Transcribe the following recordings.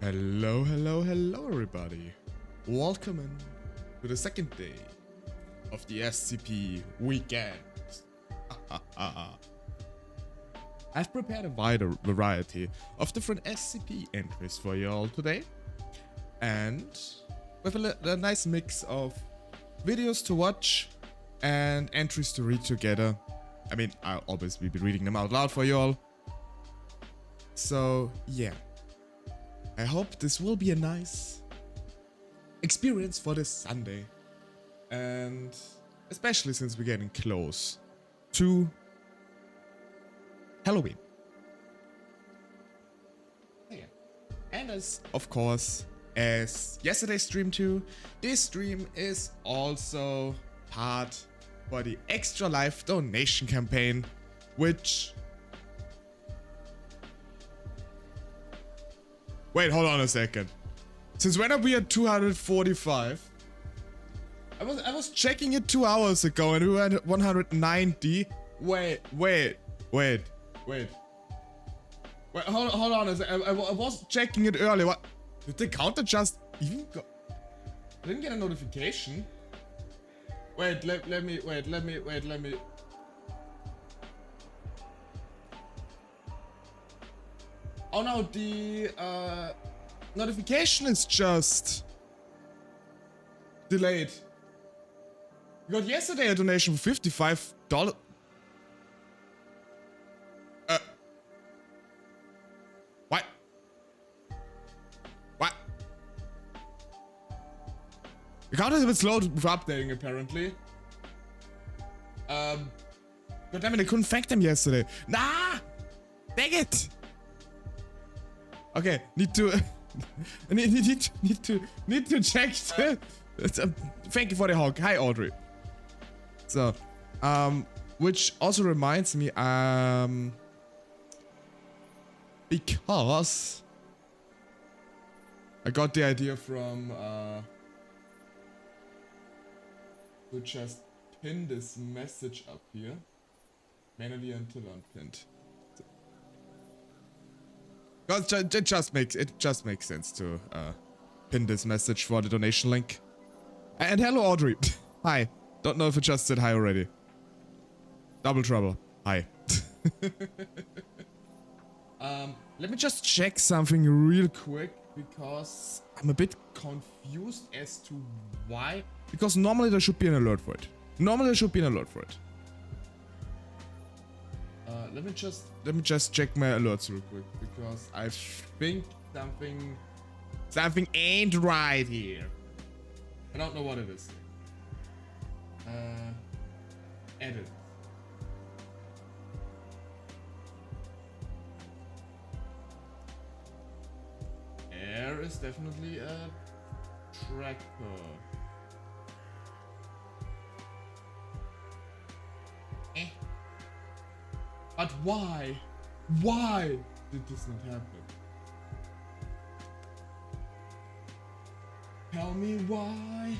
Hello, hello, hello everybody. Welcome to the second day of the SCP weekend. I've prepared a wider variety of different SCP entries for you all today, and with a nice mix of videos to watch and entries to read together. I mean, I'll obviously be reading them out loud for you all. So yeah, I hope this will be a nice experience for this Sunday, and especially since we're getting close to Halloween. Yeah. And of course, as yesterday's stream too, this stream is also part for the Extra Life donation campaign, which... Wait, hold on a second. Since when are we at 245? I was checking it 2 hours ago and we were at 190. Wait, hold on a second. I was checking it earlier. What? Did the counter just even go? I didn't get a notification. Wait, let me. Oh no, the notification is just delayed. We got yesterday a donation for $55. What? What? The counter is a bit slow with updating apparently. God damn it, I couldn't thank them yesterday. Nah! Dang it! Okay, need to need to check the, thank you for the hug. Hi Audrey. So, which also reminds me, because I got the idea from to just pin this message up here, manually until unpinned. It just makes sense to pin this message for the donation link. And hello Audrey. Hi. Don't know if it just said hi already. Double trouble. Hi. Let me just check something real quick, because I'm a bit confused as to why. Because normally there should be an alert for it. Let me just check my alerts real quick, because I think something ain't right here. I don't know what it is. Edit. There is definitely a tracker. But why? Why did this not happen? Tell me why.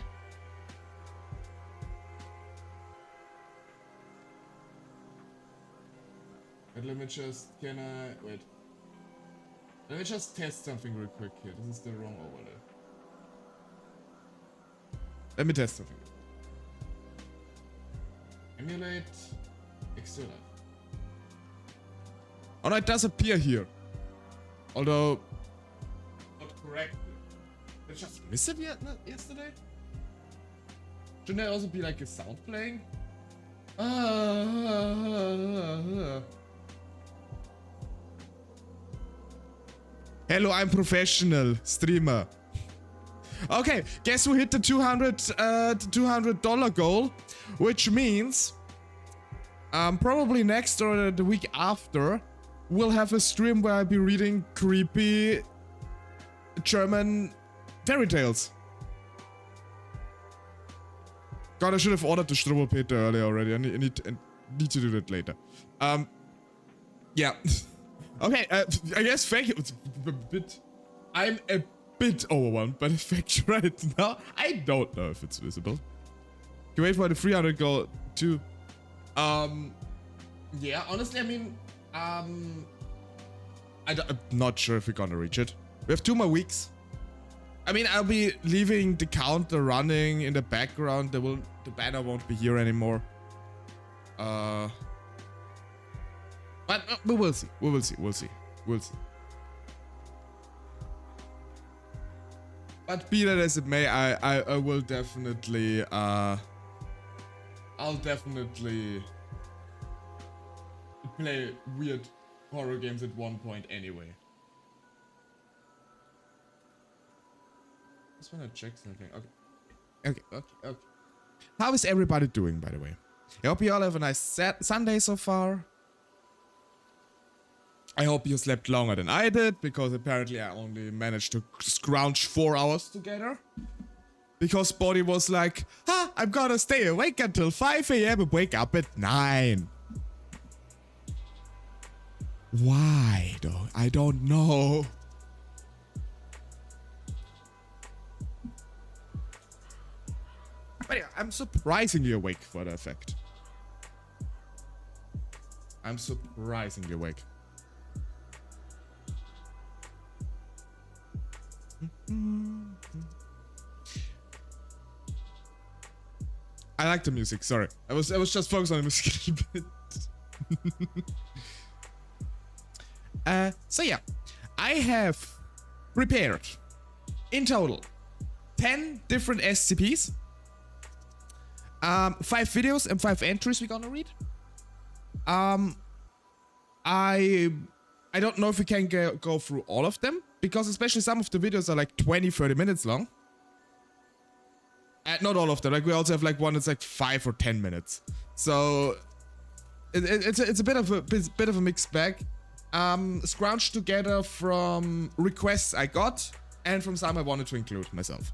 But let me just, wait. Let me just test something real quick here. This is the wrong overlay. Let me test something. Emulate Extra Life. Oh no, it does appear here. Although, not correct. Did I just miss it yesterday? Shouldn't there also be like a sound playing? Hello, I'm professional streamer. Okay, guess who hit the $200 goal, which means probably next or the week after we'll have a stream where I'll be reading creepy German fairy tales. God, I should have ordered the Strobelpeter earlier already. I need to do that later. Yeah. Okay, I guess thank you. I'm a bit overwhelmed by the fact right now. I don't know if it's visible. Can you wait for the 300 goal too? Yeah, honestly, I mean, I'm not sure if we're gonna reach it. We have 2 more weeks. I mean, I'll be leaving the counter running in the background. The banner won't be here anymore. But we will see. We'll see. But be that as it may, I will definitely I'll definitely play weird horror games at one point anyway. Just wanna check something. Okay. How is everybody doing, by the way? I hope you all have a nice Sunday so far. I hope you slept longer than I did, because apparently I only managed to scrounge 4 hours together. Because body was like, I'm gonna stay awake until 5 AM and wake up at 9. Why though? I don't know. But yeah, I'm surprisingly awake for the effect. I'm surprisingly awake. I like the music, sorry. I was just focused on the music a little bit. So yeah, I have prepared in total 10 different SCPs, 5 videos and 5 entries we're gonna read. I don't know if we can go through all of them, because especially some of the videos are like 20-30 minutes long. Not all of them, like we also have like one that's like 5 or 10 minutes. So it's a bit of a mixed bag. Scrounged together from requests I got and from some I wanted to include myself.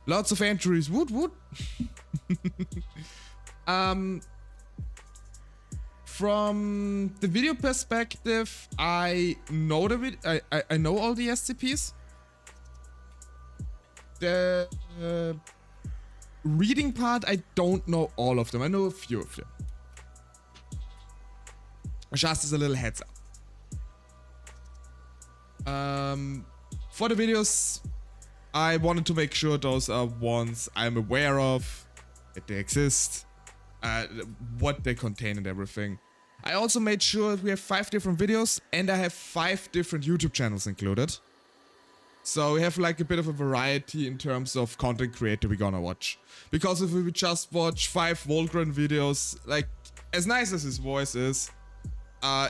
Lots of entries, woot. From the video perspective, I know I know all the SCPs. The reading part, I don't know all of them. I know a few of them. Just as a little heads up. For the videos, I wanted to make sure those are ones I'm aware of, that they exist, what they contain and everything. I also made sure we have 5 different videos and I have 5 different YouTube channels included. So we have like a bit of a variety in terms of content creator we're gonna watch. Because if we just watch 5 Volgren videos, like as nice as his voice is,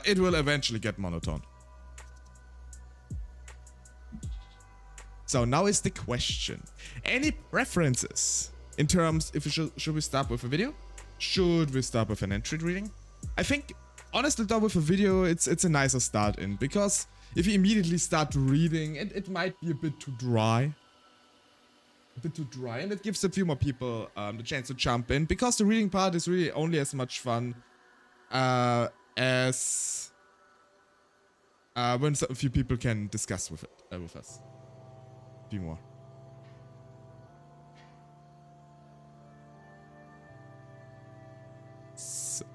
it will eventually get monotone. So now is the question. Any preferences in terms, if we should we start with a video? Should we start with an entry reading? I think, honestly though, with a video, it's a nicer start in, because if you immediately start reading, it might be a bit too dry. And it gives a few more people the chance to jump in, because the reading part is really only as much fun as when a few people can discuss with us. A few more. So,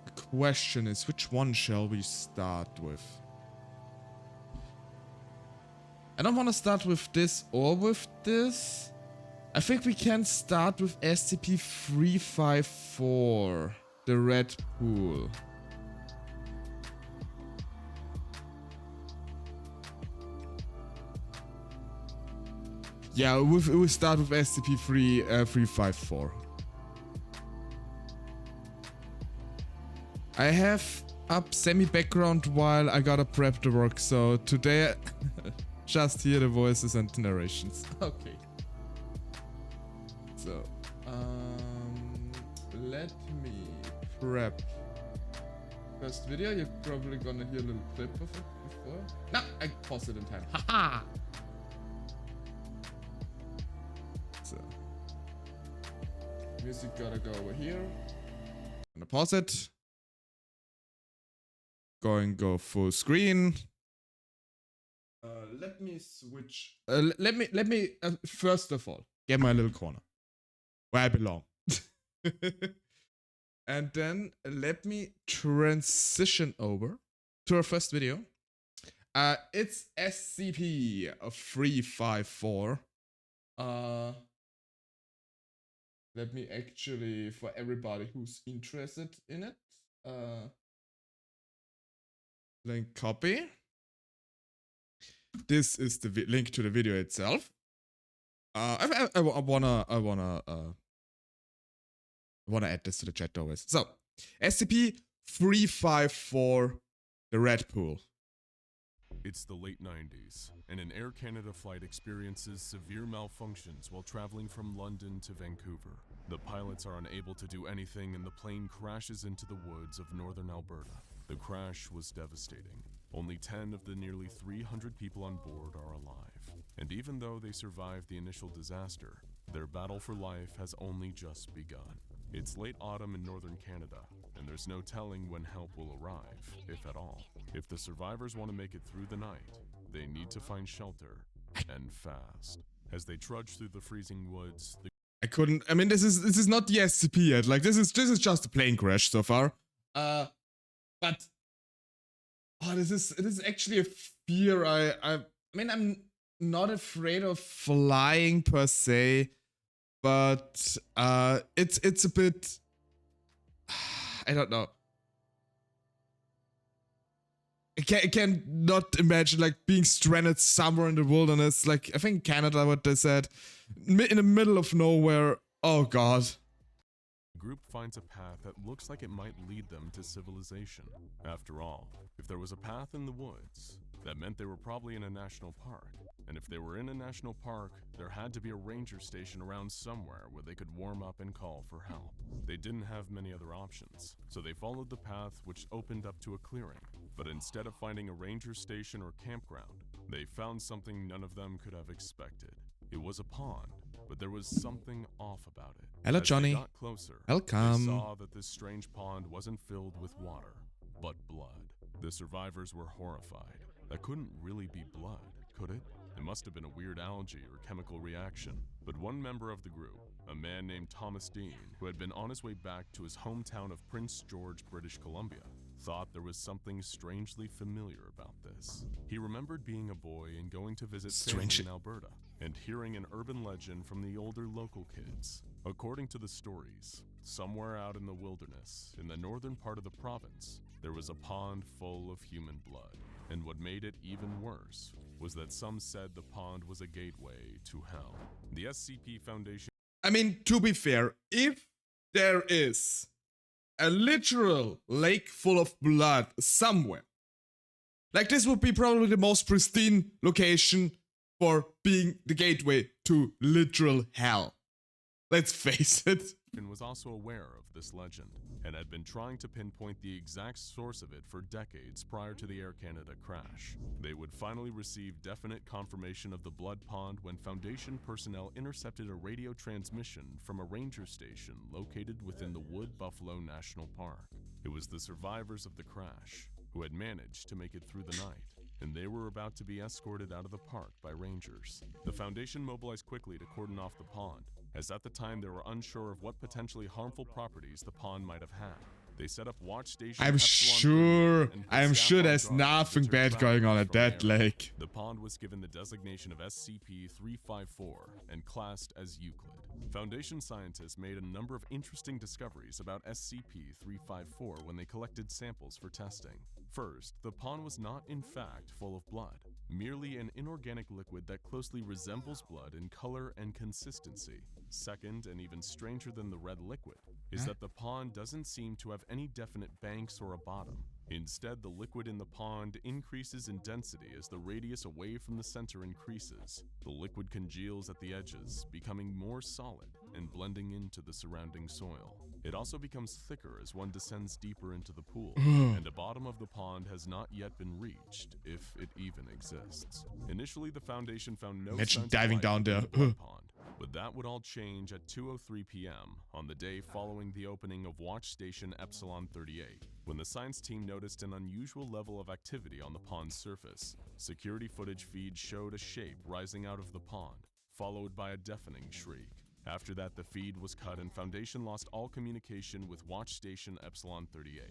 the question is, which one shall we start with? I don't want to start with this or with this. I think we can start with SCP-354, the Red Pool. Yeah, we'll start with SCP-354. I have up semi-background while I gotta prep the work, so today just hear the voices and the narrations. Okay. So, let me prep. First video, you're probably gonna hear a little clip of it before. No, I paused it in time. Haha! So, music gotta go over here. Gonna pause it. Go full screen. Let me switch. Let me first of all get my little corner where I belong, and then let me transition over to our first video. It's SCP-354. Let me actually, for everybody who's interested in it, link copy. This is the link to the video itself. I wanna add this to the chat always. So, SCP-354, the Red Pool. It's the late 90s, and an Air Canada flight experiences severe malfunctions while traveling from London to Vancouver. The pilots are unable to do anything and the plane crashes into the woods of northern Alberta. The crash was devastating. Only 10 of the nearly 300 people on board are alive. And even though they survived the initial disaster, their battle for life has only just begun. It's late autumn in northern Canada, and there's no telling when help will arrive, if at all. If the survivors want to make it through the night, they need to find shelter, and fast. As they trudge through the freezing woods, I mean, this is not the SCP yet. Like, this is just a plane crash so far. But this is actually a fear. I mean, I'm not afraid of flying per se, but it's a bit, I don't know. I can not imagine like being stranded somewhere in the wilderness. Like, I think Canada, what they said, in the middle of nowhere. Oh God. the group finds a path that looks like it might lead them to civilization. After all, if there was a path in the woods, that meant they were probably in a national park. And if they were in a national park, there had to be a ranger station around somewhere where they could warm up and call for help. They didn't have many other options, so they followed the path which opened up to a clearing. But instead of finding a ranger station or campground, they found something none of them could have expected. It was a pond, but there was something off about it. Hello, Johnny. As they got closer, Welcome. they saw that this strange pond wasn't filled with water, but blood. The survivors were horrified. That couldn't really be blood, could it? It must have been a weird algae or chemical reaction. But one member of the group, a man named Thomas Dean, who had been on his way back to his hometown of Prince George, British Columbia, thought there was something strangely familiar about this. He remembered being a boy and going to visit family in Alberta, and hearing an urban legend from the older local kids. According to the stories, somewhere out in the wilderness, in the northern part of the province, there was a pond full of human blood. And what made it even worse was that some said the pond was a gateway to hell. The SCP Foundation... I mean, to be fair, if there is a literal lake full of blood somewhere, like this would be probably the most pristine location for being the gateway to literal hell. Let's face it. Was also aware of this legend and had been trying to pinpoint the exact source of it for decades prior to the Air Canada crash. They would finally receive definite confirmation of the blood pond when Foundation personnel intercepted a radio transmission from a ranger station located within the Wood Buffalo National Park. It was the survivors of the crash who had managed to make it through the night, and they were about to be escorted out of the park by rangers. The Foundation mobilized quickly to cordon off the pond, as at the time they were unsure of what potentially harmful properties the pond might have had. They set up watch stations. I'm sure there's nothing bad going on at that lake. The pond was given the designation of SCP-354 and classed as Euclid. Foundation scientists made a number of interesting discoveries about SCP-354 when they collected samples for testing. First, the pond was not in fact full of blood, merely an inorganic liquid that closely resembles blood in color and consistency. Second, and even stranger than the red liquid, is that the pond doesn't seem to have any definite banks or a bottom. Instead, the liquid in the pond increases in density as the radius away from the center increases. The liquid congeals at the edges, becoming more solid and blending into the surrounding soil. It also becomes thicker as one descends deeper into the pool, and the bottom of the pond has not yet been reached, if it even exists. Initially, the Foundation found no signs of diving life down in there. the blood pond, but that would all change at 2:03 p.m. on the day following the opening of Watch Station Epsilon 38, when the science team noticed an unusual level of activity on the pond's surface. Security footage feeds showed a shape rising out of the pond, followed by a deafening shriek. After that, the feed was cut and Foundation lost all communication with Watch Station Epsilon 38.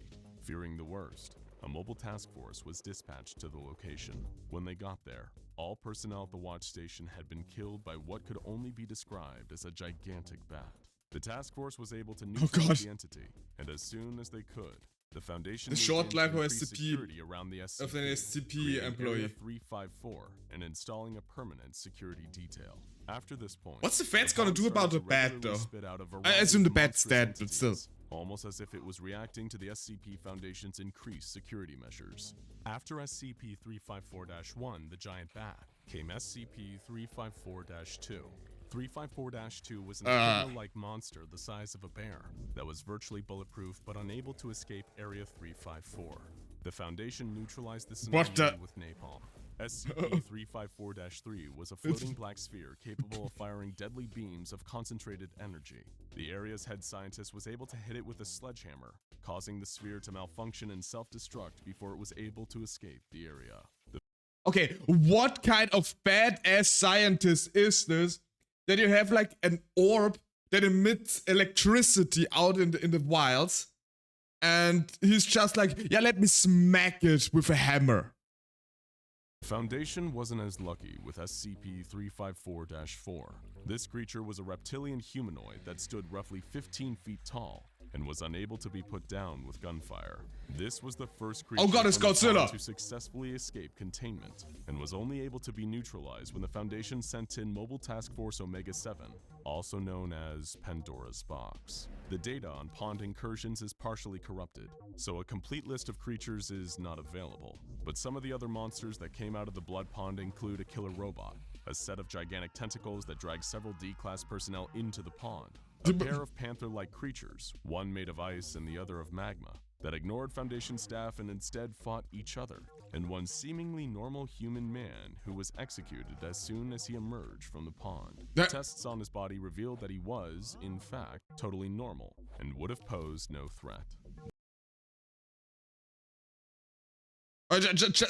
Fearing the worst, a mobile task force was dispatched to the location. When they got there, all personnel at the Watch Station had been killed by what could only be described as a gigantic bat. The task force was able to neutralize the entity, and as soon as they could, the Foundation The short life of increased SCP security around the SCP, of an SCP creating employee. Area 354 and installing a permanent security detail. After this point, What's the feds pod gonna do about started the to bat, regularly though? spit out a I variety assume of the bat's monstrous dead, but still. entities, almost as if it was reacting to the SCP Foundation's increased security measures. After SCP-354-1, the giant bat, came SCP-354-2. 354-2 was an iguana-like monster the size of a bear that was virtually bulletproof but unable to escape Area 354. The Foundation neutralized this anomaly with napalm. SCP-354-3 was a floating black sphere capable of firing deadly beams of concentrated energy. The area's head scientist was able to hit it with a sledgehammer, causing the sphere to malfunction and self-destruct before it was able to escape the area. Okay, what kind of badass scientist is this? That you have like an orb that emits electricity out in the wilds, and he's just like, yeah, let me smack it with a hammer. Foundation wasn't as lucky with SCP-354-4. This creature was a reptilian humanoid that stood roughly 15 feet tall and was unable to be put down with gunfire. This was the first creature it's from the Godzilla pod to successfully escape containment and was only able to be neutralized when the Foundation sent in Mobile Task Force Omega-7, also known as Pandora's Box. The data on pond incursions is partially corrupted, so a complete list of creatures is not available. But some of the other monsters that came out of the blood pond include a killer robot, a set of gigantic tentacles that drag several D-class personnel into the pond, a pair of panther-like creatures, one made of ice and the other of magma, that ignored Foundation staff and instead fought each other, and one seemingly normal human man who was executed as soon as he emerged from the pond. Tests on his body revealed that he was, in fact, totally normal and would have posed no threat.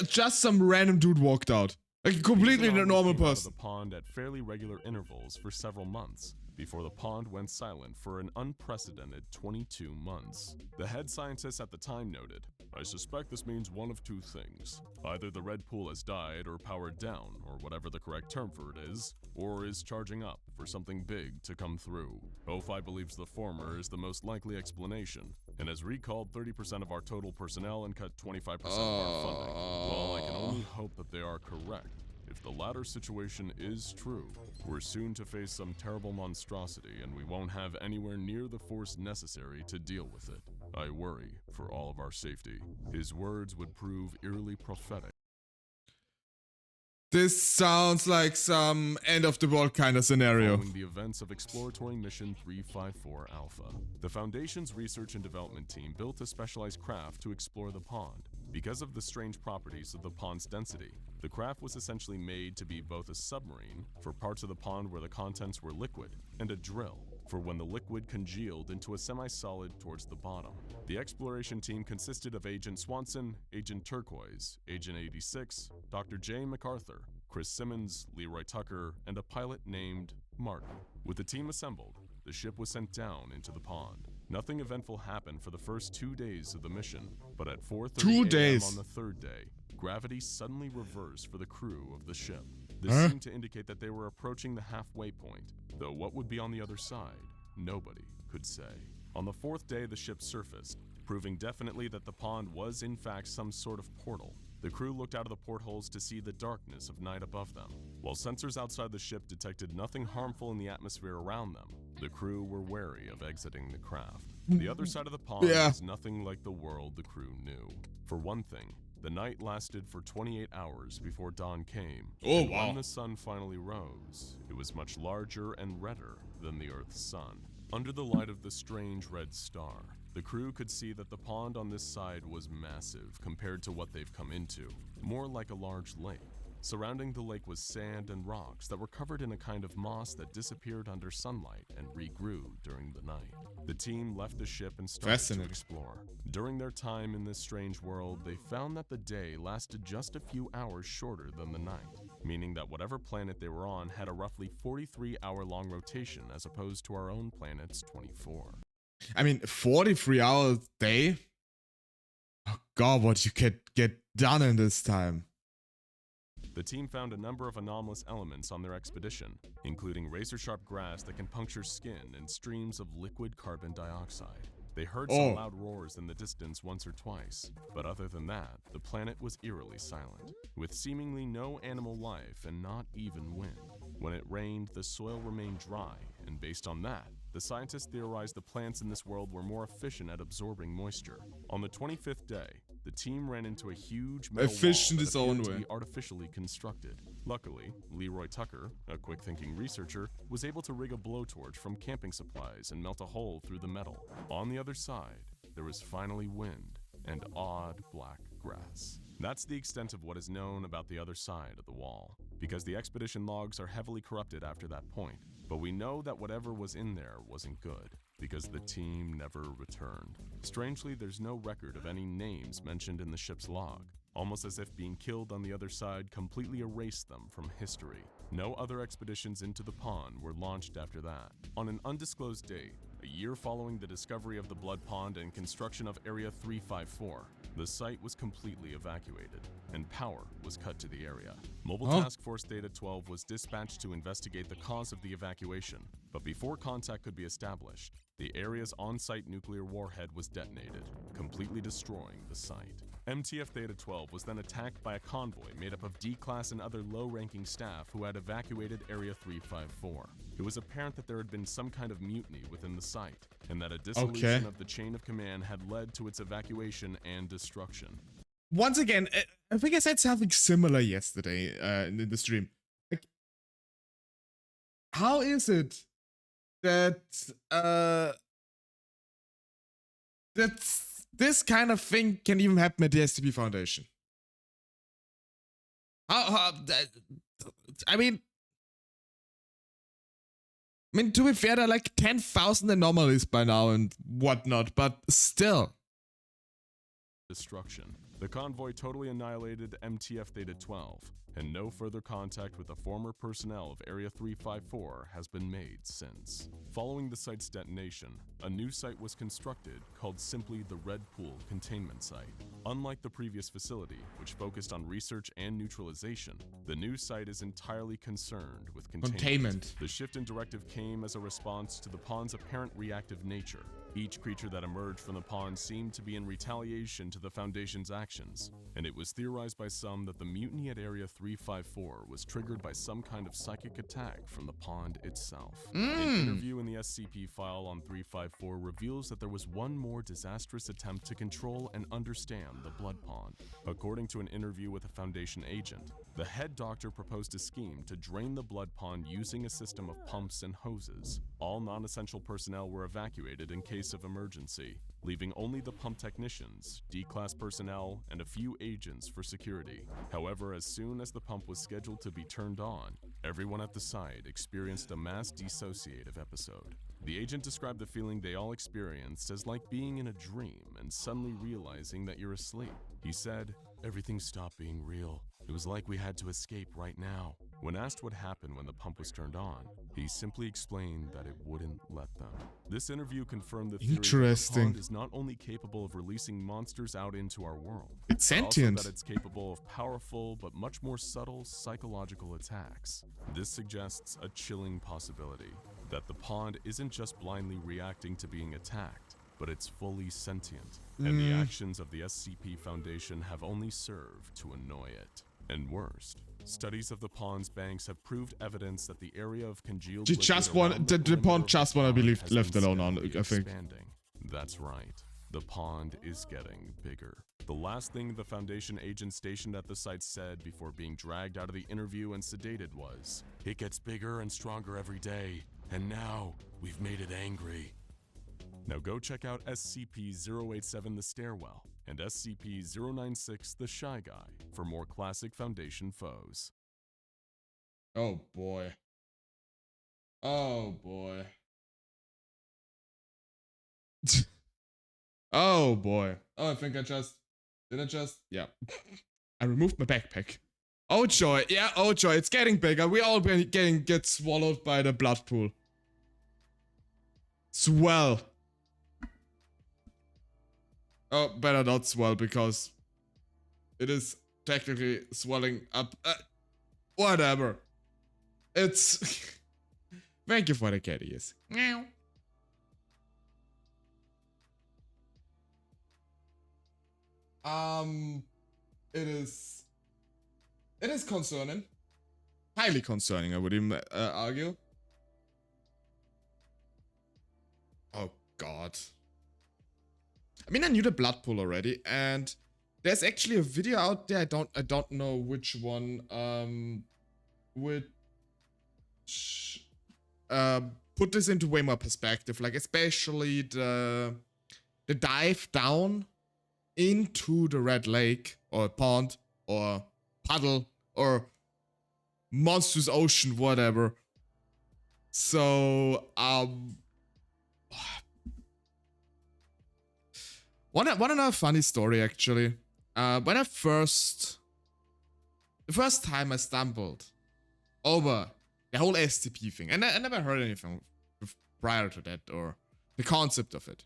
Just some random dude walked out. Like a completely normal person. The pond at fairly regular intervals for several months, before the pond went silent for an unprecedented 22 months. The head scientist at the time noted, "I suspect this means one of two things. Either the red pool has died or powered down, or whatever the correct term for it is, or is charging up for something big to come through. O5 believes the former is the most likely explanation, and has recalled 30% of our total personnel and cut 25% of our funding. Well, I can only hope that they are correct. If the latter situation is true, we're soon to face some terrible monstrosity and we won't have anywhere near the force necessary to deal with it. I worry for all of our safety." His words would prove eerily prophetic. This sounds like some end of the world kind of scenario. Following the events of Exploratory Mission 354 Alpha, the Foundation's research and development team built a specialized craft to explore the pond. Because of the strange properties of the pond's density, the craft was essentially made to be both a submarine, for parts of the pond where the contents were liquid, and a drill, for when the liquid congealed into a semi-solid towards the bottom. The exploration team consisted of Agent Swanson, Agent Turquoise, Agent 86, Dr. J. MacArthur, Chris Simmons, Leroy Tucker, and a pilot named Martin. With the team assembled, the ship was sent down into the pond. Nothing eventful happened for the first 2 days of the mission, but at 4:30 a.m. on the third day, gravity suddenly reversed for the crew of the ship. This seemed to indicate that they were approaching the halfway point, though what would be on the other side, nobody could say. On the fourth day, the ship surfaced, proving definitely that the pond was in fact some sort of portal. The crew looked out of the portholes to see the darkness of night above them. While sensors outside the ship detected nothing harmful in the atmosphere around them, the crew were wary of exiting the craft. The other side of the pond was nothing like the world the crew knew. For one thing, the night lasted for 28 hours before dawn came. When the sun finally rose, it was much larger and redder than the Earth's sun. Under the light of the strange red star, the crew could see that the pond on this side was massive compared to what they've come into, more like a large lake. Surrounding the lake was sand and rocks that were covered in a kind of moss that disappeared under sunlight and regrew during the night. The team left the ship and started to explore. During their time in this strange world, they found that the day lasted just a few hours shorter than the night. meaning that whatever planet they were on had a roughly 43-hour-long rotation as opposed to our own planet's 24. I mean, 43 hours a day? Oh god, what you could get done in this time. The team found a number of anomalous elements on their expedition, including razor-sharp grass that can puncture skin and streams of liquid carbon dioxide. They heard some loud roars in the distance once or twice, but other than that, the planet was eerily silent, with seemingly no animal life and not even wind. When it rained, the soil remained dry, and based on that, the scientists theorized the plants in this world were more efficient at absorbing moisture. On the 25th day, the team ran into a huge metal efficient wall its that own appeared to way. be artificially constructed. Luckily, Leroy Tucker, a quick-thinking researcher, was able to rig a blowtorch from camping supplies and melt a hole through the metal. On the other side, there was finally wind and odd black grass. That's the extent of what is known about the other side of the wall, because the expedition logs are heavily corrupted after that point. But we know that whatever was in there wasn't good, because the team never returned. Strangely, there's no record of any names mentioned in the ship's log, almost as if being killed on the other side completely erased them from history. No other expeditions into the pond were launched after that. On an undisclosed date, a year following the discovery of the Blood Pond and construction of Area 354, the site was completely evacuated, and power was cut to the area. Mobile Task Force Theta 12 was dispatched to investigate the cause of the evacuation, but before contact could be established, the area's on-site nuclear warhead was detonated, completely destroying the site. MTF Theta 12 was then attacked by a convoy made up of D-Class and other low-ranking staff who had evacuated Area 354. It was apparent that there had been some kind of mutiny within the site, and that a dissolution of the chain of command had led to its evacuation and destruction. Once again, I think I said something similar yesterday in the stream. Like, how is it that this kind of thing can even happen at the SCP Foundation? I mean, to be fair, there are like 10,000 anomalies by now and whatnot, but still. Destruction. The convoy totally annihilated MTF Theta 12, and no further contact with the former personnel of Area 354 has been made since. Following the site's detonation, a new site was constructed called simply the Red Pool Containment Site. Unlike the previous facility, which focused on research and neutralization, the new site is entirely concerned with containment. The shift in directive came as a response to the pond's apparent reactive nature. Each creature that emerged from the pond seemed to be in retaliation to the Foundation's actions, and it was theorized by some that the mutiny at Area 354 was triggered by some kind of psychic attack from the pond itself. An interview in the SCP file on 354 reveals that there was one more disastrous attempt to control and understand the Blood Pond. According to an interview with a Foundation agent, the head doctor proposed a scheme to drain the Blood Pond using a system of pumps and hoses. All non-essential personnel were evacuated in case of emergency, leaving only the pump technicians, D-Class personnel, and a few agents for security. However, as soon as the pump was scheduled to be turned on, everyone at the site experienced a mass dissociative episode. The agent described the feeling they all experienced as like being in a dream and suddenly realizing that you're asleep. He said, "Everything stopped being real. It was like we had to escape right now." When asked what happened when the pump was turned on, he simply explained that it wouldn't let them. This interview confirmed the theory that the pond is not only capable of releasing monsters out into our world, it's but sentient. also that it's capable of powerful but much more subtle psychological attacks. This suggests a chilling possibility that the pond isn't just blindly reacting to being attacked, but it's fully sentient, and the actions of the SCP Foundation have only served to annoy it. And worst, studies of the pond's banks have proved evidence that the area of congealed the pond just wanna be left alone on, I think. Expanding. That's right. The pond is getting bigger. The last thing the Foundation agent stationed at the site said before being dragged out of the interview and sedated was, "It gets bigger and stronger every day, and now we've made it angry." Now go check out SCP-087 The Stairwell and SCP-096 The Shy Guy for more classic Foundation foes. Oh boy. Oh boy. Oh boy. Oh, I think I just... Did I just... Yeah. I removed my backpack. Oh joy, yeah, oh joy, it's getting bigger. We all get swallowed by the blood pool. Swell. Oh, better not swell because it is technically swelling up. Whatever. It's... Thank you for the cat ears. Meow. It is concerning. Highly concerning, I would even argue. Oh god. I mean, I knew the blood pool already, and there's actually a video out there. I don't know which one. Which put this into way more perspective. Like especially the dive down into the Red Lake or pond or puddle or monstrous ocean, whatever. So one another funny story actually. When the first time I stumbled over the whole SCP thing, and I never heard anything prior to that or the concept of it.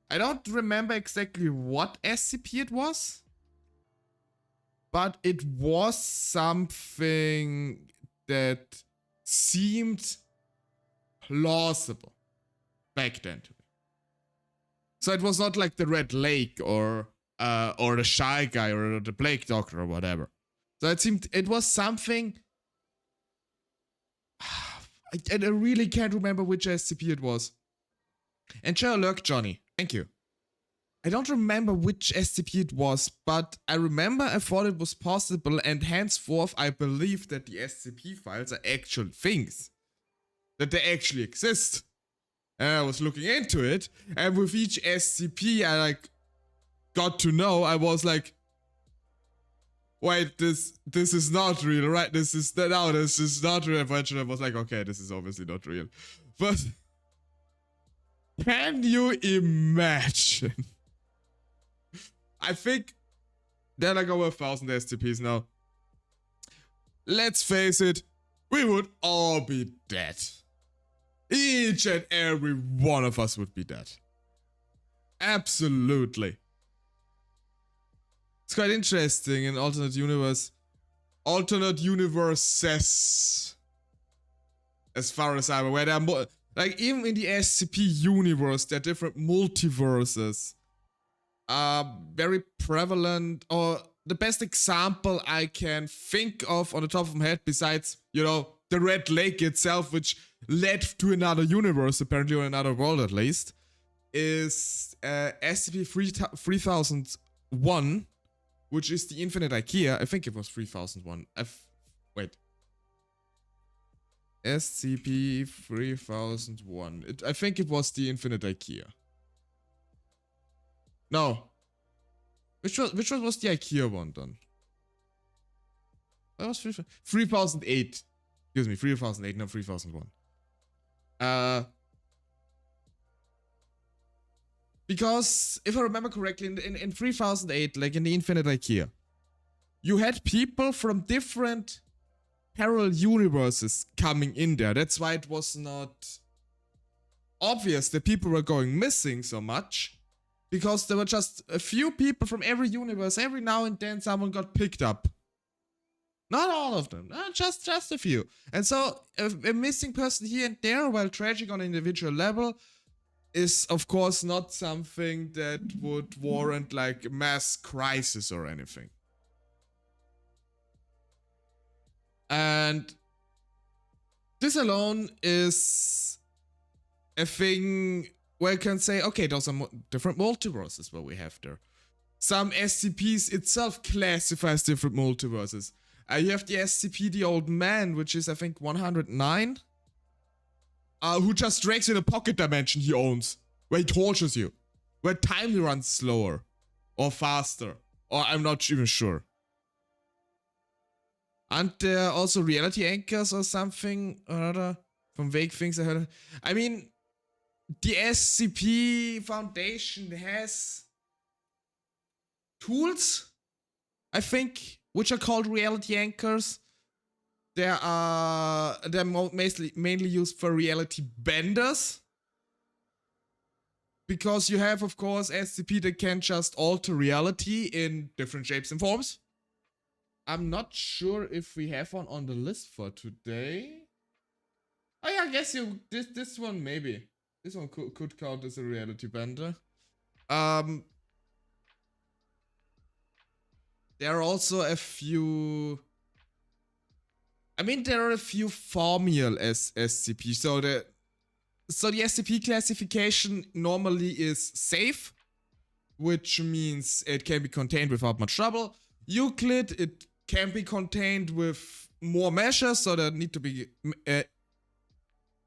I don't remember exactly what SCP it was, but it was something that seemed plausible back then to me. So it was not like the Red Lake or the Shy Guy or the Plague Doctor or whatever. So it was something. I really can't remember which SCP it was. And sure, look, Johnny, thank you. I don't remember which SCP it was, but I remember I thought it was possible, and henceforth I believe that the SCP files are actual things. That they actually exist. And I was looking into it, and with each SCP I got to know, I was like, wait, this is not real, right? This is not real. Eventually I was like, okay, this is obviously not real. But can you imagine? I think there are like over 1,000 SCPs now. Let's face it, we would all be dead. Each and every one of us would be dead. Absolutely. It's quite interesting in alternate universes, as far as I'm aware, there are more, like even in the SCP universe, there are different multiverses. Very prevalent, or the best example I can think of on the top of my head, besides, you know, the Red Lake itself, which led to another universe, apparently, or another world at least, is SCP-3001, which is the Infinite IKEA. I think it was 3001. Wait. SCP-3001. I think it was the Infinite IKEA. No. Which one was the IKEA one then? That was 3008. Excuse me, 3008, not 3001. Because if I remember correctly, in 3008, like in the Infinite IKEA, you had people from different parallel universes coming in there. That's why it was not obvious that people were going missing so much. Because there were just a few people from every universe. Every now and then someone got picked up. Not all of them, just a few. And so a missing person here and there, while tragic on an individual level, is of course not something that would warrant like mass crisis or anything. And this alone is a thing where you can say, okay, those are different multiverses what we have there. Some SCPs itself classify as different multiverses. You have the SCP The Old Man, which is I think 109. Who just drags in a pocket dimension he owns, where he tortures you, where time runs slower, or faster, or I'm not even sure. Aren't there also reality anchors or something or other from vague things I heard? I mean, the SCP Foundation has tools, I think, which are called reality anchors. They're mainly used for reality benders. Because you have, of course, SCP that can just alter reality in different shapes and forms. I'm not sure if we have one on the list for today. Oh yeah, I guess this one maybe. This one could count as a reality bender. There are also a few. I mean, there are a few formal SCP. So the SCP classification normally is safe, which means it can be contained without much trouble. Euclid, it can be contained with more measures, so there need to be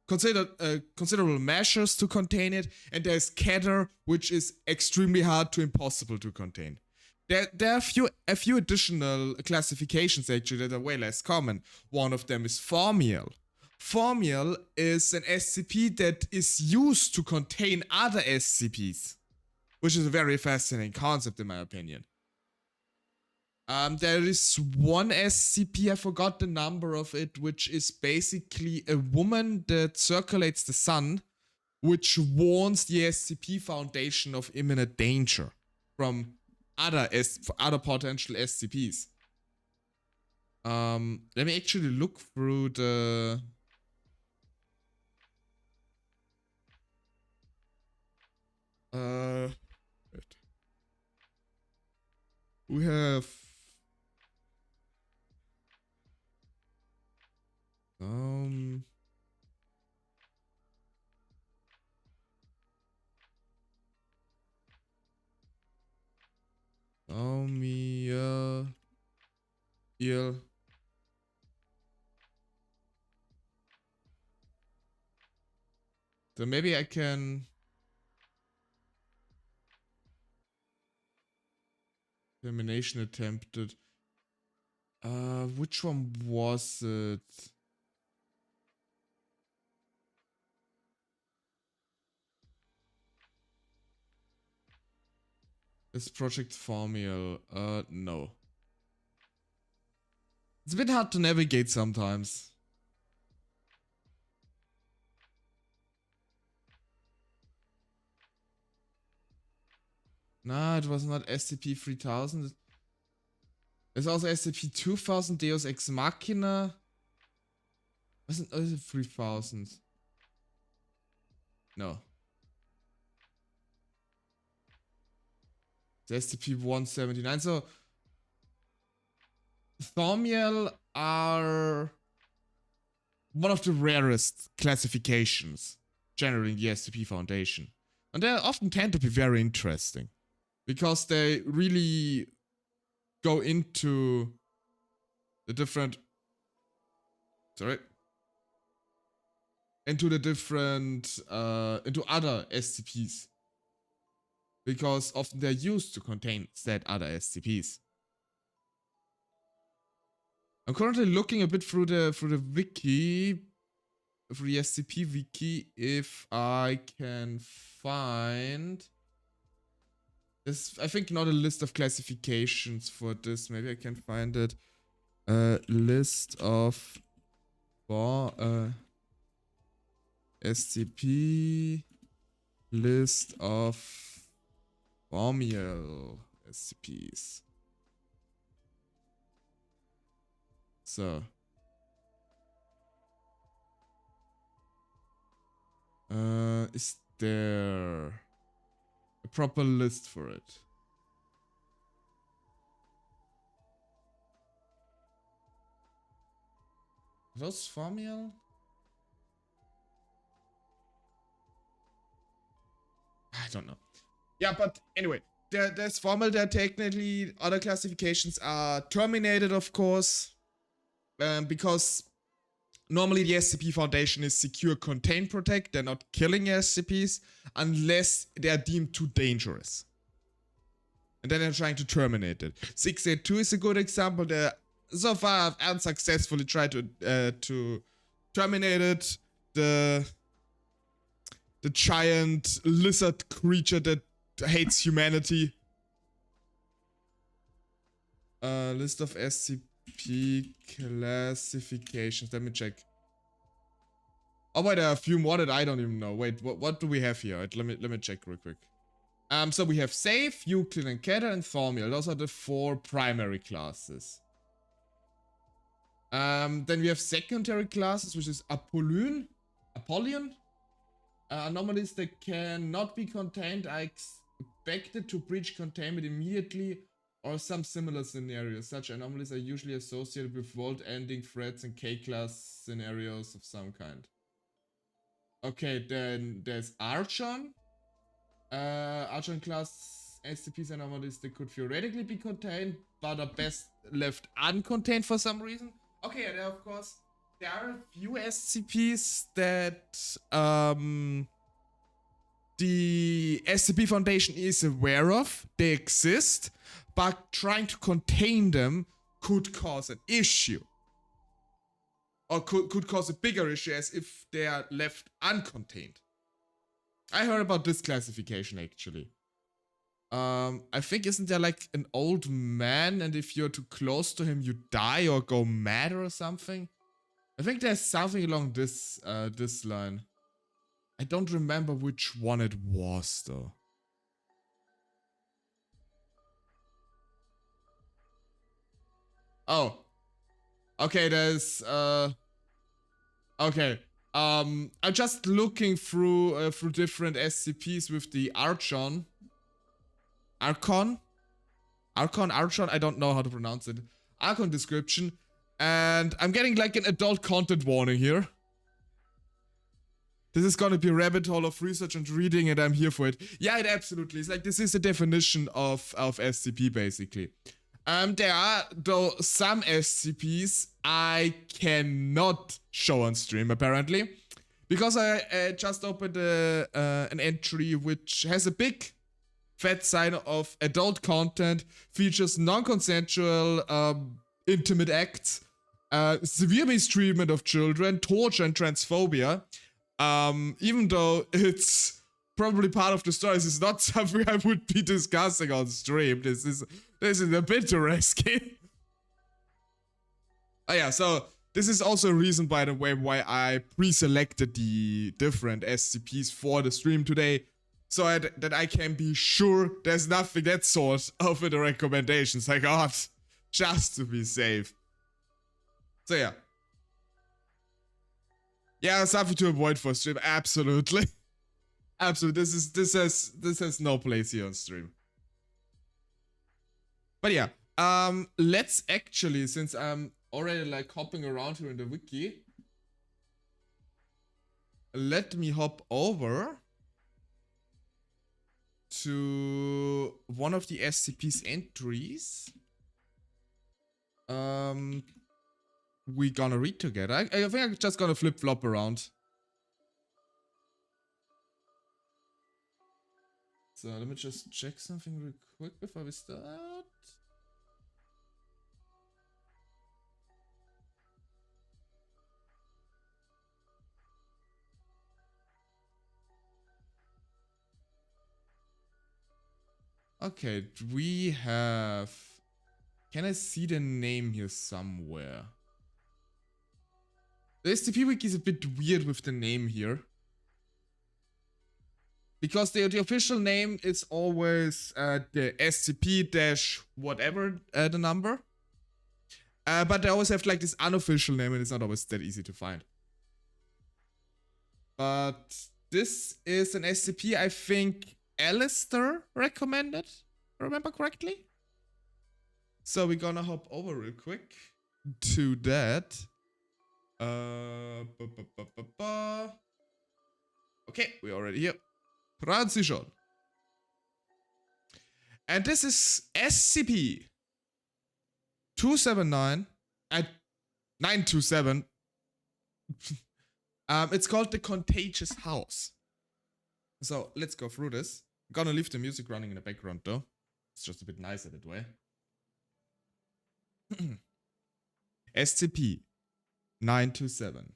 considerable measures to contain it. And there's Keter, which is extremely hard to impossible to contain. There are a few additional classifications actually that are way less common. One of them is formal. Formal is an SCP that is used to contain other SCPs, which is a very fascinating concept in my opinion. There is one SCP, I forgot the number of it, which is basically a woman that circulates the sun, which warns the SCP Foundation of imminent danger from other potential SCPs. Let me actually look through the... we have... yeah. So maybe I can... Termination attempted. Which one was it? Is Project Formial? No. It's a bit hard to navigate sometimes. Nah, it was not SCP-3000. There's also SCP-2000, Deus Ex Machina. Was it 3000? No. It's SCP-179. So, Thaumiel are one of the rarest classifications generally in the SCP Foundation. And they often tend to be very interesting. Because they really go into the different... into other SCPs. Because often they're used to contain said other SCPs. I'm currently looking a bit through the wiki, through the SCP wiki, if I can find... There's, I think, not a list of classifications for this. Maybe I can find it. List of SCP. List of formal SCPs. So. Is there a proper list for it? Are those formal? I don't know. Yeah, but anyway, there's formal. There technically other classifications are terminated, of course, because normally the SCP Foundation is secure, contain, protect. They're not killing SCPs unless they are deemed too dangerous. And then they're trying to terminate it. 682 is a good example. They so far have unsuccessfully tried to terminate it. The giant lizard creature that hates humanity. List of SCP classifications. Let me check. Oh wait, there are a few more that I don't even know. Wait, what do we have here? Wait, let me check real quick. So we have Safe, Euclid and Keter, and Thaumiel. Those are the 4 primary classes. Then we have secondary classes, which is Apollyon. Anomalies that cannot be contained are expected to breach containment immediately, or some similar scenarios. Such anomalies are usually associated with world-ending threats and K-class scenarios of some kind. Okay, then there's Archon. Archon class SCPs and anomalies that could theoretically be contained, but are best left uncontained for some reason. Okay, and of course, there are a few SCPs that the SCP Foundation is aware of. They exist, but trying to contain them could cause an issue. Or could cause a bigger issue as if they are left uncontained. I heard about this classification actually. I think isn't there like an old man and if you're too close to him you die or go mad or something? I think there's something along this this line. I don't remember which one it was though. Oh. Okay, there's okay. I'm just looking through different SCPs with the Archon. Archon, I don't know how to pronounce it. Archon description. And I'm getting like an adult content warning here. This is gonna be a rabbit hole of research and reading and I'm here for it. Yeah, it absolutely is. Like, this is a definition of SCP basically. There are, though, some SCPs I cannot show on stream, apparently. Because I just opened an entry which has a big fat sign of adult content, features non-consensual intimate acts, severe mistreatment of children, torture and transphobia. Even though it's probably part of the story, this is not something I would be discussing on stream. This is a bit too risky. Oh yeah, so this is also a reason, by the way, why I pre-selected the different SCPs for the stream today, so that I can be sure there's nothing that sort of in the recommendations I got, just to be safe. So yeah. Yeah, something to avoid for stream, absolutely. Absolutely, this has no place here on stream. But yeah, let's actually, since I'm already like hopping around here in the wiki, let me hop over to one of the SCP's entries. We gonna read together. I think I'm just gonna flip-flop around. So let me just check something real quick before we start. Okay, we have... Can I see the name here somewhere? The SCP Wiki is a bit weird with the name here. Because the official name is always the SCP-whatever the number. But they always have like this unofficial name and it's not always that easy to find. But this is an SCP I think Alistair recommended, if I remember correctly. So we're gonna hop over real quick to that. Okay, we're already here. Transition. And this is SCP-279 at 927. It's called the Contagious House. So let's go through this. I'm gonna leave the music running in the background though. It's just a bit nicer that way. SCP-927.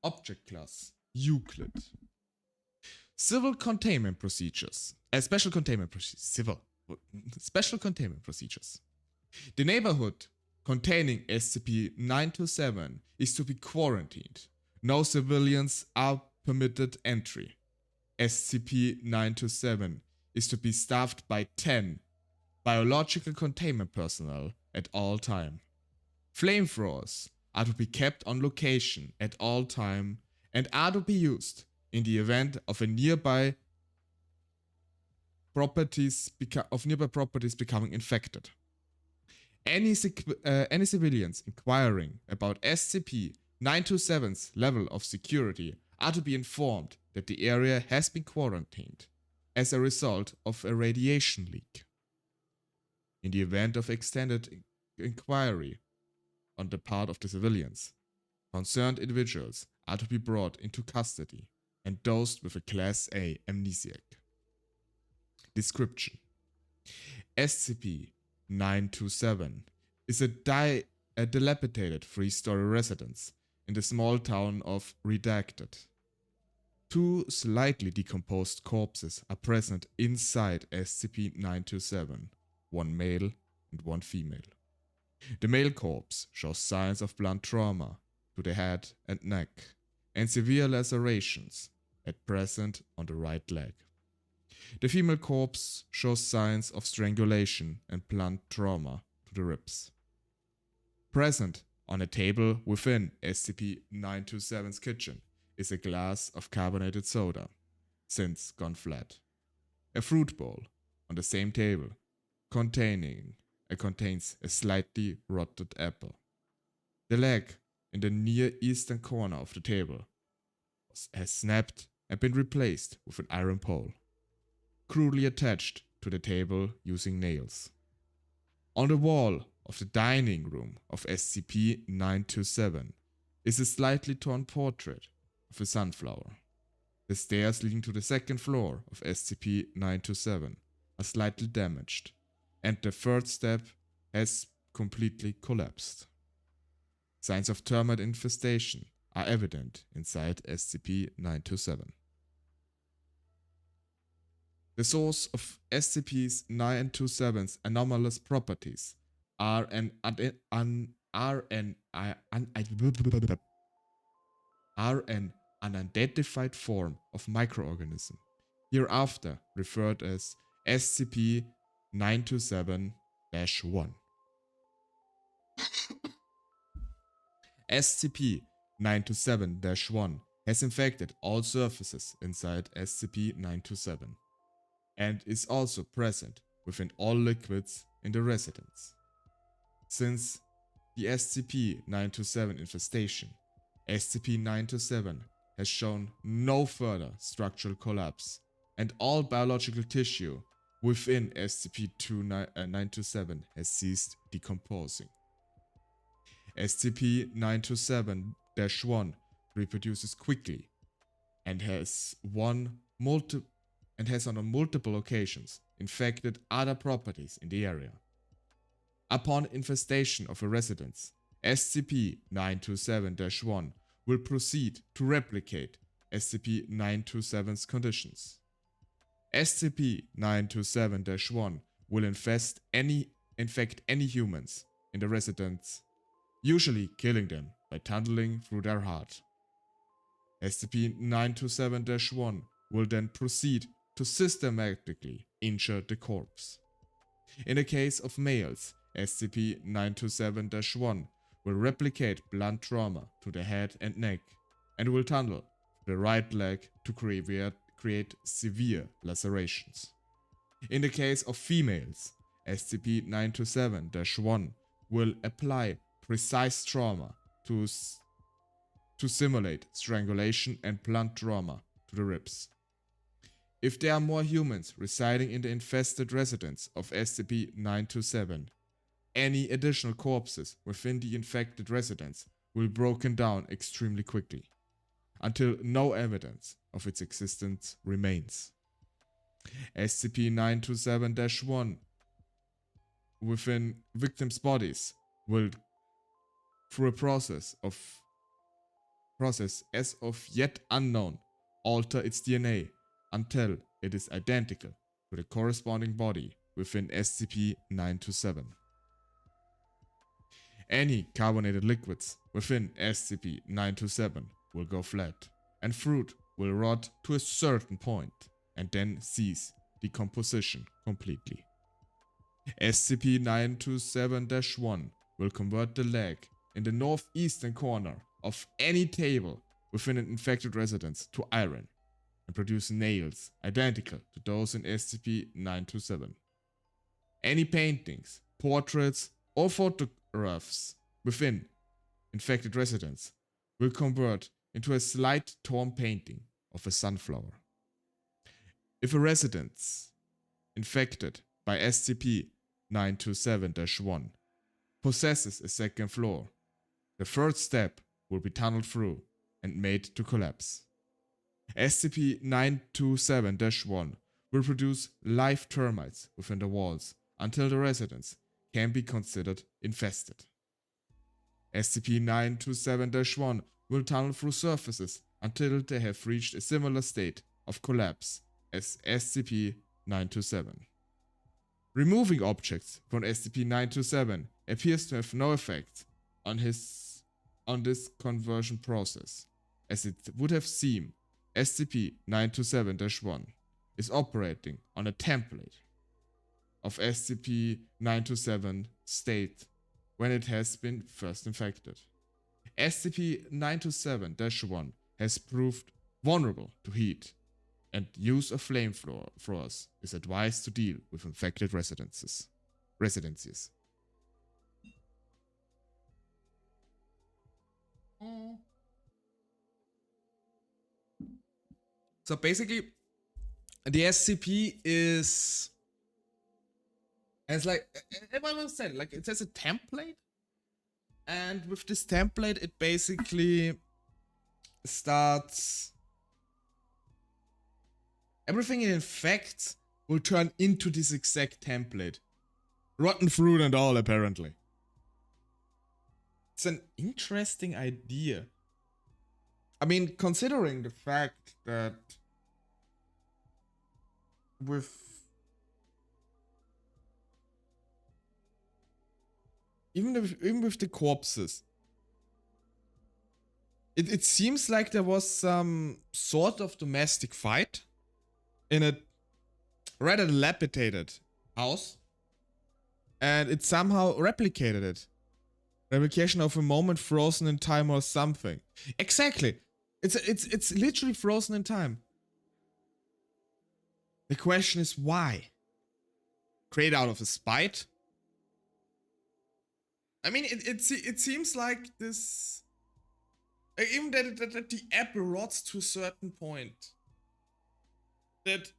Object Class Euclid. Civil Containment Procedures. Special Containment Procedures. Special Containment Procedures. The neighborhood containing SCP-927 is to be quarantined. No civilians are permitted entry. SCP-927 is to be staffed by 10 biological containment personnel at all time. Flamethrowers are to be kept on location at all time and are to be used in the event of nearby properties becoming infected. Any civilians inquiring about SCP-927's level of security are to be informed that the area has been quarantined as a result of a radiation leak. In the event of extended inquiry on the part of the civilians, concerned individuals are to be brought into custody and dosed with a Class A amnesiac. Description: SCP-927 is a dilapidated three-story residence in the small town of Redacted. 2 slightly decomposed corpses are present inside SCP-927, one male and one female. The male corpse shows signs of blunt trauma to the head and neck and severe lacerations at present on the right leg. The female corpse shows signs of strangulation and blunt trauma to the ribs. Present on a table within SCP-927's kitchen is a glass of carbonated soda, since gone flat. A fruit bowl on the same table contains a slightly rotted apple. The leg in the near eastern corner of the table has snapped and been replaced with an iron pole, crudely attached to the table using nails. On the wall of the dining room of SCP-927 is a slightly torn portrait of a sunflower. The stairs leading to the second floor of SCP-927 are slightly damaged, and the third step has completely collapsed. Signs of termite infestation are evident inside SCP-927. The source of SCP-927's anomalous properties are an unidentified form of microorganism, hereafter referred as SCP-927-1. SCP-927-1 has infected all surfaces inside SCP-927 and is also present within all liquids in the residence. Since the SCP-927 infestation, SCP-927 has shown no further structural collapse, and all biological tissue within SCP-927 has ceased decomposing. SCP-927-1 reproduces quickly and has on multiple occasions infected other properties in the area. Upon infestation of a residence, SCP-927-1 will proceed to replicate SCP-927's conditions. SCP-927-1 will infect any humans in the residence, usually killing them by tunneling through their heart. SCP-927-1 will then proceed to systematically injure the corpse. In the case of males, SCP-927-1 will replicate blunt trauma to the head and neck and will tunnel the right leg to create severe lacerations. In the case of females, SCP-927-1 will apply precise trauma to simulate strangulation and blunt trauma to the ribs. If there are more humans residing in the infested residence of SCP-927, any additional corpses within the infected residence will be broken down extremely quickly, until no evidence of its existence remains. SCP-927-1 within victims' bodies will, through a process as of yet unknown, alter its DNA until it is identical to the corresponding body within SCP-927. Any carbonated liquids within SCP-927 will go flat, and fruit will rot to a certain point and then cease decomposition completely. SCP-927-1 will convert the leg in the northeastern corner of any table within an infected residence to iron and produce nails identical to those in SCP-927. Any paintings, portraits, or photographs within infected residence will convert into a slight torn painting of a sunflower. If a residence infected by SCP-927-1 possesses a second floor, the third step will be tunneled through and made to collapse. SCP-927-1 will produce live termites within the walls until the residence can be considered infested. SCP-927-1 will tunnel through surfaces until they have reached a similar state of collapse as SCP-927. Removing objects from SCP-927 appears to have no effect on this conversion process, as it would have seemed SCP-927-1 is operating on a template of SCP-927 state when it has been first infected. SCP-927-1 has proved vulnerable to heat, and use of flamethrowers is advised to deal with infected residences. So basically, the SCP is, as like everyone said, like it says a template, and with this template, it basically starts. Everything it infects will turn into this exact template. Rotten fruit and all, apparently. It's an interesting idea. I mean, considering the fact that even with the corpses, it seems like there was some sort of domestic fight in a rather dilapidated house, and it somehow replicated it. Replication of a moment frozen in time or something. Exactly. It's literally frozen in time. The question is why? Created out of a spite? I mean, it seems like this. Even that the apple rots to a certain point. That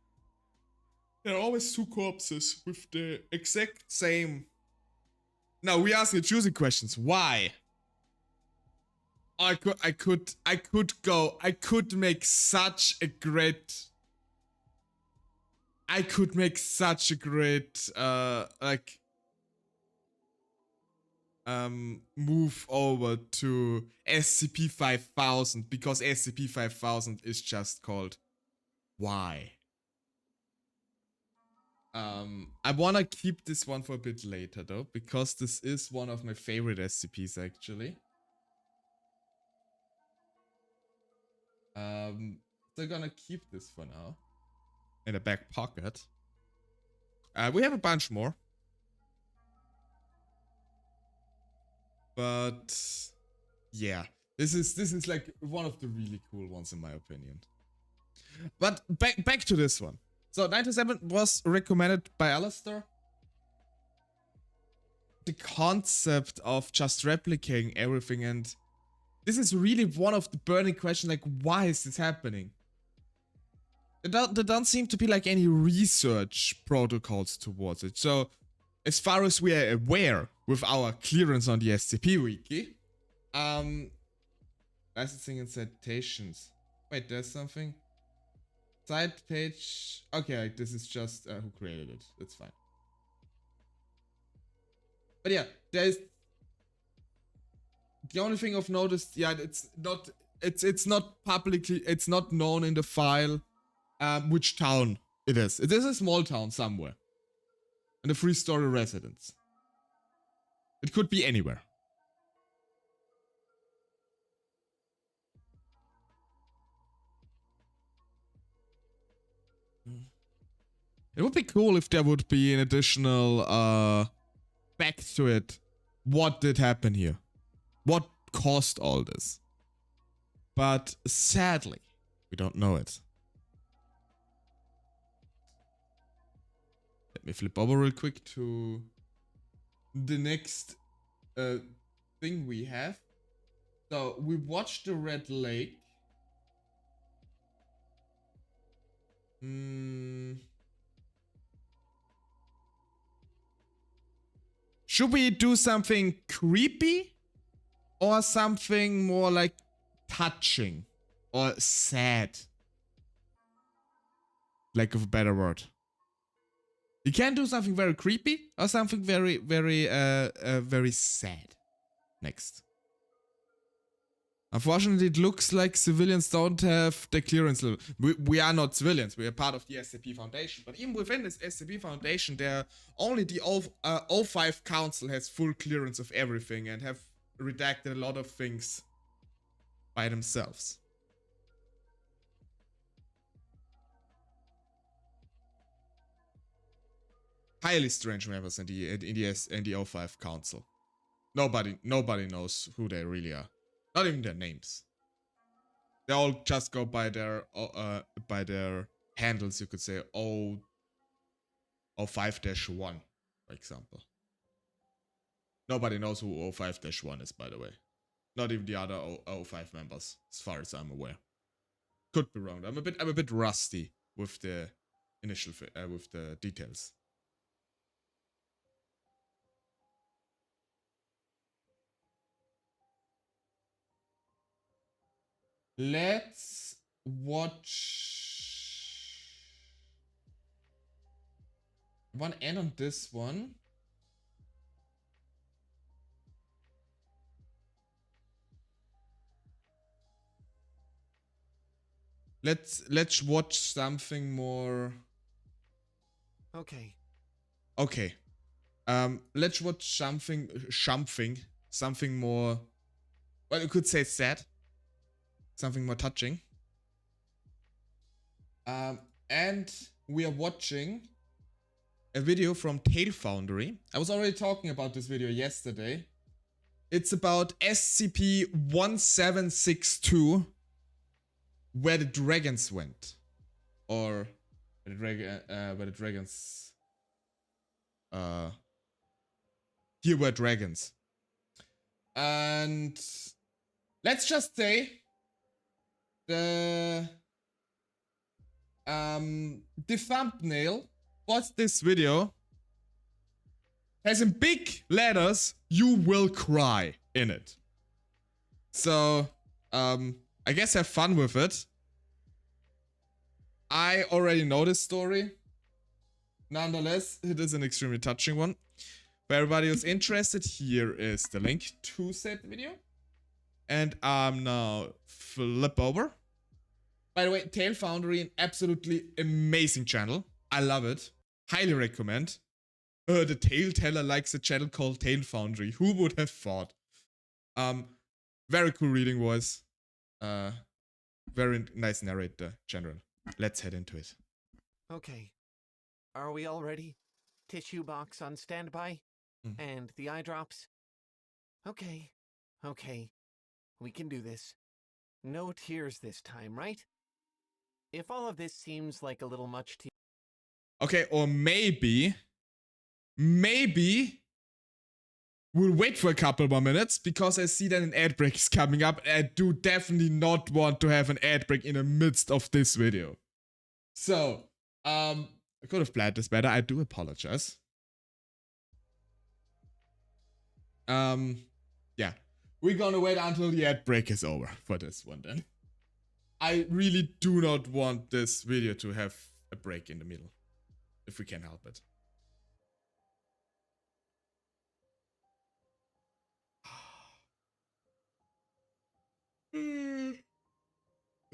there are always two corpses with the exact same. Now we ask the choosing questions. Why? I could make such a great. Move over to SCP-5000, because SCP-5000 is just called why. I wanna keep this one for a bit later though, because this is one of my favorite SCPs actually. So gonna keep this for now in the back pocket. We have a bunch more, but yeah, this is like one of the really cool ones in my opinion. But back to this one. So 97 was recommended by Alistair. The concept of just replicating everything, and this is really one of the burning questions, like why is this happening? There don't seem to be like any research protocols towards it. So as far as we are aware with our clearance on the SCP wiki, licensing and citations. Wait, there's something. Side page. Okay, this is just who created it. That's fine. But yeah, there's the only thing I've noticed. Yeah, it's not publicly. It's not known in the file which town it is. It is a small town somewhere, and a 3-story residence. It could be anywhere. It would be cool if there would be an additional back to it. What did happen here? What caused all this? But sadly, we don't know it. Let me flip over real quick to the next thing we have. So we watched the Red Lake. Should we do something creepy or something more like touching or sad? Lack of a better word. You can do something very creepy or something very, very sad. Next. Unfortunately, it looks like civilians don't have the clearance level. We are not civilians. We are part of the SCP Foundation. But even within this SCP Foundation, only the O5 Council has full clearance of everything and have redacted a lot of things by themselves. Highly strange members in the O5 Council. Nobody knows who they really are. Not even their names. They all just go by their handles, you could say. O5-1, for example. Nobody knows who O5-1 is, by the way. Not even the other O5 members, as far as I'm aware. Could be wrong. I'm a bit rusty with the initial with the details. Let's watch one end on this one. Let's watch something more. Okay. Okay. Let's watch something more. Well, you could say sad. Something more touching. And we are watching a video from Tail Foundry. I was already talking about this video yesterday. It's about SCP-1762, where the dragons went, or where the dragons. Here were dragons, and let's just say the thumbnail for this video has in big letters "You will cry" in it. So I guess have fun with it. I already know this story. Nonetheless, it is an extremely touching one. For everybody who's interested, here is the link to said video. And now flip over. By the way, Tail Foundry, an absolutely amazing channel. I love it. Highly recommend. The Tail Teller likes a channel called Tail Foundry. Who would have thought? Very cool reading voice. Very nice narrator, general. Let's head into it. Okay. Are we all ready? Tissue box on standby? And the eye drops? Okay. Okay. We can do this. No tears this time, right? If all of this seems like a little much to you. Okay, or maybe we'll wait for a couple more minutes because I see that an ad break is coming up. And I do definitely not want to have an ad break in the midst of this video. So, I could have planned this better. I do apologize. Yeah. We're gonna wait until the ad break is over for this one then. I really do not want this video to have a break in the middle, if we can help it.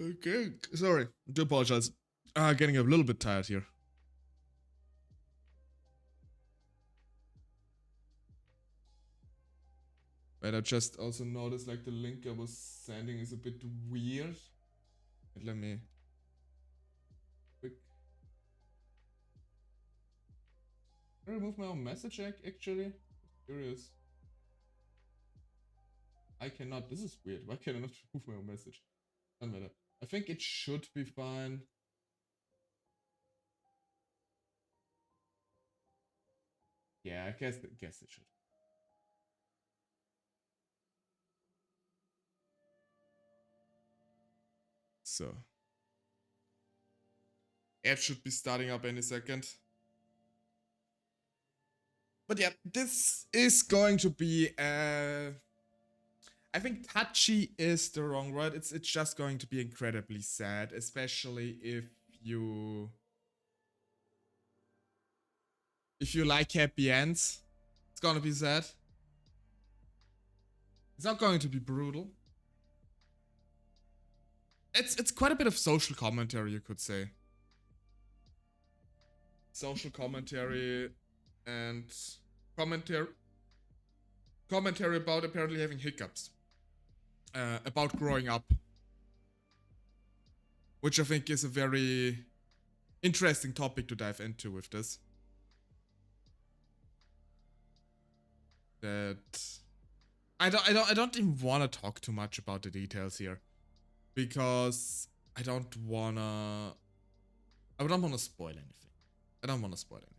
Okay, sorry, I do apologize. Getting a little bit tired here. But I just also noticed like the link I was sending is a bit weird. Let me quick remove my own message actually? Curious. I cannot. This is weird. Why can I not remove my own message? Doesn't matter. I think it should be fine. Yeah, I guess it should. So. It should be starting up any second. But yeah, this is going to be I think touchy is the wrong word. It's just going to be incredibly sad, especially if you like happy ends. It's gonna be sad. It's not going to be brutal. It's quite a bit of social commentary, you could say. Social commentary and commentary about apparently having hiccups. About growing up. Which I think is a very interesting topic to dive into with this. That I don't even want to talk too much about the details here, because I don't wanna spoil anything. I don't want to spoil anything.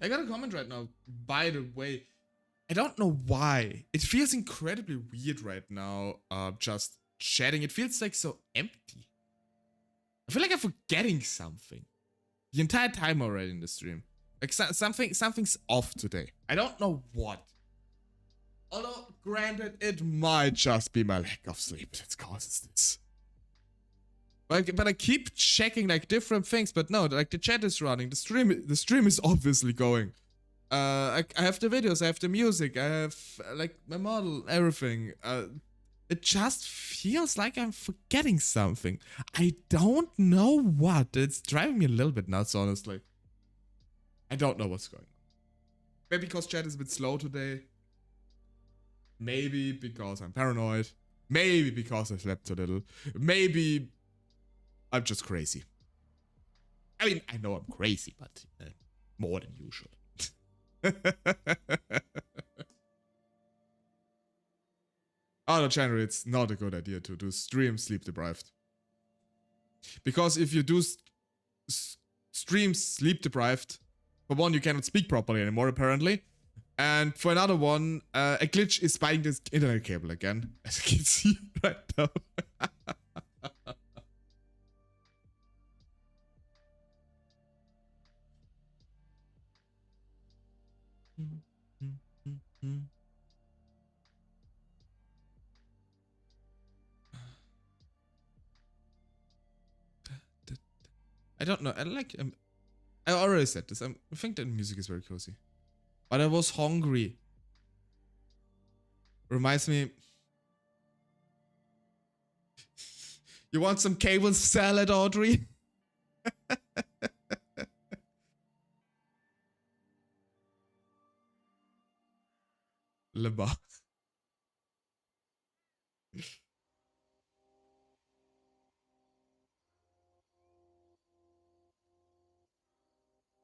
I got a comment right now, by the way. I don't know why. It feels incredibly weird right now, just chatting. It feels like so empty. I feel like I'm forgetting something the entire time already in the stream. Like something's off today. I don't know what. Although, granted, it might just be my lack of sleep that causes this. But I keep checking like different things. But no, like the chat is running. The stream is obviously going. I have the videos. I have the music. I have like my model, everything. It just feels like I'm forgetting something. I don't know what. It's driving me a little bit nuts, honestly. I don't know what's going on. Maybe because chat is a bit slow today. Maybe because I'm paranoid. Maybe because I slept too little. Maybe I'm just crazy. I mean, I know I'm crazy, but more than usual. Oh no, generally it's not a good idea to do stream sleep deprived. Because if you do stream sleep deprived, for one, you cannot speak properly anymore, apparently. And for another one, a glitch is biting this internet cable again, as you can see right now. I don't know. I like. I already said this. I think the music is very cozy. But I was hungry. Reminds me. You want some cable salad, Audrey? Le bar.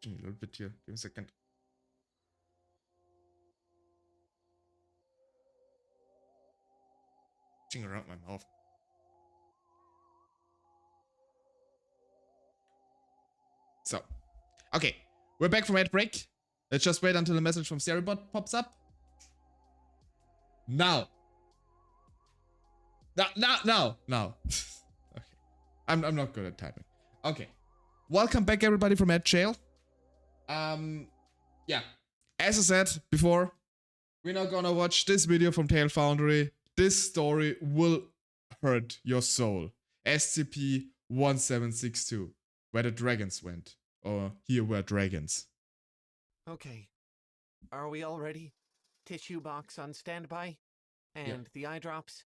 A little bit here. Give me a second. Itching around my mouth. So, okay, we're back from ad break. Let's just wait until the message from Seribot pops up. Now. Now. Okay, I'm not good at typing. Okay, welcome back everybody from ad jail. Yeah, as I said before, we're not gonna watch this video from Tail Foundry. This story will hurt your soul. SCP-1762, where the dragons went. Or here were dragons. Okay. Are we all ready? Tissue box on standby? And the eye drops?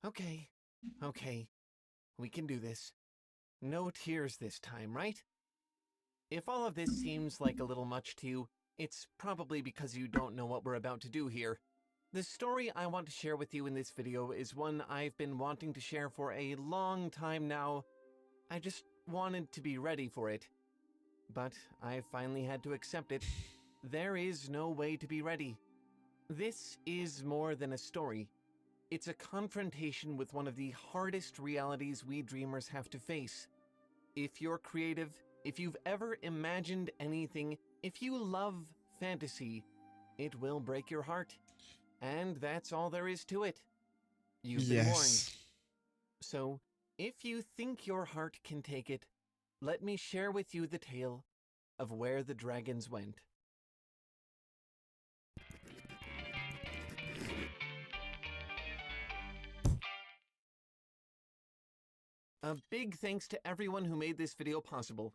Okay. Okay. We can do this. No tears this time, right? If all of this seems like a little much to you, it's probably because you don't know what we're about to do here. The story I want to share with you in this video is one I've been wanting to share for a long time now. I just wanted to be ready for it. but I finally had to accept it. There is no way to be ready. This is more than a story. It's a confrontation with one of the hardest realities we dreamers have to face. If you're creative, if you've ever imagined anything, if you love fantasy, it will break your heart. And that's all there is to it. You've been warned. So, if you think your heart can take it, let me share with you the tale of where the dragons went. A big thanks to everyone who made this video possible.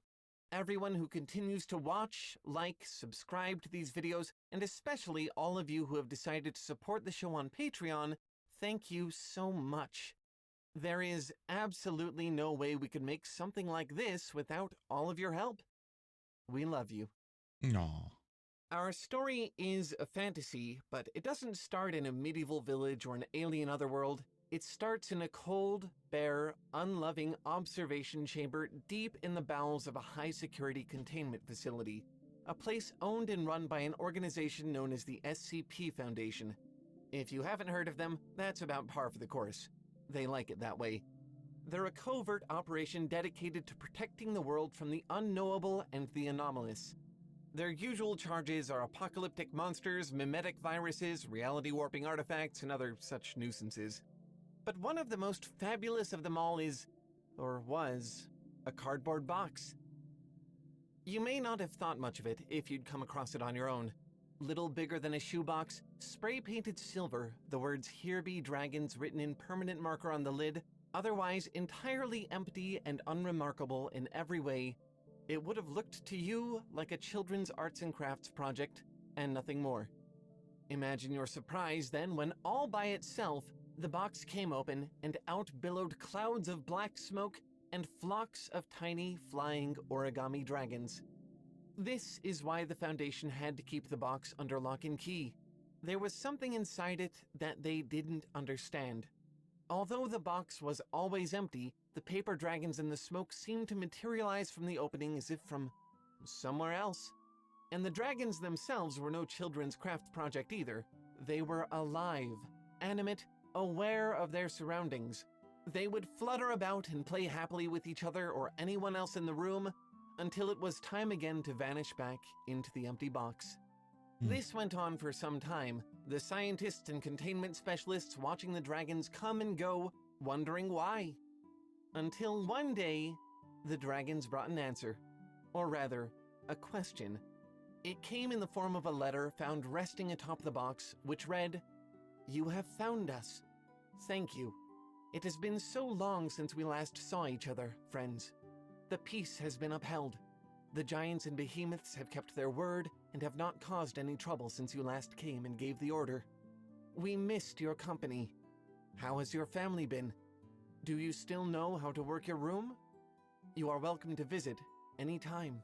Everyone who continues to watch, like, subscribe to these videos, and especially all of you who have decided to support the show on Patreon, thank you so much. There is absolutely no way we could make something like this without all of your help. We love you. No. Our story is a fantasy, but it doesn't start in a medieval village or an alien otherworld. It starts in a cold, bare, unloving observation chamber deep in the bowels of a high-security containment facility, a place owned and run by an organization known as the SCP Foundation. If you haven't heard of them, that's about par for the course. They like it that way. They're a covert operation dedicated to protecting the world from the unknowable and the anomalous. Their usual charges are apocalyptic monsters, mimetic viruses, reality-warping artifacts, and other such nuisances. But one of the most fabulous of them all is, or was, a cardboard box. You may not have thought much of it if you'd come across it on your own. Little bigger than a shoebox, spray-painted silver, the words "Here be dragons" written in permanent marker on the lid, otherwise entirely empty and unremarkable in every way, it would have looked to you like a children's arts and crafts project, and nothing more. Imagine your surprise then when all by itself, the box came open and out billowed clouds of black smoke and flocks of tiny flying origami dragons. This is why the Foundation had to keep the box under lock and key. There was something inside it that they didn't understand. Although the box was always empty, the paper dragons and the smoke seemed to materialize from the opening as if from somewhere else. And the dragons themselves were no children's craft project either. They were alive, animate, aware of their surroundings. They would flutter about and play happily with each other or anyone else in the room until it was time again to vanish back into the empty box. This went on for some time, the scientists and containment specialists watching the dragons come and go, wondering why. Until one day, the dragons brought an answer. Or rather, a question. It came in the form of a letter found resting atop the box, which read, "You have found us. Thank you. It has been so long since we last saw each other, friends. The peace has been upheld. The giants and behemoths have kept their word and have not caused any trouble since you last came and gave the order. We missed your company. How has your family been? Do you still know how to work your room? You are welcome to visit any time."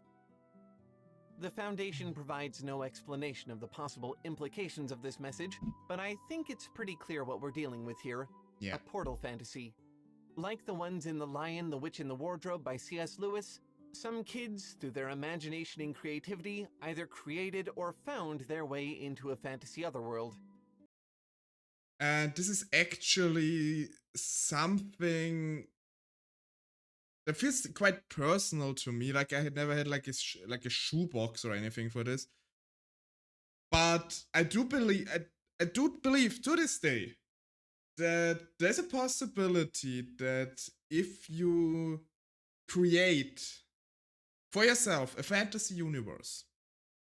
The Foundation provides no explanation of the possible implications of this message, but I think it's pretty clear what we're dealing with here. Yeah. A portal fantasy. Like the ones in The Lion, the Witch, and the Wardrobe by C.S. Lewis, some kids, through their imagination and creativity, either created or found their way into a fantasy otherworld. And this is actually something that feels quite personal to me. Like I had never had like a shoebox or anything for this. But I do believe to this day that there's a possibility that if you create for yourself a fantasy universe,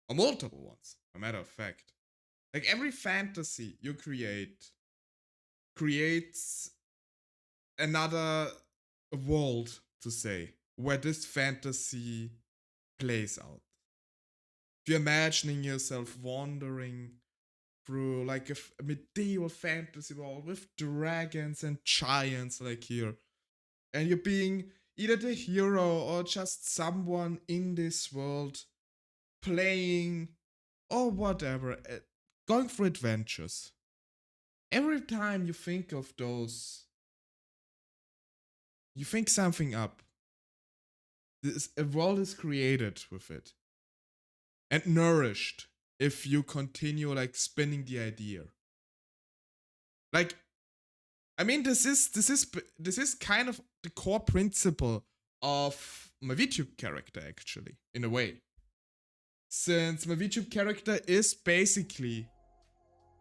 or multiple ones, a matter of fact, like every fantasy you creates another world, to say, where this fantasy plays out. If you're imagining yourself wandering through like a medieval fantasy world with dragons and giants like here, and you're being either the hero or just someone in this world playing or whatever, going through adventures. Every time you think of those, you think something up. a world is created with it and nourished if you continue like spinning the idea. Like, I mean, this is kind of the core principle of my VTube character, actually, in a way. Since my VTube character is basically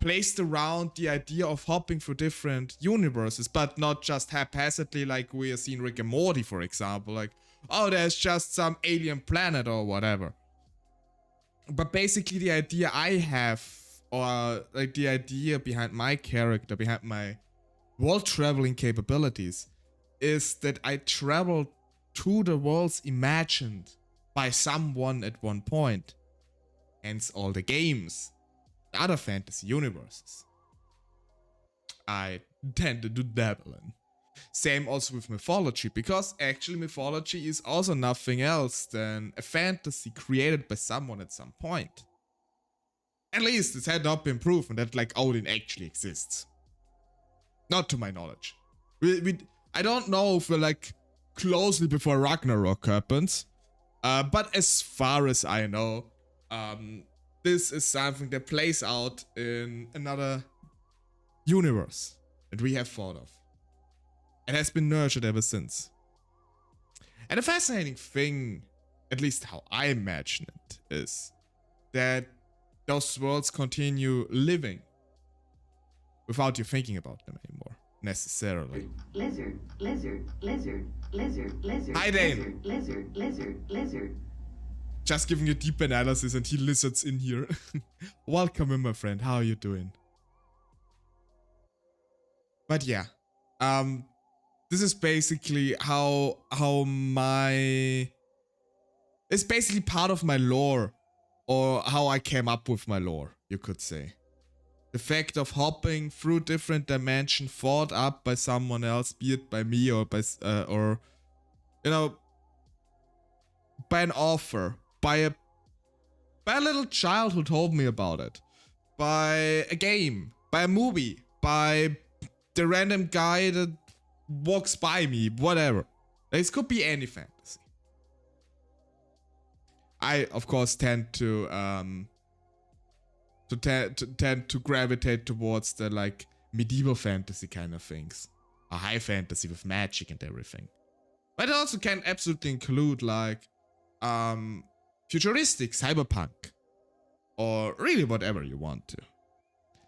placed around the idea of hopping through different universes, but not just haphazardly like we are seeing Rick and Morty, for example. Like, oh, there's just some alien planet or whatever. But basically the idea I have, or like the idea behind my character, behind my world traveling capabilities, is that I travel to the worlds imagined by someone at one point. Hence all the games, the other fantasy universes I tend to dabble in. Same also with mythology, because actually mythology is also nothing else than a fantasy created by someone at some point. At least it had not been proven that like Odin actually exists. Not to my knowledge. I don't know if we're like closely before Ragnarok happens, but as far as I know, this is something that plays out in another universe that we have thought of. It has been nurtured ever since. And the fascinating thing, at least how I imagine it, is that those worlds continue living without you thinking about them anymore, necessarily. Lizard, lizard, lizard, lizard, lizard. Hi, Dane. Lizard, lizard, lizard. Just giving you deep analysis and he lizards in here. Welcome in, my friend. How are you doing? But yeah, this is basically how my... It's basically part of my lore, or how I came up with my lore, you could say. The fact of hopping through different dimensions thought up by someone else, be it by me or by, you know, by an author, by a little child who told me about it, by a game, by a movie, by the random guy that walks by me, whatever. This could be any fantasy. I, of course, tend to tend to gravitate towards the like medieval fantasy kind of things, a high fantasy with magic and everything. But it also can absolutely include like futuristic cyberpunk, or really whatever you want to.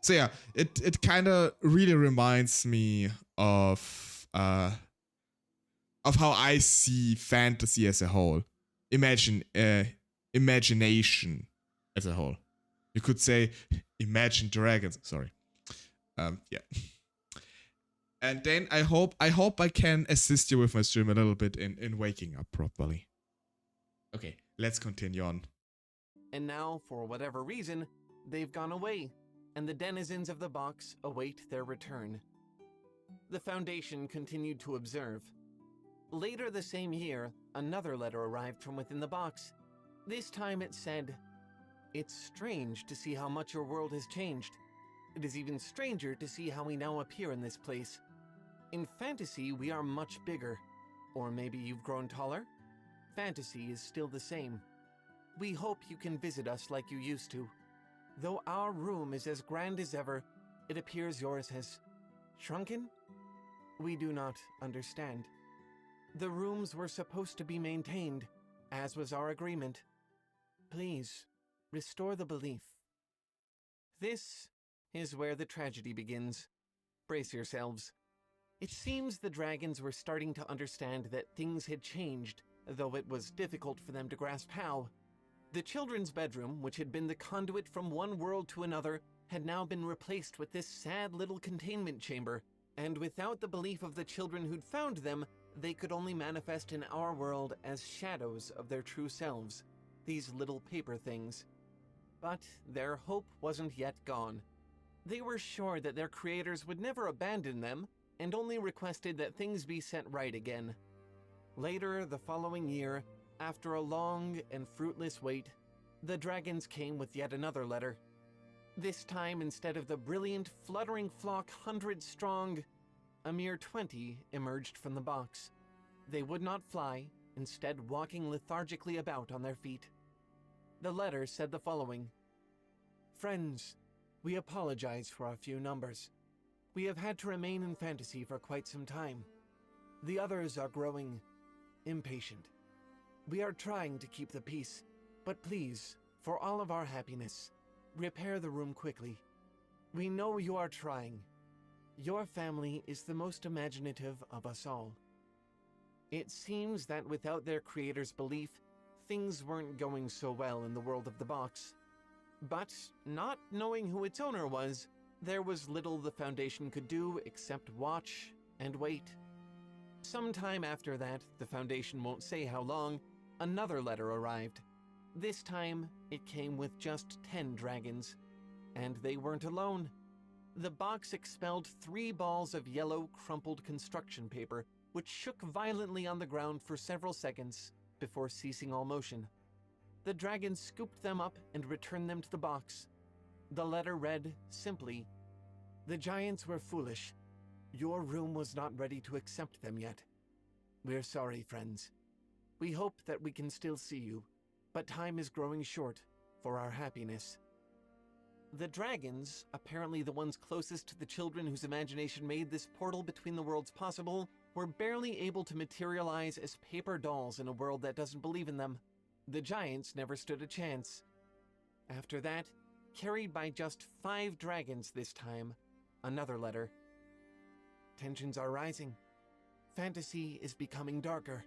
So yeah, it kind of really reminds me of how I see fantasy as a whole. Imagination as a whole. You could say Imagine Dragons. Sorry. Yeah. And then I hope I can assist you with my stream a little bit in waking up properly. Okay, let's continue on. And now, for whatever reason, they've gone away, and the denizens of the box await their return. The Foundation continued to observe. Later the same year, another letter arrived from within the box. This time it said, "It's strange to see how much your world has changed. It is even stranger to see how we now appear in this place. In fantasy, we are much bigger. Or maybe you've grown taller? Fantasy is still the same. We hope you can visit us like you used to. Though our room is as grand as ever, it appears yours has shrunken? We do not understand. The rooms were supposed to be maintained, as was our agreement. Please, restore the belief." This is where the tragedy begins. Brace yourselves. It seems the dragons were starting to understand that things had changed, though it was difficult for them to grasp how. The children's bedroom, which had been the conduit from one world to another, had now been replaced with this sad little containment chamber, and without the belief of the children who'd found them, they could only manifest in our world as shadows of their true selves, these little paper things. But their hope wasn't yet gone. They were sure that their creators would never abandon them, and only requested that things be set right again. Later, the following year, after a long and fruitless wait, the dragons came with yet another letter. This time, instead of the brilliant, fluttering flock 100 strong, a mere 20 emerged from the box. They would not fly, instead walking lethargically about on their feet. The letter said the following: "Friends, we apologize for our few numbers. We have had to remain in fantasy for quite some time. The others are growing impatient. We are trying to keep the peace, but please, for all of our happiness, repair the room quickly. We know you are trying. Your family is the most imaginative of us all." It seems that without their creator's belief, things weren't going so well in the world of the box. But, not knowing who its owner was, there was little the Foundation could do except watch and wait. Sometime after that, the Foundation won't say how long, another letter arrived. This time, it came with just 10 dragons. And they weren't alone. The box expelled 3 balls of yellow, crumpled construction paper, which shook violently on the ground for several seconds before ceasing all motion. The dragons scooped them up and returned them to the box. The letter read, simply, "The giants were foolish. Your room was not ready to accept them yet. We're sorry, friends. We hope that we can still see you, but time is growing short for our happiness." The dragons, apparently the ones closest to the children whose imagination made this portal between the worlds possible, were barely able to materialize as paper dolls in a world that doesn't believe in them. The giants never stood a chance. After that, carried by just 5 dragons this time, another letter. "Tensions are rising. Fantasy is becoming darker.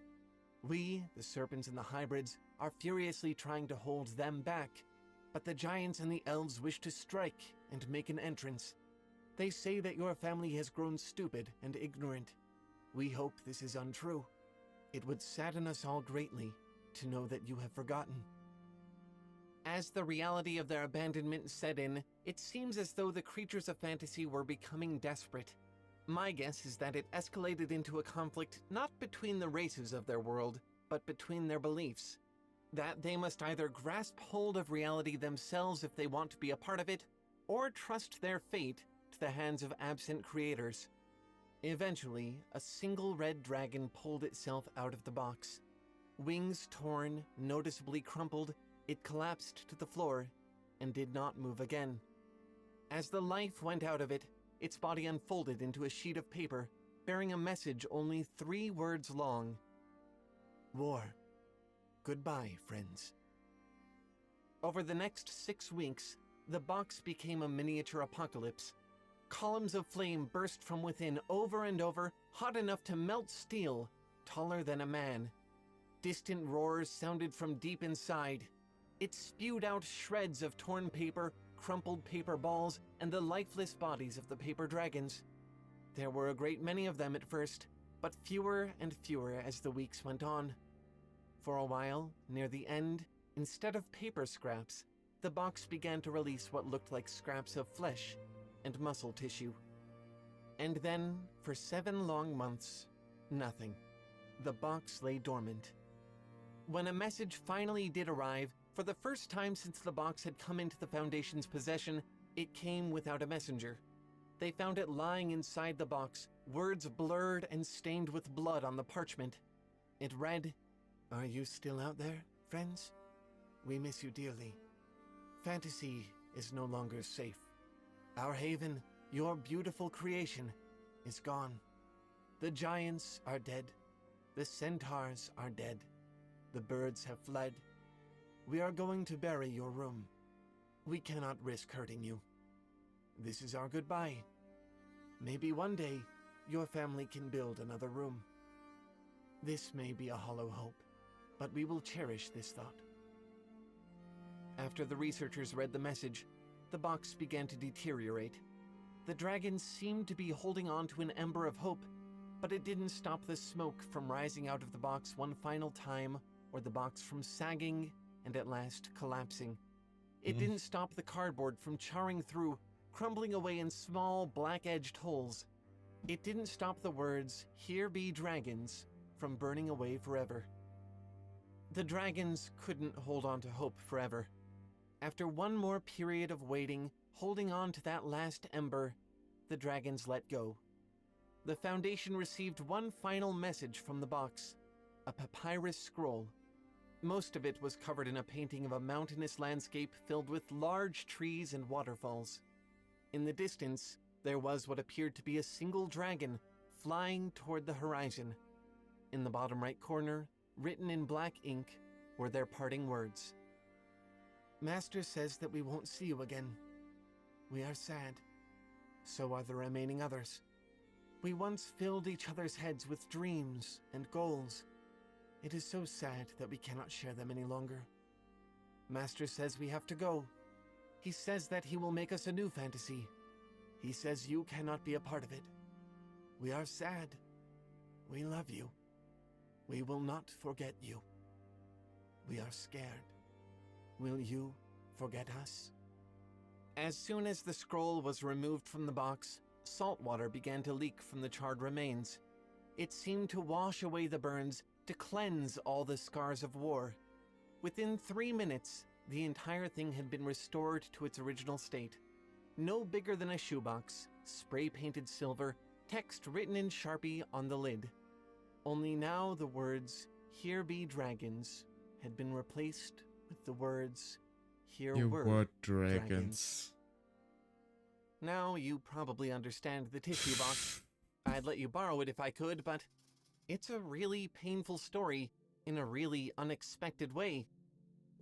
We, the serpents and the hybrids, are furiously trying to hold them back. But the giants and the elves wish to strike and make an entrance. They say that your family has grown stupid and ignorant. We hope this is untrue. It would sadden us all greatly to know that you have forgotten." As the reality of their abandonment set in, it seems as though the creatures of fantasy were becoming desperate. My guess is that it escalated into a conflict not between the races of their world, but between their beliefs. That they must either grasp hold of reality themselves if they want to be a part of it, or trust their fate to the hands of absent creators. Eventually, a single red dragon pulled itself out of the box. Wings torn, noticeably crumpled, it collapsed to the floor and did not move again. As the life went out of it, its body unfolded into a sheet of paper bearing a message only 3 words long: "War. Goodbye, friends." Over the next 6 weeks, the box became a miniature apocalypse. Columns of flame burst from within over and over, hot enough to melt steel, taller than a man. Distant roars sounded from deep inside. It spewed out shreds of torn paper, crumpled paper balls, and the lifeless bodies of the paper dragons. There were a great many of them at first, but fewer and fewer as the weeks went on. For a while, near the end, instead of paper scraps, the box began to release what looked like scraps of flesh and muscle tissue. And then, for 7 long months, nothing. The box lay dormant. When a message finally did arrive, for the first time since the box had come into the Foundation's possession, it came without a messenger. They found it lying inside the box, words blurred and stained with blood on the parchment. It read, "Are you still out there, friends? We miss you dearly. Fantasy is no longer safe. Our haven, your beautiful creation, is gone. The giants are dead. The centaurs are dead. The birds have fled. We are going to bury your room. We cannot risk hurting you. This is our goodbye. Maybe one day, your family can build another room. This may be a hollow hope, but we will cherish this thought." After the researchers read the message, the box began to deteriorate. The dragons seemed to be holding on to an ember of hope, but it didn't stop the smoke from rising out of the box one final time, or the box from sagging and at last collapsing. It didn't stop the cardboard from charring through, crumbling away in small, black-edged holes. It didn't stop the words, "Here be dragons," from burning away forever. The dragons couldn't hold on to hope forever. After one more period of waiting, holding on to that last ember, the dragons let go. The Foundation received one final message from the box, a papyrus scroll. Most of it was covered in a painting of a mountainous landscape filled with large trees and waterfalls. In the distance, there was what appeared to be a single dragon flying toward the horizon. In the bottom right corner, written in black ink, were their parting words. Master says that we won't see you again. We are sad. So are the remaining others. We once filled each other's heads with dreams and goals. It is so sad that we cannot share them any longer. Master says we have to go. He says that he will make us a new fantasy. He says you cannot be a part of it. We are sad. We love you. We will not forget you. We are scared. Will you forget us? As soon as the scroll was removed from the box, salt water began to leak from the charred remains. It seemed to wash away the burns, to cleanse all the scars of war. Within 3 minutes, the entire thing had been restored to its original state. No bigger than a shoebox, spray-painted silver, text written in Sharpie on the lid. Only now the words, "Here be dragons," had been replaced with the words, "Here were dragons." Now you probably understand the tissue box. I'd let you borrow it if I could, but it's a really painful story in a really unexpected way.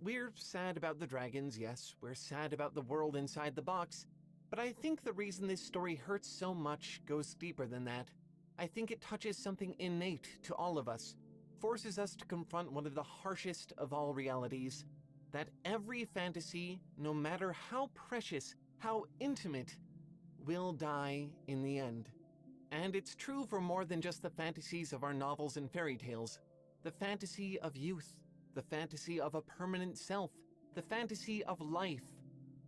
We're sad about the dragons, yes, we're sad about the world inside the box, but I think the reason this story hurts so much goes deeper than that. I think it touches something innate to all of us, forces us to confront one of the harshest of all realities, that every fantasy, no matter how precious, how intimate, will die in the end. And it's true for more than just the fantasies of our novels and fairy tales. The fantasy of youth, the fantasy of a permanent self, the fantasy of life,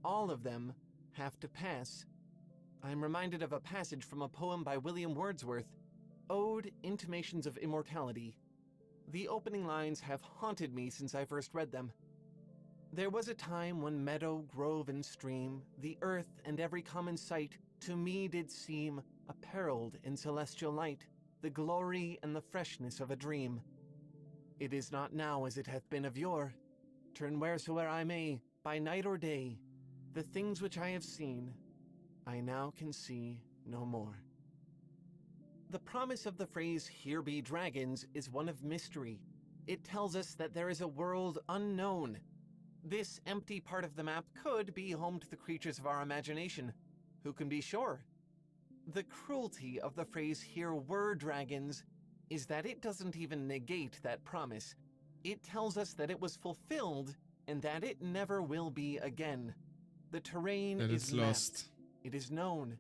all of them have to pass. I'm reminded of a passage from a poem by William Wordsworth, Ode, Intimations of Immortality. The opening lines have haunted me since I first read them. There was a time when meadow, grove, and stream, the earth and every common sight, to me did seem apparelled in celestial light, the glory and the freshness of a dream. It is not now as it hath been of yore. Turn wheresoe'er I may, by night or day, the things which I have seen, I now can see no more. The promise of the phrase, "Here be dragons," is one of mystery. It tells us that there is a world unknown. This empty part of the map could be home to the creatures of our imagination. Who can be sure? The cruelty of the phrase, "Here were dragons," is that it doesn't even negate that promise. It tells us that it was fulfilled and that it never will be again. The terrain is lost. mapped. It is known.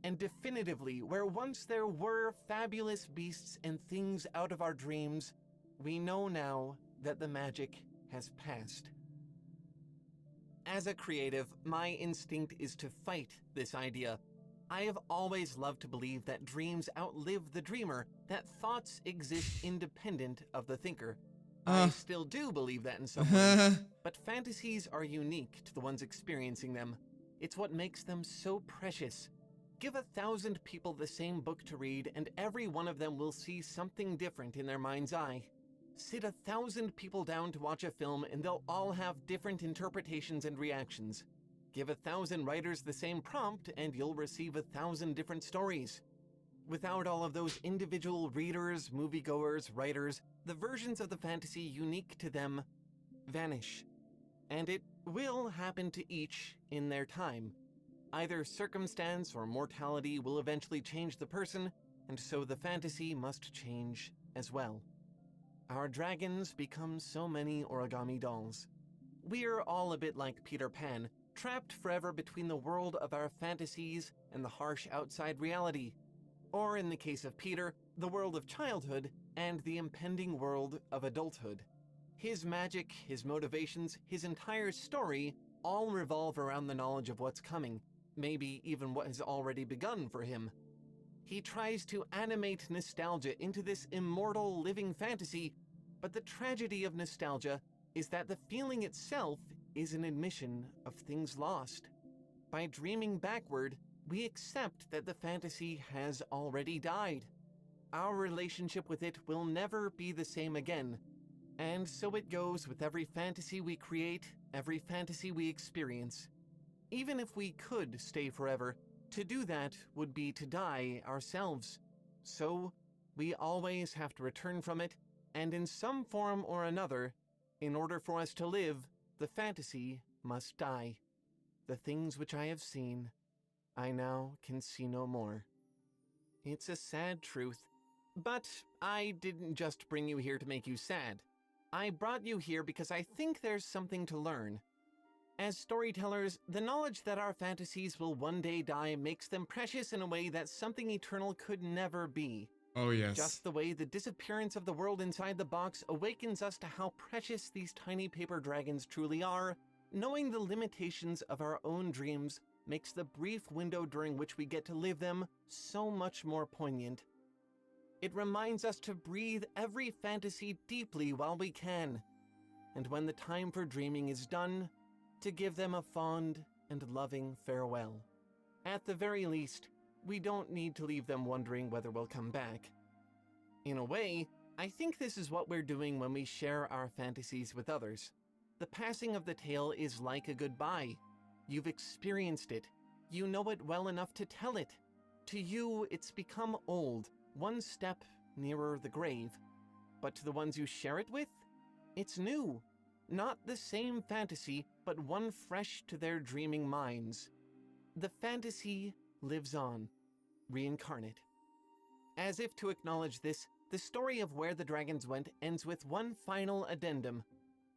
And definitively, where once there were fabulous beasts and things out of our dreams, we know now that the magic has passed. As a creative, my instinct is to fight this idea. I have always loved to believe that dreams outlive the dreamer, that thoughts exist independent of the thinker. I still do believe that in some ways, but fantasies are unique to the ones experiencing them. It's what makes them so precious. Give 1,000 people the same book to read, and every one of them will see something different in their mind's eye. Sit 1,000 people down to watch a film, and they'll all have different interpretations and reactions. Give 1,000 writers the same prompt, and you'll receive 1,000 different stories. Without all of those individual readers, moviegoers, writers, the versions of the fantasy unique to them vanish. And it will happen to each in their time. Either circumstance or mortality will eventually change the person, and so the fantasy must change as well. Our dragons become so many origami dolls. We're all a bit like Peter Pan, trapped forever between the world of our fantasies and the harsh outside reality. Or in the case of Peter, the world of childhood and the impending world of adulthood. His magic, his motivations, his entire story all revolve around the knowledge of what's coming, maybe even what has already begun for him. He tries to animate nostalgia into this immortal living fantasy, but the tragedy of nostalgia is that the feeling itself is an admission of things lost. By dreaming backward, we accept that the fantasy has already died. our relationship with it will never be the same again. And so it goes with every fantasy we create, every fantasy we experience. Even if we could stay forever, to do that would be to die ourselves. So, we always have to return from it, and in some form or another, in order for us to live, the fantasy must die. The things which I have seen, I now can see no more. It's a sad truth, but I didn't just bring you here to make you sad. I brought you here because I think there's something to learn. As storytellers, the knowledge that our fantasies will one day die makes them precious in a way that something eternal could never be. Oh, yes. Just the way the disappearance of the world inside the box awakens us to how precious these tiny paper dragons truly are, knowing the limitations of our own dreams makes the brief window during which we get to live them so much more poignant. It reminds us to breathe every fantasy deeply while we can, and when the time for dreaming is done, to give them a fond and loving farewell. At the very least, we don't need to leave them wondering whether we'll come back. In a way, I think this is what we're doing when we share our fantasies with others. The passing of the tale is like a goodbye. You've experienced it. You know it well enough to tell it. To you, it's become old, one step nearer the grave. But to the ones you share it with, it's new. Not the same fantasy, but one fresh to their dreaming minds. The fantasy lives on, reincarnate. As if to acknowledge this, the story of Where the Dragons Went ends with one final addendum.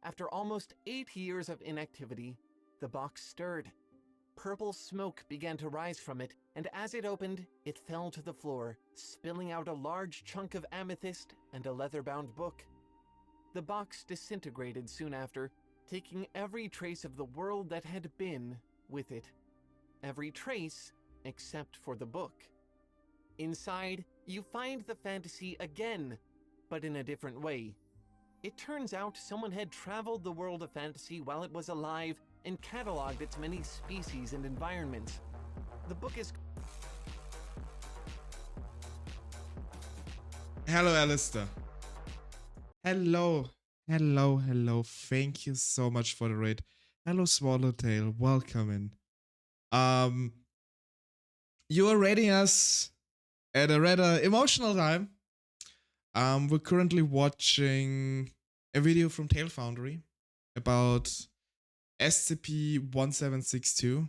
After almost 8 years of inactivity, the box stirred. Purple smoke began to rise from it, and as it opened, it fell to the floor, spilling out a large chunk of amethyst and a leather-bound book. The box disintegrated soon after, taking every trace of the world that had been with it. Every trace except for the book. Inside, you find the fantasy again, but in a different way. It turns out someone had traveled the world of fantasy while it was alive and cataloged its many species and environments. The book is... Hello, Alistair. Hello. Hello. Thank you so much for the raid. Hello, Swallowtail. Welcome in. You are raiding us at a rather emotional time. We're currently watching a video from Tail Foundry about SCP-1762,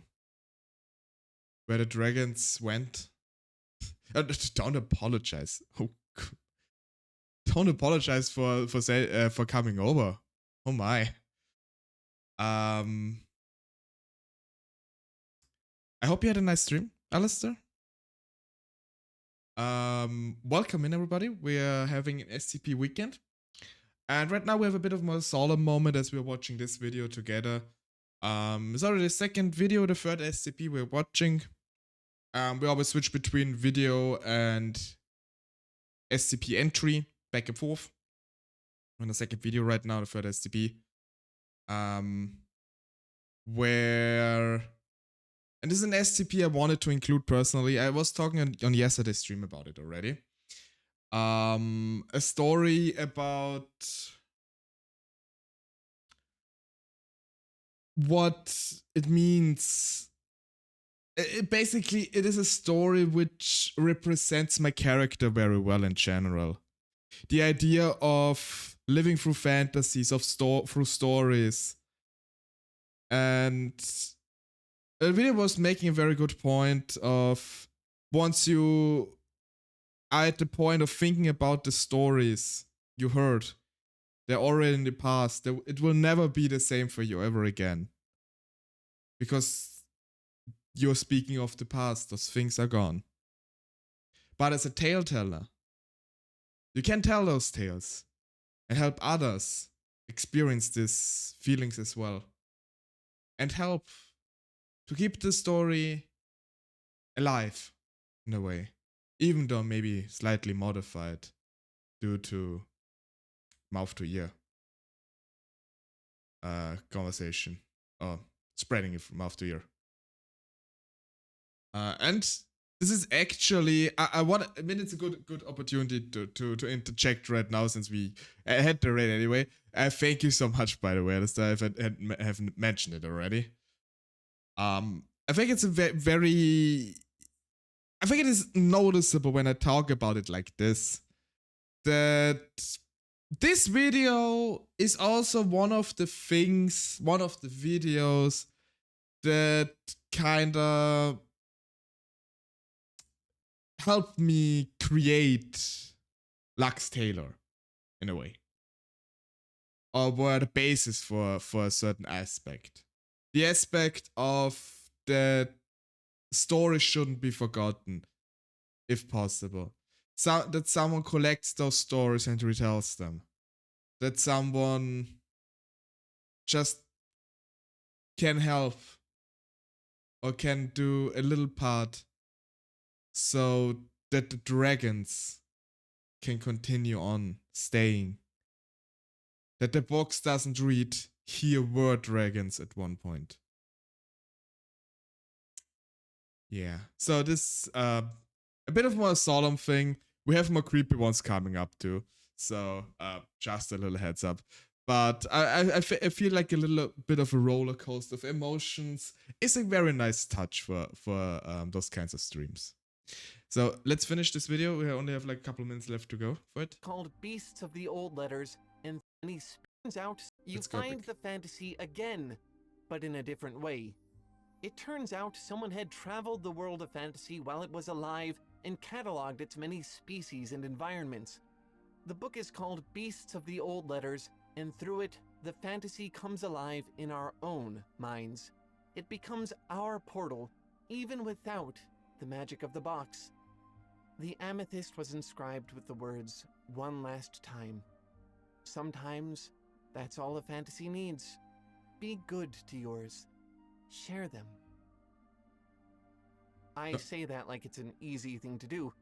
where the dragons went. Don't apologize. Oh, don't apologize for coming over. Oh my. I hope you had a nice stream, Alistair. Welcome in, everybody. We're having an SCP weekend. And right now we have a bit of a more solemn moment as we're watching this video together. It's already the second video, the third SCP we're watching. We always switch between video and SCP entry, back and forth. On the second video right now, the third SCP. And this is an SCP I wanted to include personally. I was talking on yesterday's stream about it already. A story about what it means. Basically, it is a story which represents my character very well in general. The idea of living through fantasies, through stories. And the video was making a very good point of once you are at the point of thinking about the stories you heard, they're already in the past. It will never be the same for you ever again. Because you're speaking of the past, those things are gone. But as a tale teller, you can tell those tales and help others experience these feelings as well. And help to keep the story alive in a way. Even though maybe slightly modified due to mouth to ear conversation. Or spreading it from mouth to ear. And this is actually I want. I mean, it's a good opportunity to interject right now since I had the raid anyway. Thank you so much, by the way, as I haven't mentioned it already. I think it's a very. I think it is noticeable when I talk about it like this that this video is also one of the videos that kind of helped me create LuxTaleor in a way, or were the basis for a certain aspect. The aspect of that stories shouldn't be forgotten, if possible. So that someone collects those stories and retells them. That someone just can help or can do a little part so that the dragons can continue on staying. That the box doesn't read, here were dragons at one point. Yeah, so this a bit of more solemn thing. We have more creepy ones coming up too. So just a little heads up. But I feel like a little bit of a roller coaster of emotions is a very nice touch for those kinds of streams. So let's finish this video. We only have like a couple minutes left to go for it. Called Beasts of the Old Letters, and he spins out, you find the fantasy again, but in a different way. It turns out someone had traveled the world of fantasy while it was alive and cataloged its many species and environments. The book is called Beasts of the Old Letters, and through it, the fantasy comes alive in our own minds. It becomes our portal, even without the magic of the box. The amethyst was inscribed with the words, "One last time." Sometimes, that's all a fantasy needs. Be good to yours. Share them. I say that like it's an easy thing to do.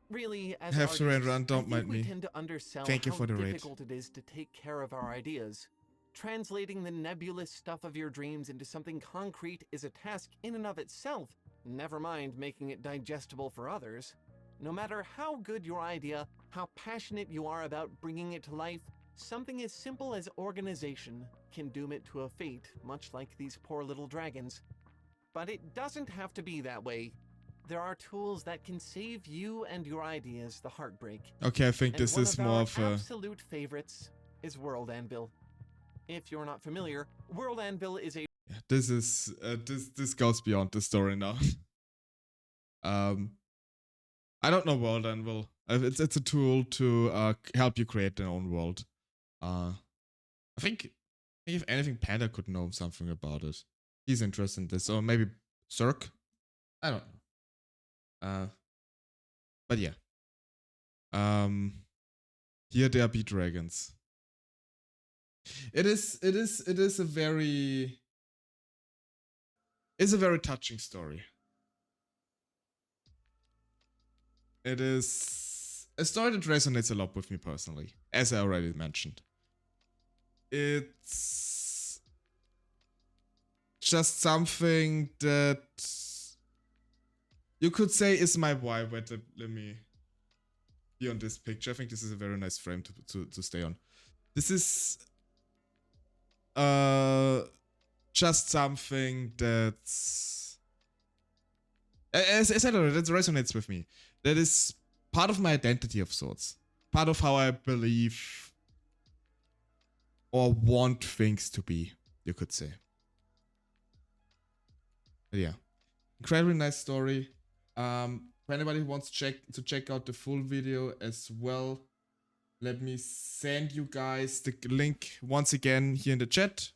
Really, as have to artists, run, don't I think mind we me. tend to undersell Thank you how for the raid. difficult it is to take care of our ideas. Translating the nebulous stuff of your dreams into something concrete is a task in and of itself, never mind making it digestible for others. No matter how good your idea, how passionate you are about bringing it to life, something as simple as organization can doom it to a fate much like these poor little dragons. But it doesn't have to be that way. There are tools that can save you and your ideas the heartbreak. Okay, I think And this one is of more our of a... absolute favorites is World Anvil. If you're not familiar, World Anvil is a... Yeah, this is... this goes beyond the story now. I don't know World Anvil. It's a tool to help you create your own world. I think if anything, Panda could know something about it. He's interested in this, or maybe Cirque. I don't know. But yeah. Here there be dragons. It is a very... It's a very touching story. It is a story that resonates a lot with me personally, as I already mentioned. It's just something that you could say is my vibe. Wait, let me be on this picture. I think this is a very nice frame to stay on. This is just something that's, as I said already, that resonates with me. That is part of my identity of sorts. Part of how I believe or want things to be, you could say. But yeah, incredibly nice story. For anybody who wants to check out the full video as well, let me send you guys the link once again here in the chat.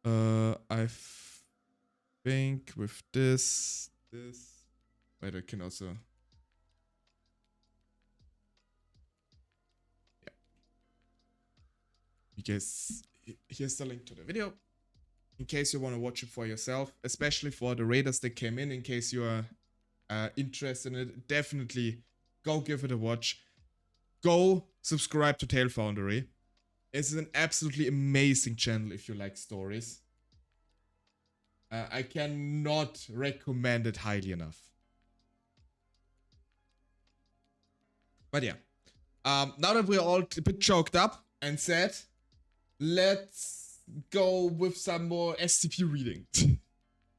I think with this, wait, I can also, yeah. Because here's the link to the video. In case you want to watch it for yourself, especially for the raiders that came in case you are interested in it, definitely go give it a watch. Go subscribe to Tale Foundry. It's an absolutely amazing channel if you like stories. I cannot recommend it highly enough. But yeah, now that we're all a bit choked up and sad, let's go with some more SCP reading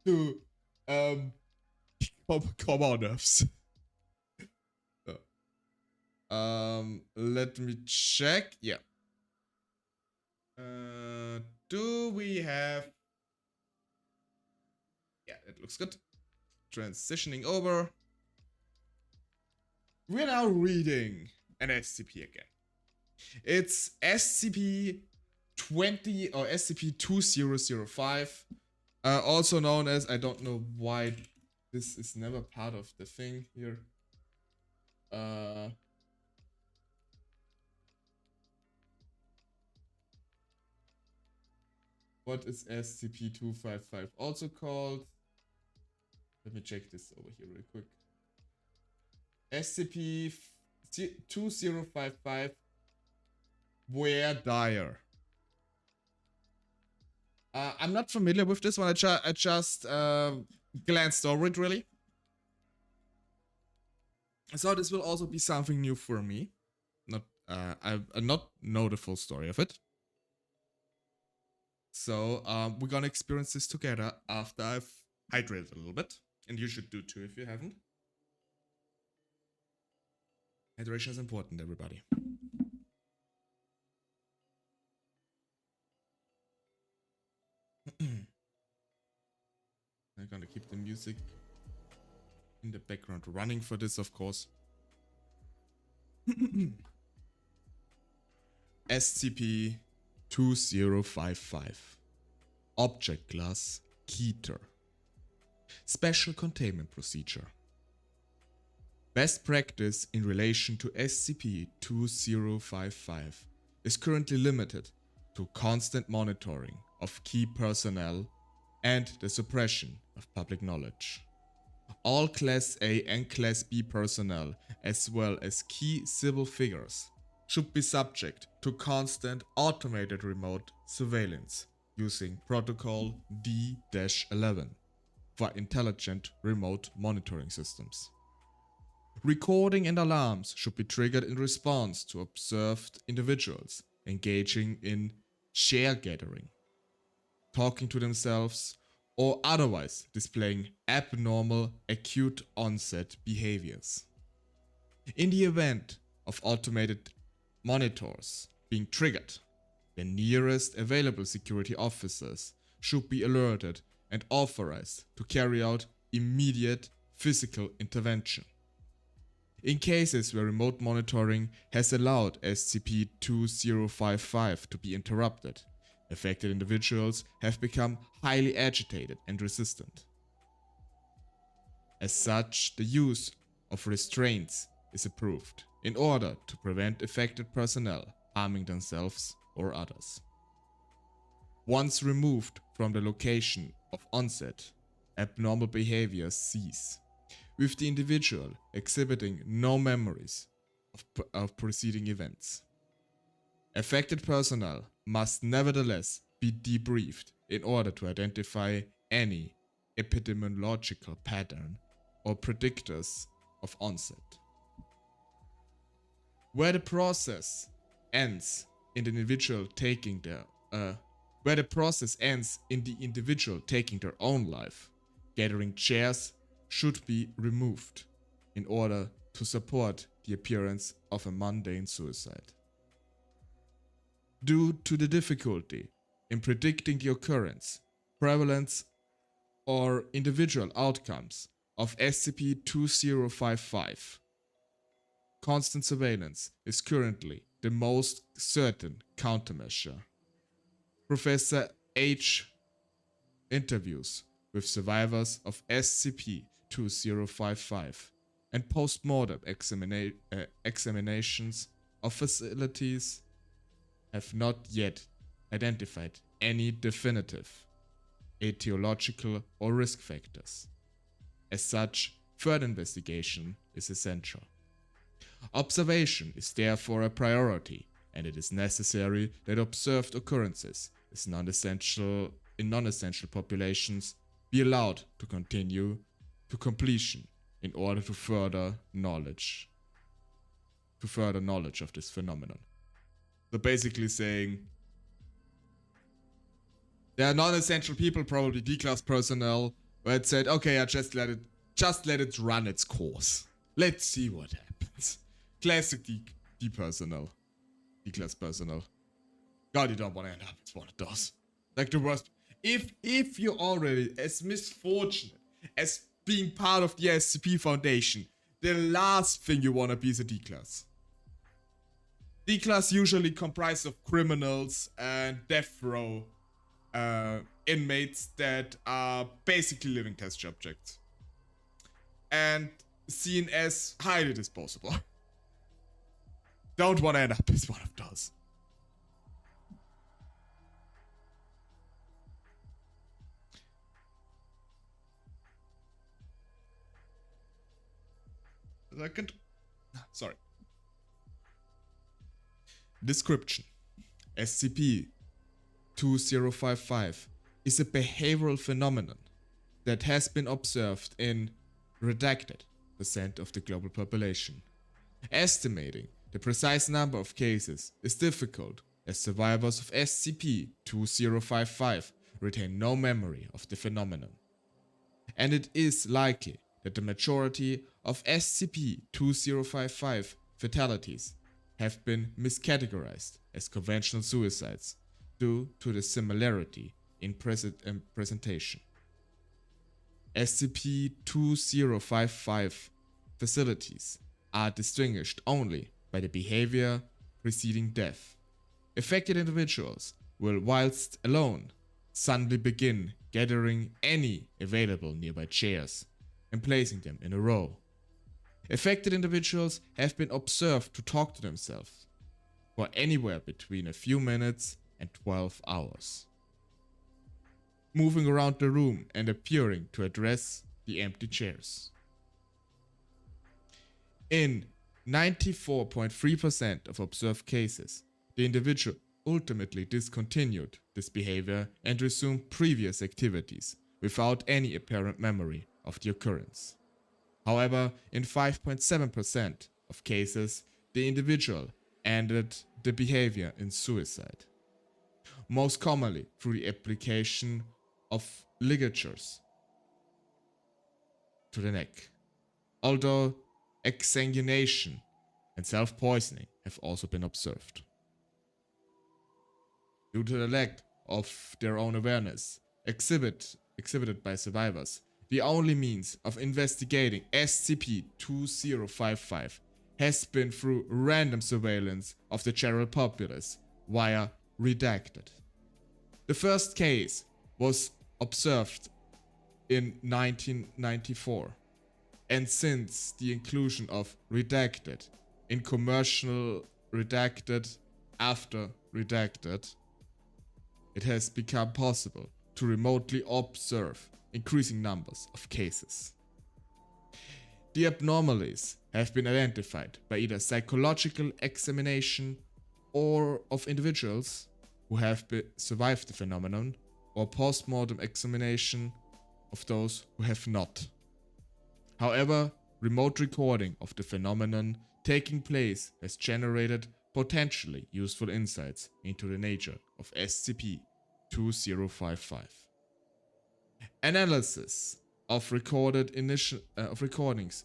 to calm our nerves. Let me check. Yeah. Do we have? Yeah, it looks good. Transitioning over. We're now reading an SCP again. It's SCP-20 or SCP-2005, also known as, I don't know why this is never part of the thing here. What is SCP-255 also called? Let me check this over here real quick. SCP-2055 Where Dire. I'm not familiar with this one. I just glanced over it really. So this will also be something new for me. I not know the full story of it. So we're gonna experience this together after I've hydrated a little bit, and you should do too if you haven't. Hydration is important, everybody. I'm gonna keep the music in the background running for this, of course. SCP-2055 Object Class Keter. Special Containment Procedure. Best practice in relation to SCP-2055 is currently limited to constant monitoring of key personnel and the suppression of public knowledge. All Class A and Class B personnel, as well as key civil figures, should be subject to constant automated remote surveillance using Protocol D-11 for intelligent remote monitoring systems. Recording and alarms should be triggered in response to observed individuals engaging in share gathering, talking to themselves, or otherwise displaying abnormal acute onset behaviors. In the event of automated monitors being triggered, the nearest available security officers should be alerted and authorized to carry out immediate physical intervention. In cases where remote monitoring has allowed SCP-2055 to be interrupted, affected individuals have become highly agitated and resistant. As such, the use of restraints is approved in order to prevent affected personnel harming themselves or others. Once removed from the location of onset, abnormal behaviors cease, with the individual exhibiting no memories of preceding events. Affected personnel must nevertheless be debriefed in order to identify any epidemiological pattern or predictors of onset. Where the process ends in the individual taking their own life, gathering chairs should be removed in order to support the appearance of a mundane suicide. Due to the difficulty in predicting the occurrence, prevalence, or individual outcomes of SCP-2055, constant surveillance is currently the most certain countermeasure. Professor H. interviews with survivors of SCP-2055 and post-mortem examinations of facilities have not yet identified any definitive etiological or risk factors. As such, further investigation is essential. Observation is therefore a priority, and it is necessary that observed occurrences in non-essential populations be allowed to continue to completion in order to further knowledge of this phenomenon. So basically saying there are non-essential people, probably D-class personnel, where it said, okay, just let it run its course. Let's see what happens. Classic D personnel. D-class personnel. God, you don't want to end up as one of those. Like the worst. If you're already as misfortunate as being part of the SCP Foundation, the last thing you want to be is a D-class. D-class usually comprised of criminals and death row inmates that are basically living test subjects. And seen as highly disposable. Don't want to end up as one of those. Sorry. Description. SCP-2055 is a behavioral phenomenon that has been observed in redacted % of the global population. Estimating the precise number of cases is difficult, as survivors of SCP-2055 retain no memory of the phenomenon. And it is likely that the majority of SCP-2055 fatalities have been miscategorized as conventional suicides due to the similarity in presentation. SCP-2055 facilities are distinguished only by the behavior preceding death. Affected individuals will, whilst alone, suddenly begin gathering any available nearby chairs and placing them in a row. Affected individuals have been observed to talk to themselves for anywhere between a few minutes and 12 hours, moving around the room and appearing to address the empty chairs. In 94.3% of observed cases, the individual ultimately discontinued this behavior and resumed previous activities without any apparent memory of the occurrence. However, in 5.7% of cases, the individual ended the behavior in suicide, most commonly through the application of ligatures to the neck, although exsanguination and self-poisoning have also been observed. Due to the lack of their own awareness exhibited by survivors, the only means of investigating SCP-2055 has been through random surveillance of the general populace via redacted. The first case was observed in 1994, and since the inclusion of redacted in commercial redacted after redacted, it has become possible to remotely observe increasing numbers of cases. The abnormalities have been identified by either psychological examination or of individuals who have survived the phenomenon, or post-mortem examination of those who have not. However, remote recording of the phenomenon taking place has generated potentially useful insights into the nature of SCP-2055. Analysis of recordings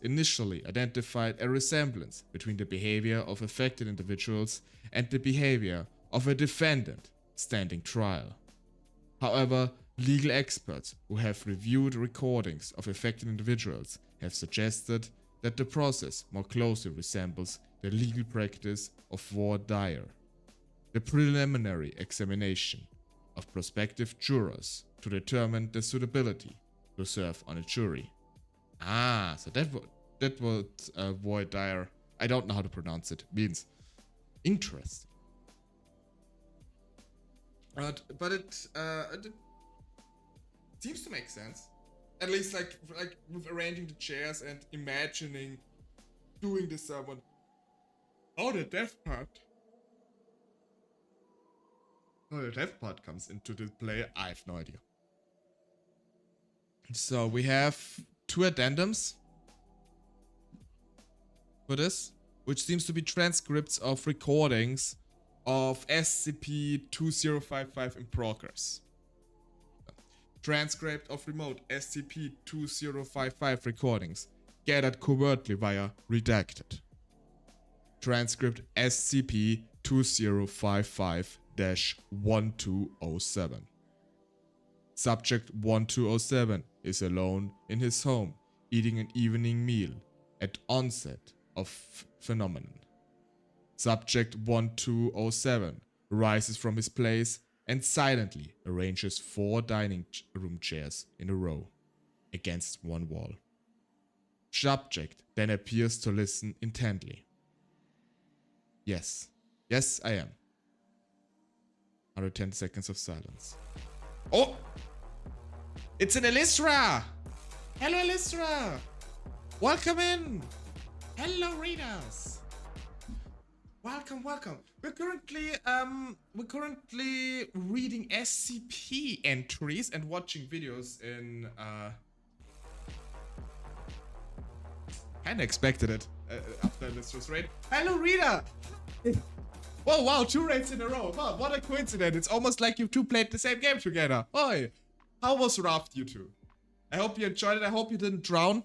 initially identified a resemblance between the behavior of affected individuals and the behavior of a defendant standing trial. However, legal experts who have reviewed recordings of affected individuals have suggested that the process more closely resembles the legal practice of voir dire, the preliminary examination of prospective jurors to determine their suitability to serve on a jury. So that what voir dire, I don't know how to pronounce it, means. Interesting. But it seems to make sense. At least like with arranging the chairs and imagining doing this one. Oh, the death part. Oh, the death part comes into the play. I have no idea. So we have 2 addendums for this, which seems to be transcripts of recordings of SCP-2055 in progress. Transcript of remote SCP-2055 recordings gathered covertly via redacted. Transcript SCP-2055-1207. Subject 1207 is alone in his home, eating an evening meal at onset of phenomenon. Subject 1207 rises from his place and silently arranges 4 dining room chairs in a row against one wall. Subject then appears to listen intently. Yes, I am. 110 seconds of silence. Oh! It's an Elistra! Hello, Elistra! Welcome in! Hello, readers! Welcome. We're currently reading SCP entries and watching videos in kinda expected it after Elistra's raid. Hello, Rita! Oh wow, 2 raids in a row. Wow, what a coincidence. It's almost like you 2 played the same game together. Oi! How was Raft, you 2? I hope you enjoyed it. I hope you didn't drown.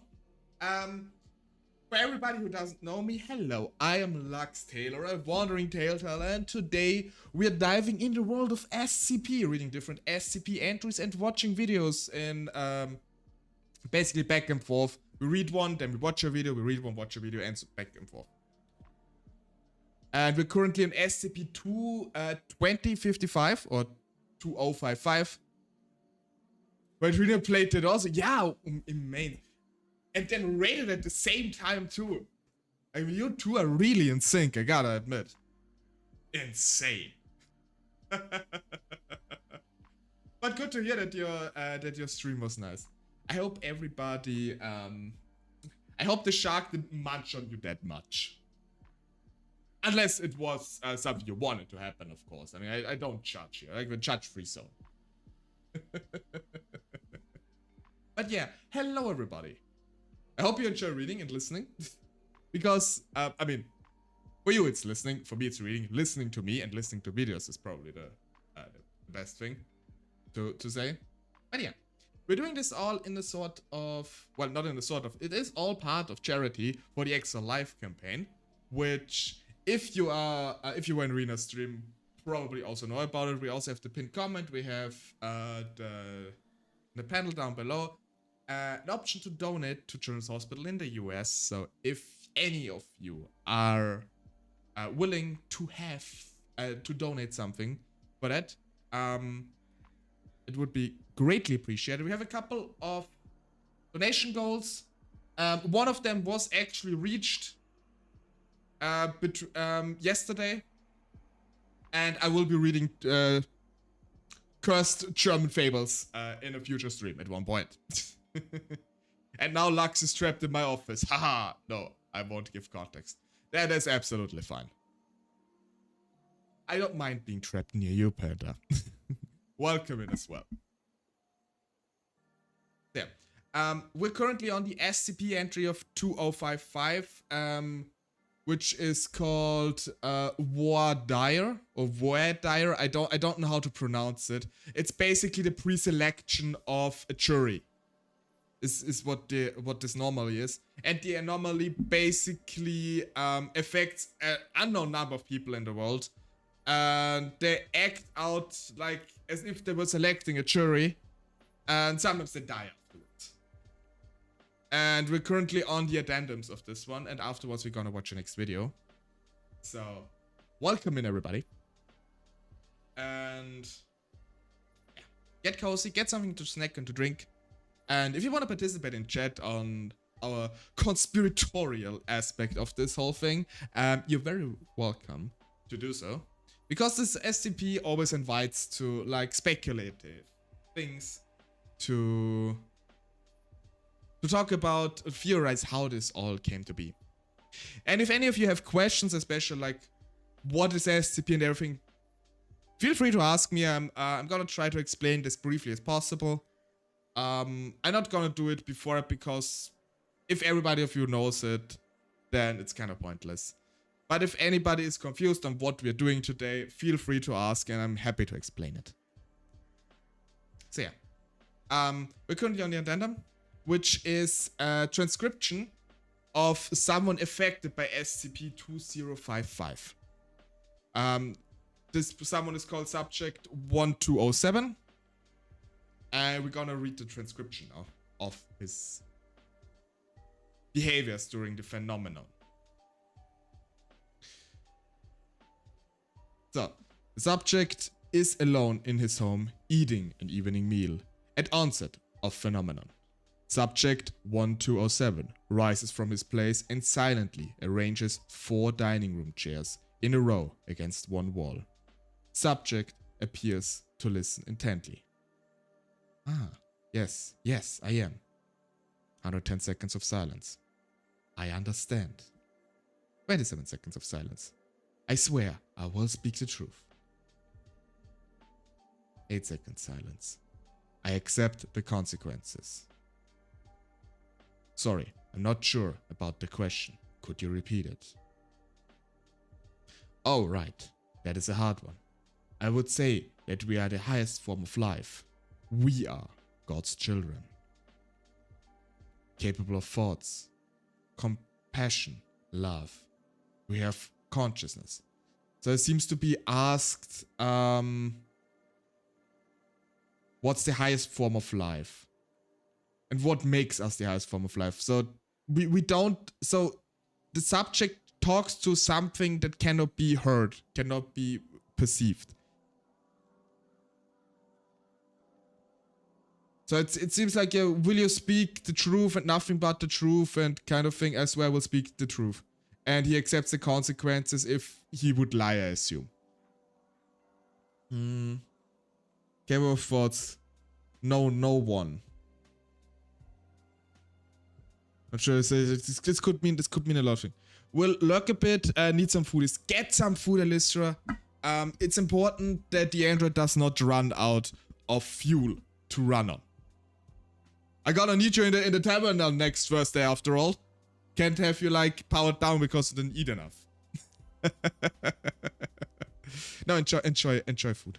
For everybody who doesn't know me, hello. I am LuxTaleor, a wandering telltale, and today we are diving in the world of SCP, reading different SCP entries and watching videos in basically back and forth. We read one, then we watch a video, we read one, watch a video, and so back and forth. And we're currently on SCP-2055 or 2055. But we didn't play it also. Yeah, amazing. And then rated at the same time too. I mean, you 2 are really in sync, I gotta admit. Insane. But good to hear that your stream was nice. I hope everybody, I hope the shark didn't munch on you that much. Unless it was something you wanted to happen, of course. I mean, I don't judge here. Like a judge-free zone. But yeah, hello everybody. I hope you enjoy reading and listening. Because, I mean, for you it's listening, for me it's reading. Listening to me and listening to videos is probably the best thing to say. But yeah, we're doing this all in the sort of, well, not in the sort of, it is all part of charity for the Extra Life campaign, which if you were in Rena's stream, probably also know about it. We also have the pinned comment. We have the panel down below. An option to donate to Children's Hospital in the US. So if any of you are willing to have to donate something for that, it would be greatly appreciated. We have a couple of donation goals. One of them was actually reached yesterday, and I will be reading cursed German fables in a future stream at one point. And now Lux is trapped in my office. Haha, no, I won't give context. That is absolutely fine. I don't mind being trapped near you, Panda. Welcome in as well. There. We're currently on the SCP entry of 2055, which is called VOD or VOD. I don't know how to pronounce it. It's basically the pre-selection of a jury. Is what this normally is, and the anomaly basically affects an unknown number of people in the world, and they act out like as if they were selecting a jury, and sometimes they die afterwards. And we're currently on the addendums of this one, and afterwards we're gonna watch the next video. So, welcome in everybody, and yeah, get cozy, get something to snack and to drink. And if you want to participate in chat on our conspiratorial aspect of this whole thing, you're very welcome to do so. Because this SCP always invites to, like, speculative things to talk about, theorize how this all came to be. And if any of you have questions, especially like, what is SCP and everything, feel free to ask me. I'm gonna try to explain this briefly as possible. I'm not gonna do it before it because if everybody of you knows it, then it's kind of pointless. But if anybody is confused on what we're doing today, feel free to ask and I'm happy to explain it. So yeah, we're currently on the addendum, which is a transcription of someone affected by SCP-2055. This someone is called Subject 1207, and we're gonna read the transcription of his behaviors during the phenomenon. So, the subject is alone in his home eating an evening meal at onset of phenomenon. Subject 1207 rises from his place and silently arranges 4 dining room chairs in a row against one wall. Subject appears to listen intently. Ah, yes, I am. 110 seconds of silence. I understand. 27 seconds of silence. I swear I will speak the truth. 8 seconds silence. I accept the consequences. Sorry, I'm not sure about the question. Could you repeat it? Oh, right. That is a hard one. I would say that we are the highest form of life. We are God's children. Capable of thoughts, compassion, love. We have consciousness. So it seems to be asked, what's the highest form of life? And what makes us the highest form of life? So we don't, so the subject talks to something that cannot be heard, cannot be perceived. So it seems like, will you speak the truth and nothing but the truth and kind of thing? I swear I will speak the truth. And he accepts the consequences if he would lie, I assume. Capable of thoughts. No one. Not sure. This could mean a lot of things. We'll lurk a bit. Need some food. Get some food, Alystra. It's important that the android does not run out of fuel to run on. I gonna need you in the terminal next Thursday after all. Can't have you like powered down because you didn't eat enough. No, enjoy food.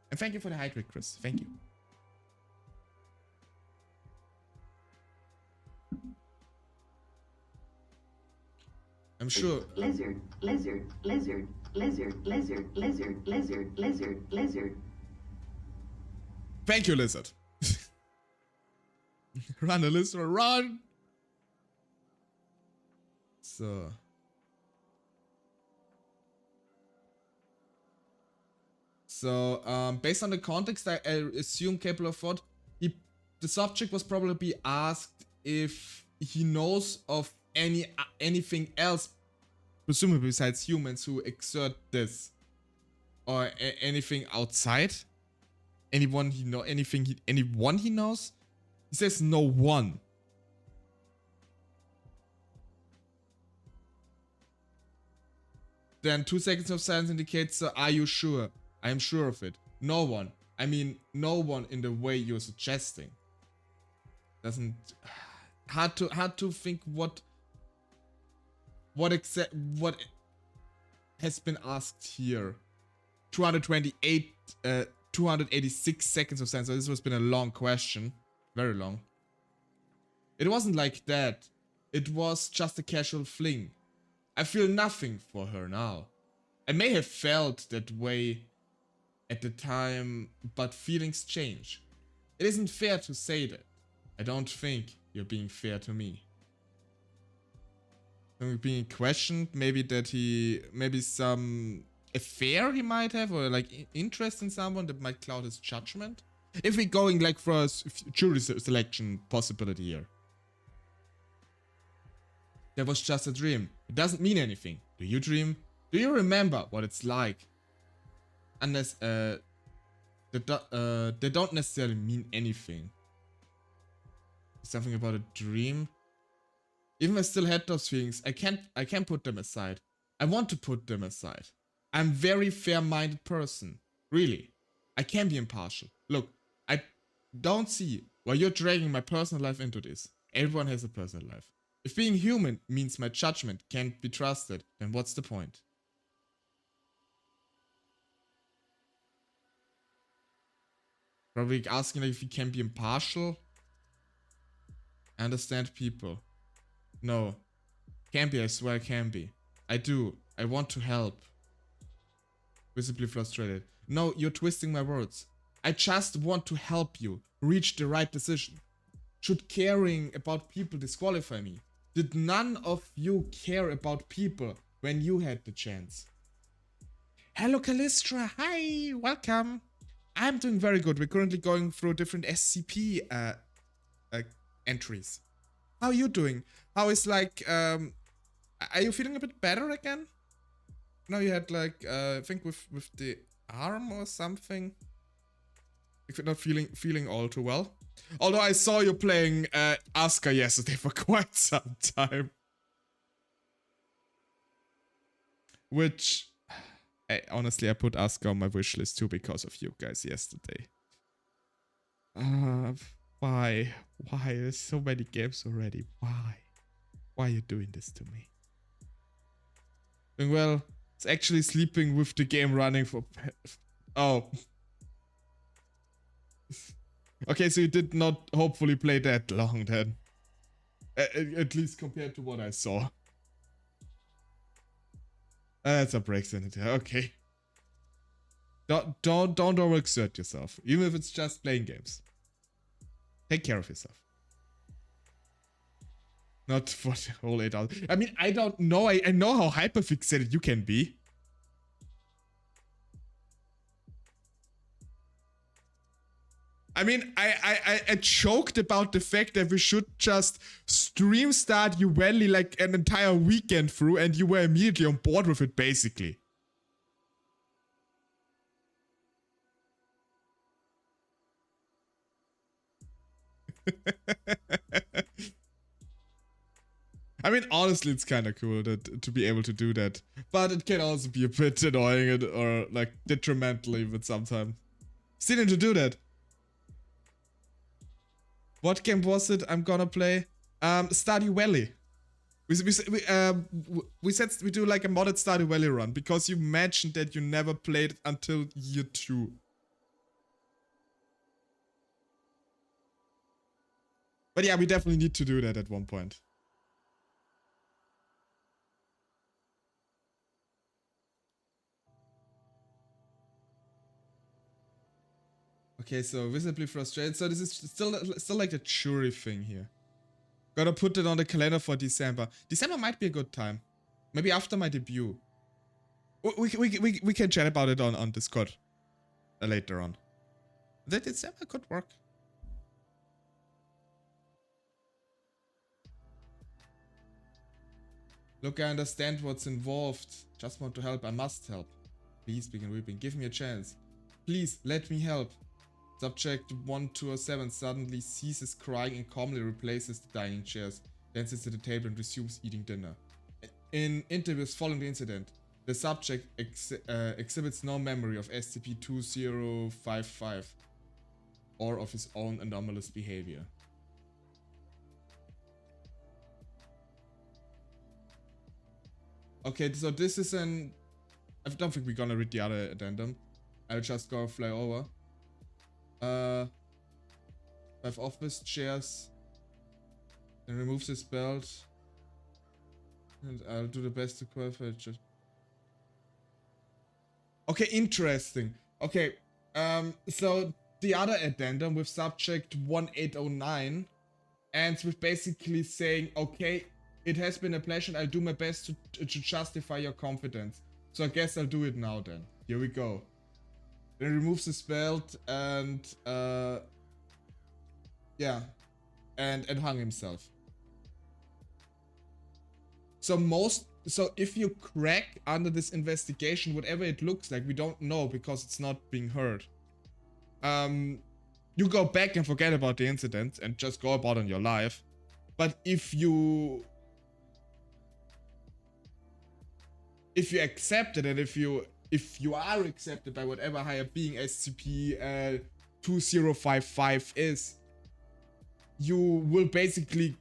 And thank you for the hydrate, Chris. Thank you. I'm sure. Lizard. Thank you, Lizard. Run, Alyssa, run! So. Based on the context, I assume capable of thought, the subject was probably asked if he knows of anything else, presumably besides humans, who exert this. Or anything outside. Anyone he knows? He says no one. Then 2 seconds of silence indicates, are you sure? I am sure of it. No one. I mean, no one in the way you're suggesting. Doesn't... Hard to think what has been asked here. 286 seconds of silence. So this has been a long question. Very long. It wasn't like that. It was just a casual fling. I feel nothing for her now. I may have felt that way at the time, but feelings change. It isn't fair to say that. I don't think you're being fair to me. Being questioned, maybe some affair he might have, or like interest in someone that might cloud his judgment. If we're going like for a jury selection possibility here. That was just a dream. It doesn't mean anything. Do you dream? Do you remember what it's like? Unless they don't necessarily mean anything. Something about a dream. Even if I still had those feelings, I can't put them aside. I want to put them aside. I'm a very fair-minded person. Really. I can be impartial. Look, don't see why you're dragging my personal life into this. Everyone has a personal life. If being human means my judgment can't be trusted, then what's the point? Probably asking like if he can be impartial. I understand people. No. Can be, I swear I can be. I do. I want to help. Visibly frustrated. No, you're twisting my words. I just want to help you reach the right decision. Should caring about people disqualify me? Did none of you care about people when you had the chance? Hello, Callistra. Hi, welcome. I'm doing very good. We're currently going through different SCP entries. How are you doing? How is like, are you feeling a bit better again? No, you had like, I think with the arm or something. If you're not feeling all too well. Although I saw you playing Asuka yesterday for quite some time. Which, honestly, I put Asuka on my wish list too because of you guys yesterday. Why? Why? There's so many games already. Why? Why are you doing this to me? Doing well. It's actually sleeping with the game running for... Oh. Okay, so you did not hopefully play that long then. At least compared to what I saw. That's a break in it. Okay. Don't overexert yourself. Even if it's just playing games. Take care of yourself. Not for the whole 8 hours. I mean, I don't know. I know how hyperfixated you can be. I mean, I joked about the fact that we should just stream Stardew Valley like an entire weekend through, and you were immediately on board with it, basically. I mean, honestly, it's kind of cool to be able to do that, but it can also be a bit annoying or like detrimental even sometimes. Still need to do that. What game was it I'm gonna play? Stardew Valley. We said we do like a modded Stardew Valley run because you mentioned that you never played it until year 2. But yeah, we definitely need to do that at one point. Okay, so visibly frustrated. So this is still like the jury thing here. Gotta put it on the calendar for December. December might be a good time. Maybe after my debut. We can chat about it on Discord later on. That December could work. Look, I understand what's involved. Just want to help. I must help. Please begin weeping. Give me a chance. Please, let me help. Subject 1207 suddenly ceases crying and calmly replaces the dining chairs, then sits at the table and resumes eating dinner. In interviews following the incident, the subject exhibits no memory of SCP-2055 or of his own anomalous behavior. Okay, so this is an... I don't think we're gonna read the other addendum. I'll just go fly over. 5 office chairs. Then removes his belt. And I'll do the best to qualify it. Okay, interesting. Okay, so the other addendum with subject 1809 ends with basically saying, okay, it has been a pleasure and I'll do my best to justify your confidence. So I guess I'll do it now then. Here we go. Then removes his belt and yeah, and hung himself. So if you crack under this investigation, whatever it looks like, we don't know because it's not being heard. You go back and forget about the incident and just go about on your life. But if you accept it, and if you are accepted by whatever higher being, SCP 2055 is you will basically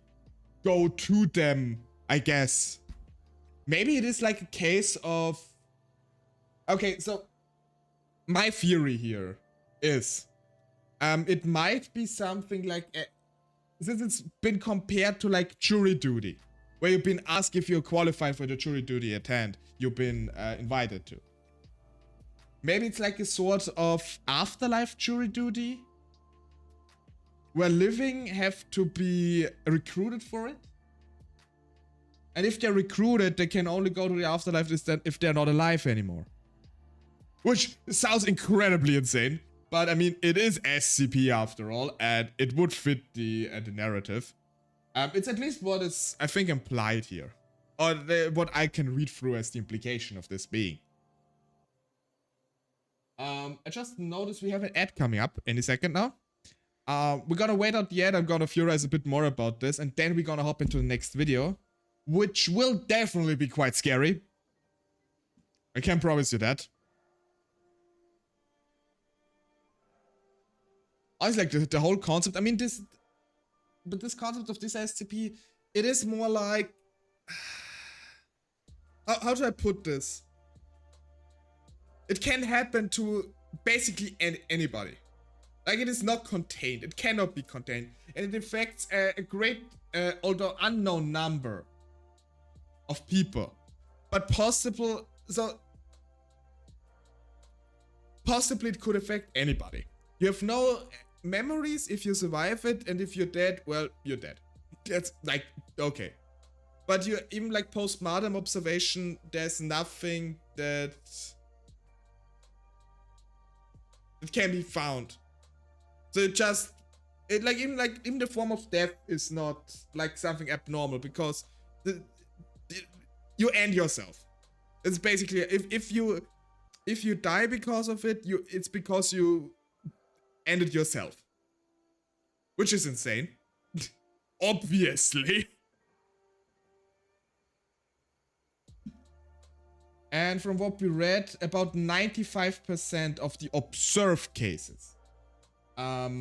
go to them, I guess. Maybe it is like a case of... Okay, so my theory here is it might be something like... since it's been compared to like jury duty, where you've been asked if you're qualified for the jury duty at hand, you've been invited to. Maybe it's like a sort of afterlife jury duty, where living have to be recruited for it. And if they're recruited, they can only go to the afterlife if they're not alive anymore. Which sounds incredibly insane, but I mean, it is SCP after all, and it would fit the narrative. It's at least what is, I think, implied here. Or what I can read through as the implication of this being. I just noticed we have an ad coming up any second now. We're gonna wait out the ad, I'm gonna theorize a bit more about this, and then we're gonna hop into the next video, which will definitely be quite scary. I can promise you that. I was like the whole concept, I mean this concept of this SCP, it is more like, how do I put this? It can happen to basically anybody. Like, it is not contained, it cannot be contained, and it affects a great, although unknown number of people. But possibly it could affect anybody. You have no memories if you survive it, and if you're dead, well, you're dead. That's like, okay. But you even like post-mortem observation, there's nothing that can be found. So even the form of death is not like something abnormal, because you end yourself. It's basically, if you die because of it, it's because you ended yourself. Which is insane. Obviously. And from what we read, about 95% of the observed cases have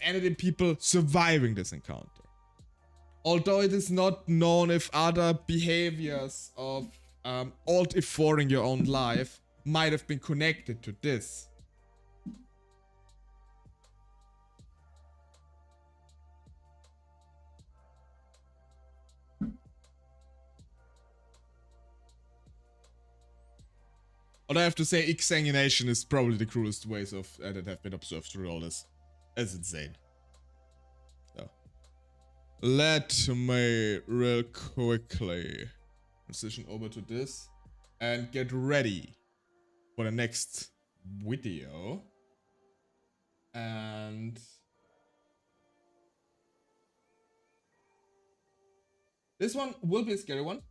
ended in people surviving this encounter. Although it is not known if other behaviors of alt-F4ing your own life might have been connected to this. Although I have to say, exsanguination is probably the cruelest ways of that have been observed through all this. It's insane. So, let me real quickly transition over to this and get ready for the next video. And this one will be a scary one.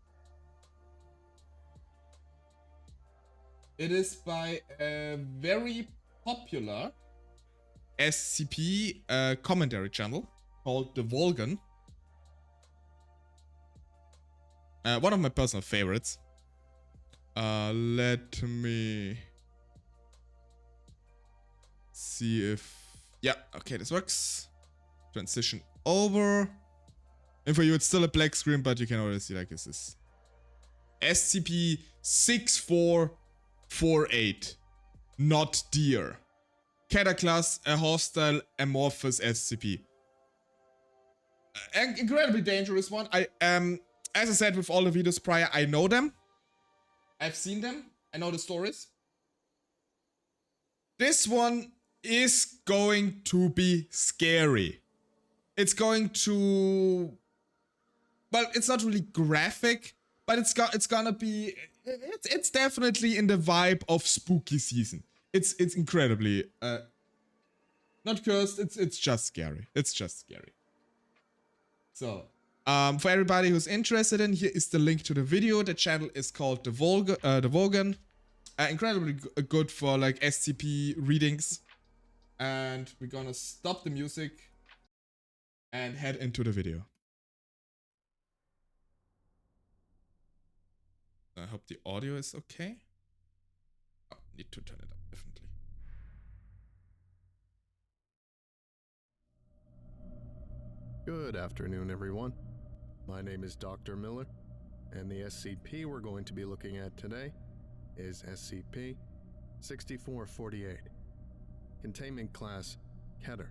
It is by a very popular SCP commentary channel called The Volgan. One of my personal favorites. Let me see if... Yeah, okay, this works. Transition over. And for you, it's still a black screen, but you can already see, like, this is SCP-6448. Not deer. Cataclass, a hostile, amorphous SCP. An incredibly dangerous one. As I said with all the videos prior, I know them. I've seen them. I know the stories. This one is going to be scary. It's going to... Well, it's not really graphic, but it's gonna be... It's definitely in the vibe of spooky season. It's incredibly... not cursed, it's just scary. It's just scary. So... for everybody who's interested in, here is the link to the video. The channel is called The Volgan. Incredibly good for like SCP readings. And we're gonna stop the music and head into the video. I hope the audio is okay. Oh, need to turn it up, definitely. Good afternoon, everyone. My name is Dr. Miller, and the SCP we're going to be looking at today is SCP-6448. Containment Class, Keter.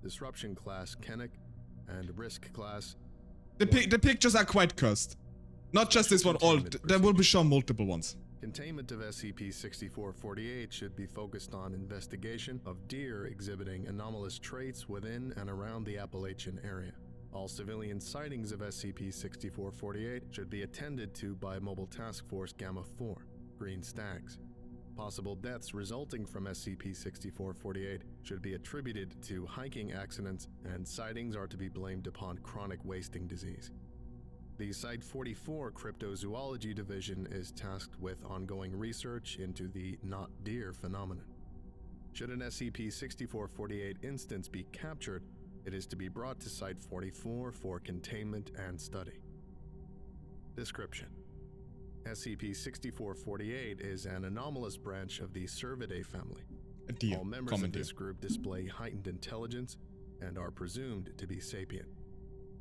Disruption Class, Kennick. And Risk Class... The pictures are quite cursed. Not just this one, there will be shown multiple ones. Containment of SCP-6448 should be focused on investigation of deer exhibiting anomalous traits within and around the Appalachian area. All civilian sightings of SCP-6448 should be attended to by Mobile Task Force Gamma-4, Green Stags. Possible deaths resulting from SCP-6448 should be attributed to hiking accidents, and sightings are to be blamed upon chronic wasting disease. The Site-44 Cryptozoology Division is tasked with ongoing research into the not deer phenomenon. Should an SCP-6448 instance be captured, it is to be brought to Site-44 for containment and study. Description: SCP-6448 is an anomalous branch of the Cervidae family. All members of this group display heightened intelligence and are presumed to be sapient.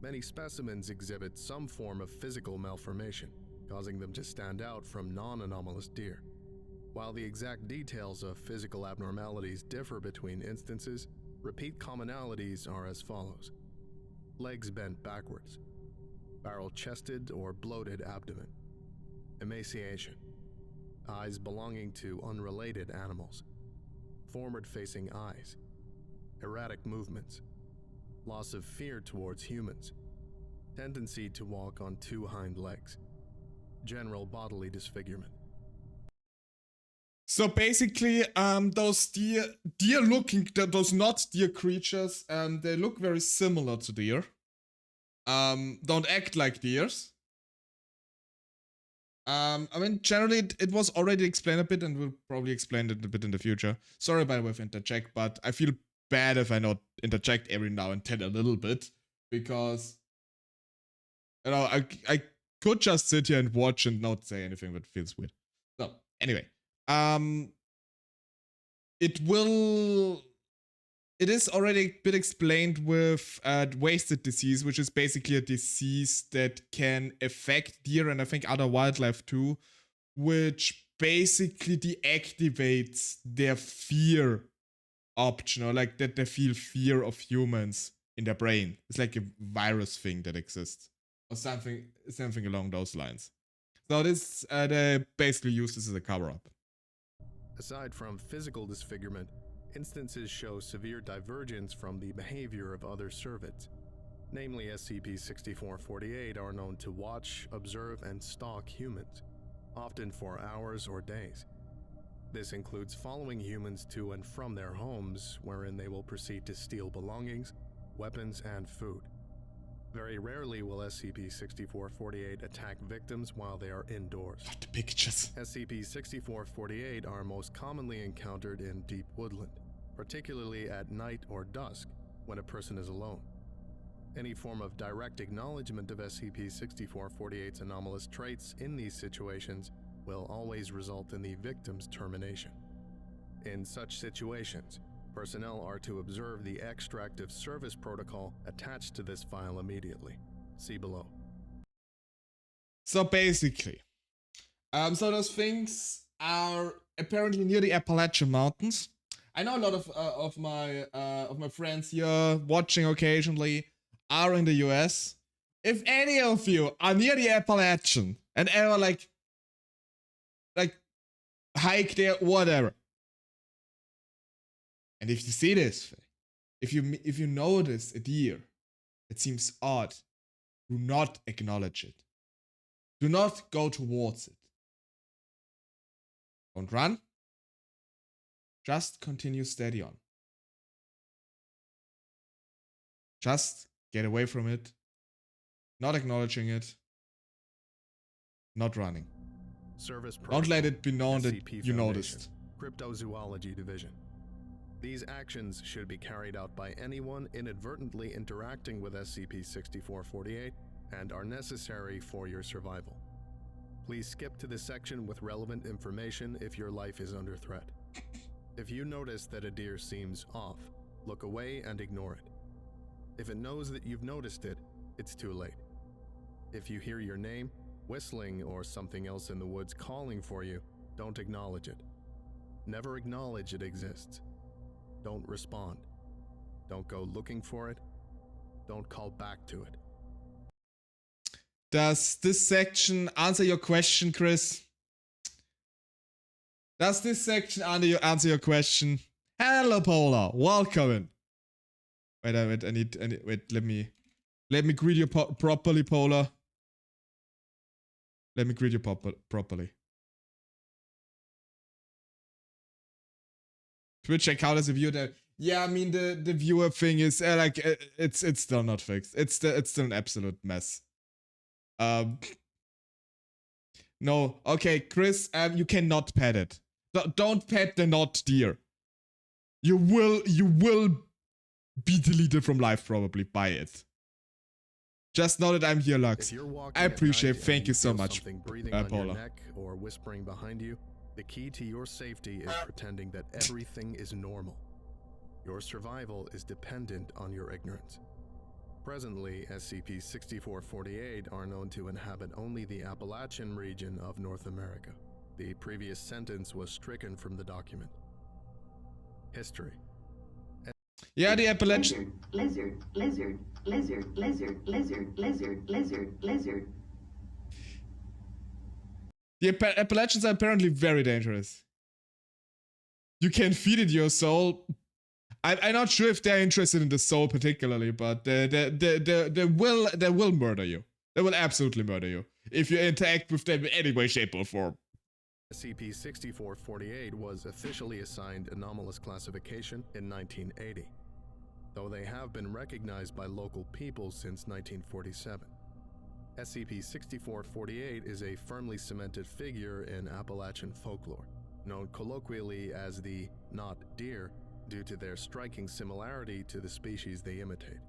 Many specimens exhibit some form of physical malformation, causing them to stand out from non-anomalous deer. While the exact details of physical abnormalities differ between instances, repeat commonalities are as follows: legs bent backwards, barrel-chested or bloated abdomen, emaciation, eyes belonging to unrelated animals, forward-facing eyes, erratic movements, loss of fear towards humans, tendency to walk on two hind legs, general bodily disfigurement. So basically, those deer-looking, those not deer creatures, they look very similar to deer. Don't act like deers. I mean, generally, it was already explained a bit, and we'll probably explain it a bit in the future. Sorry, by the way, if I interject, but I feel bad if I not interject every now and then a little bit, because, you know, I could just sit here and watch and not say anything, but it feels weird. So, anyway, it is already a bit explained with wasted disease, which is basically a disease that can affect deer and I think other wildlife too, which basically deactivates their fear option, or like that they feel fear of humans in their brain. It's like a virus thing that exists, or something along those lines. So this they basically use this as a cover-up. Aside from physical disfigurement, instances show severe divergence from the behavior of other cervids. Namely, SCP-6448 are known to watch, observe, and stalk humans, often for hours or days. This includes following humans to and from their homes, wherein they will proceed to steal belongings, weapons, and food. Very rarely will SCP-6448 attack victims while they are indoors. The pictures. SCP-6448 are most commonly encountered in deep woodland, particularly at night or dusk when a person is alone. Any form of direct acknowledgement of SCP-6448's anomalous traits in these situations will always result in the victim's termination. In such situations, personnel are to observe the extractive service protocol attached to this file immediately. See below. So basically, so those things are apparently near the Appalachian Mountains. I know a lot of my friends here watching occasionally are in the US. If any of you are near the Appalachian and ever like hike there, whatever, and if you see this, if you notice a deer that seems odd, do not acknowledge it. Do not go towards it. Don't run. Just continue steady on. Just get away from it. Not acknowledging it. Not running. Service Don't let it be known that SCP you Foundation, noticed. Cryptozoology Division. These actions should be carried out by anyone inadvertently interacting with SCP-6448 and are necessary for your survival. Please skip to the section with relevant information if your life is under threat. If you notice that a deer seems off, look away and ignore it. If it knows that you've noticed it, it's too late. If you hear your name, whistling, or something else in the woods calling for you, don't acknowledge it. Never acknowledge it exists. Don't respond. Don't go looking for it. Don't call back to it. Does this section answer your question, Chris? Does this section answer your question? Hello, Polar. Welcome in. Wait, I need, wait, let me greet you properly, Polar. Let me greet you properly. Twitch account as a viewer there. Yeah, I mean the viewer thing is like it's still not fixed. It's still an absolute mess. No, okay, Chris, you cannot pet it. Don't pet the not deer. You will be deleted from life probably by it. Just know that I'm here, Lux. I appreciate it. Thank you so much, Paula. Neck or whispering behind you, the key to your safety is pretending that everything is normal. Your survival is dependent on your ignorance. Presently, SCP-6448 are known to inhabit only the Appalachian region of North America. The previous sentence was stricken from the document. History. Yeah, the Appalachian... Lizard. The Appalachians are apparently very dangerous. You can feed it your soul. I'm not sure if they're interested in the soul particularly, but they will murder you. They will absolutely murder you if you interact with them in any way, shape, or form. SCP-6448 was officially assigned anomalous classification in 1980, though they have been recognized by local people since 1947. SCP-6448 is a firmly cemented figure in Appalachian folklore, known colloquially as the not deer due to their striking similarity to the species they imitate.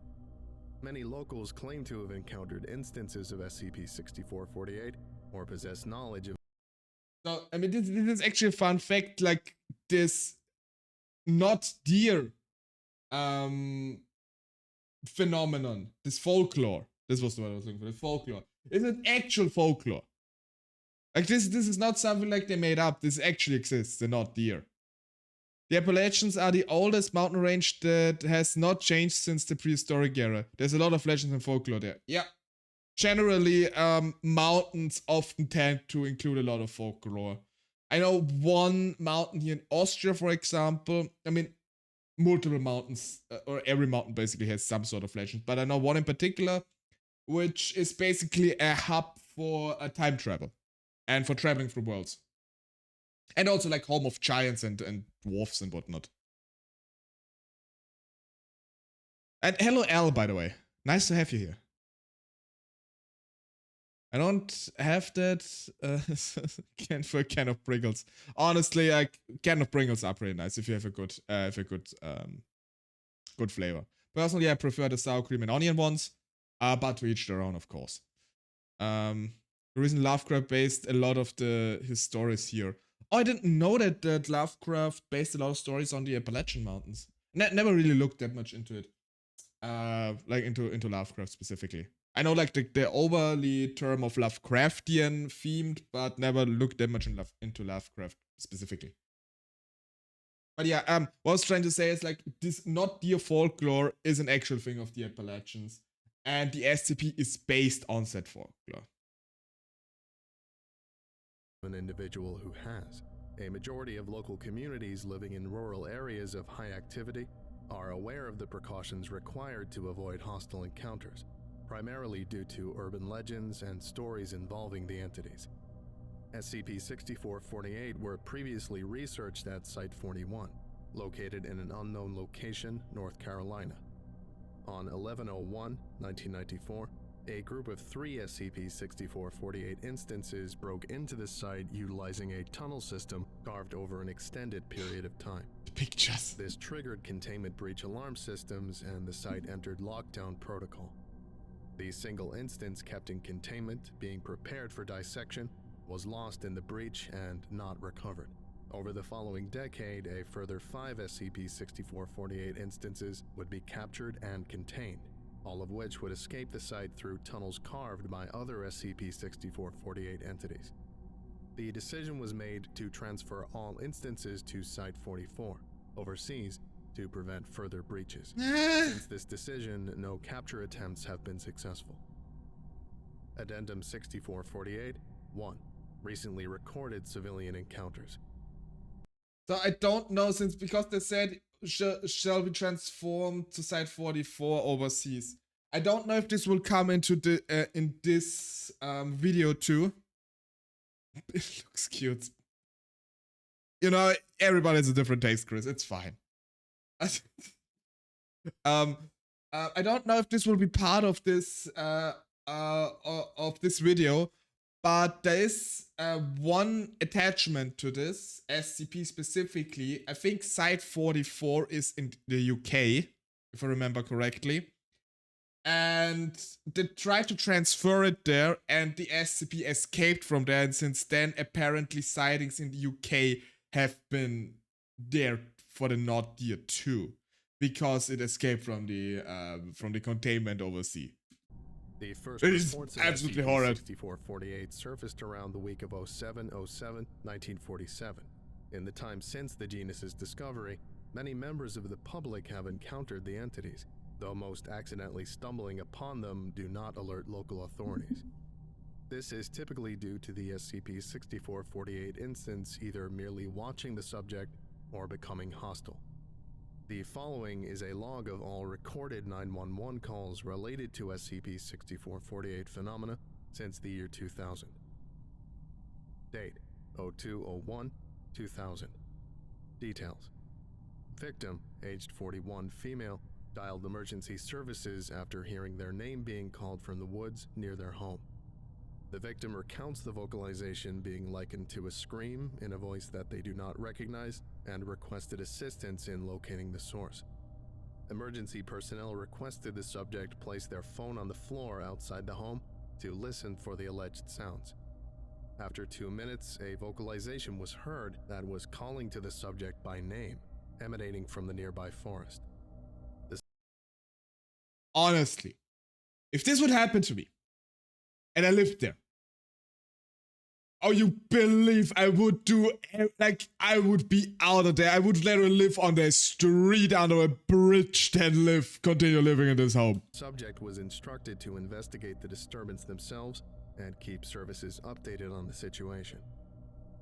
Many locals claim to have encountered instances of SCP-6448 or possess knowledge of... So, I mean, this is actually a fun fact, like, this not deer phenomenon, this folklore, this was the word I was looking for, the folklore, is an actual folklore. Like, this is not something like they made up, this actually exists, the not deer. The Appalachians are the oldest mountain range that has not changed since the prehistoric era. There's a lot of legends and folklore there. Yeah. Generally, mountains often tend to include a lot of folklore. I know one mountain here in Austria, for example. I mean, multiple mountains, or every mountain basically has some sort of legend. But I know one in particular, which is basically a hub for time travel and for traveling through worlds. And also like home of giants and dwarfs and whatnot. And hello, Al, by the way. Nice to have you here. I don't have that for a can of Pringles. Honestly, can of Pringles are pretty nice if you have a good good flavor. Personally, I prefer the sour cream and onion ones, but to each their own, of course. The reason Lovecraft based a lot of his stories here. Oh, I didn't know that Lovecraft based a lot of stories on the Appalachian Mountains. Never really looked that much into it. Like into Lovecraft specifically. I know like the overly term of Lovecraftian themed, but never looked that much into Lovecraft specifically. But yeah, what I was trying to say is like this not deer folklore is an actual thing of the Appalachians, and the SCP is based on said folklore. An individual who has. A majority of local communities living in rural areas of high activity are aware of the precautions required to avoid hostile encounters, primarily due to urban legends and stories involving the entities. SCP-6448 were previously researched at Site-41, located in an unknown location, North Carolina. On 11/01/1994, a group of 3 SCP-6448 instances broke into the site utilizing a tunnel system carved over an extended period of time. Pictures. This triggered containment breach alarm systems and the site entered lockdown protocol. The single instance kept in containment, being prepared for dissection, was lost in the breach and not recovered. Over the following decade, a further 5 SCP-6448 instances would be captured and contained, all of which would escape the site through tunnels carved by other SCP-6448 entities. The decision was made to transfer all instances to Site-44, overseas, to prevent further breaches. Since this decision, no capture attempts have been successful. Addendum 6448 1. Recently recorded civilian encounters. So I don't know, because they said shall be transformed to Site-44 overseas. I don't know if this will come into the in this video too. It looks cute. You know, everybody has a different taste, Chris. It's fine. I don't know if this will be part of this video, but there is one attachment to this SCP specifically. I think Site-44 is in the UK, if I remember correctly. And they tried to transfer it there, and the SCP escaped from there, and since then apparently sightings in the UK have been there for the Not Dear too, because it escaped from the containment overseas. The first it is reports of absolutely horrid. SCP-6448 surfaced around the week of 07/07/1947. In the time since the genus's discovery, many members of the public have encountered the entities, though most accidentally stumbling upon them do not alert local authorities. This is typically due to the SCP-6448 instance either merely watching the subject or becoming hostile. The following is a log of all recorded 911 calls related to SCP-6448 phenomena since the year 2000. Date: 02/01/2000. Details: Victim, aged 41, female, dialed emergency services after hearing their name being called from the woods near their home. The victim recounts the vocalization being likened to a scream in a voice that they do not recognize and requested assistance in locating the source. Emergency personnel requested the subject place their phone on the floor outside the home to listen for the alleged sounds. After 2 minutes, a vocalization was heard that was calling to the subject by name, emanating from the nearby forest. Honestly, if this would happen to me, and I lived there, oh, you believe I would do, like, I would be out of there. I would literally live on the street under a bridge than continue living in this home. Subject was instructed to investigate the disturbance themselves and keep services updated on the situation.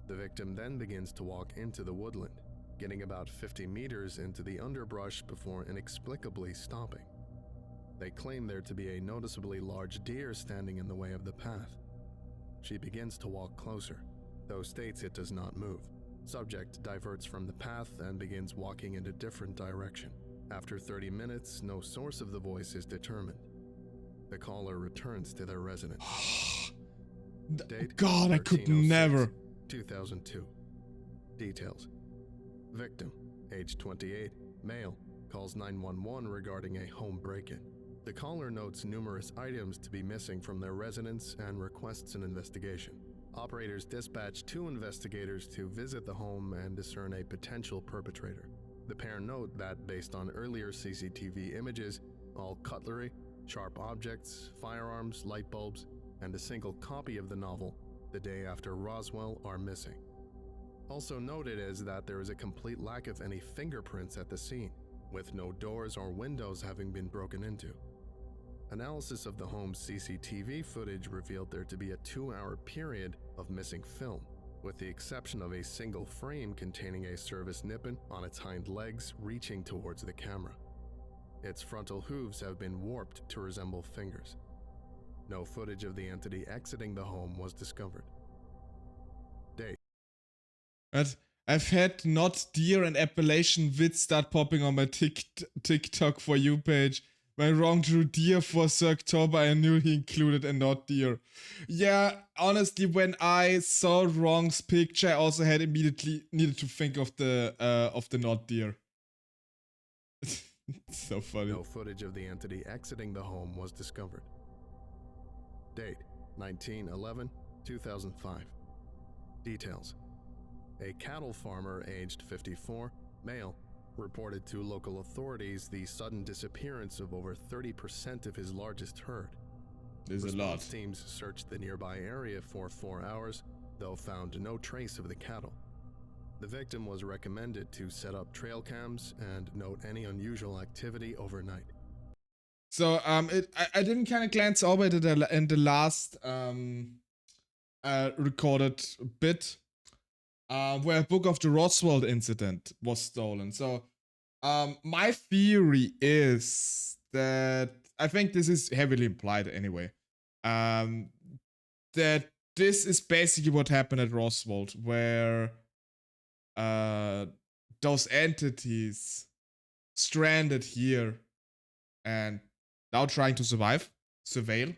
The victim then begins to walk into the woodland, getting about 50 meters into the underbrush before inexplicably stopping. They claim there to be a noticeably large deer standing in the way of the path. She begins to walk closer, though states it does not move. Subject diverts from the path and begins walking in a different direction. After 30 minutes, no source of the voice is determined. The caller returns to their residence. Date: God, I could never. 2002. Details: Victim, age 28, male, calls 911 regarding a home break-in. The caller notes numerous items to be missing from their residence and requests an investigation. Operators dispatch 2 investigators to visit the home and discern a potential perpetrator. The pair note that based on earlier CCTV images, all cutlery, sharp objects, firearms, light bulbs, and a single copy of the novel, The Day After Roswell, are missing. Also noted is that there is a complete lack of any fingerprints at the scene, with no doors or windows having been broken into. Analysis of the home's CCTV footage revealed there to be a 2-hour period of missing film, with the exception of a single frame containing a service nippon on its hind legs reaching towards the camera. Its frontal hooves have been warped to resemble fingers. No footage of the entity exiting the home was discovered. Date: But I've had Not Dear and Appalachian vids start popping on my TikTok For You page. When Wrong drew deer for October, I knew he included a Not Dear. Yeah, honestly, when I saw Wrong's picture, I also had immediately needed to think of the Not Dear. It's so funny. No footage of the entity exiting the home was discovered. Date: 19/11/2005. Details: A cattle farmer aged 54, male, reported to local authorities the sudden disappearance of over 30% of his largest herd. There's a lot. Response teams searched the nearby area for 4 hours, though found no trace of the cattle. The victim was recommended to set up trail cams and note any unusual activity overnight. So I didn't kind of glance over it in the last recorded bit where a book of the Roswell incident was stolen. So my theory is that, I think this is heavily implied anyway, that this is basically what happened at Roswell, where those entities stranded here and now trying to surveil,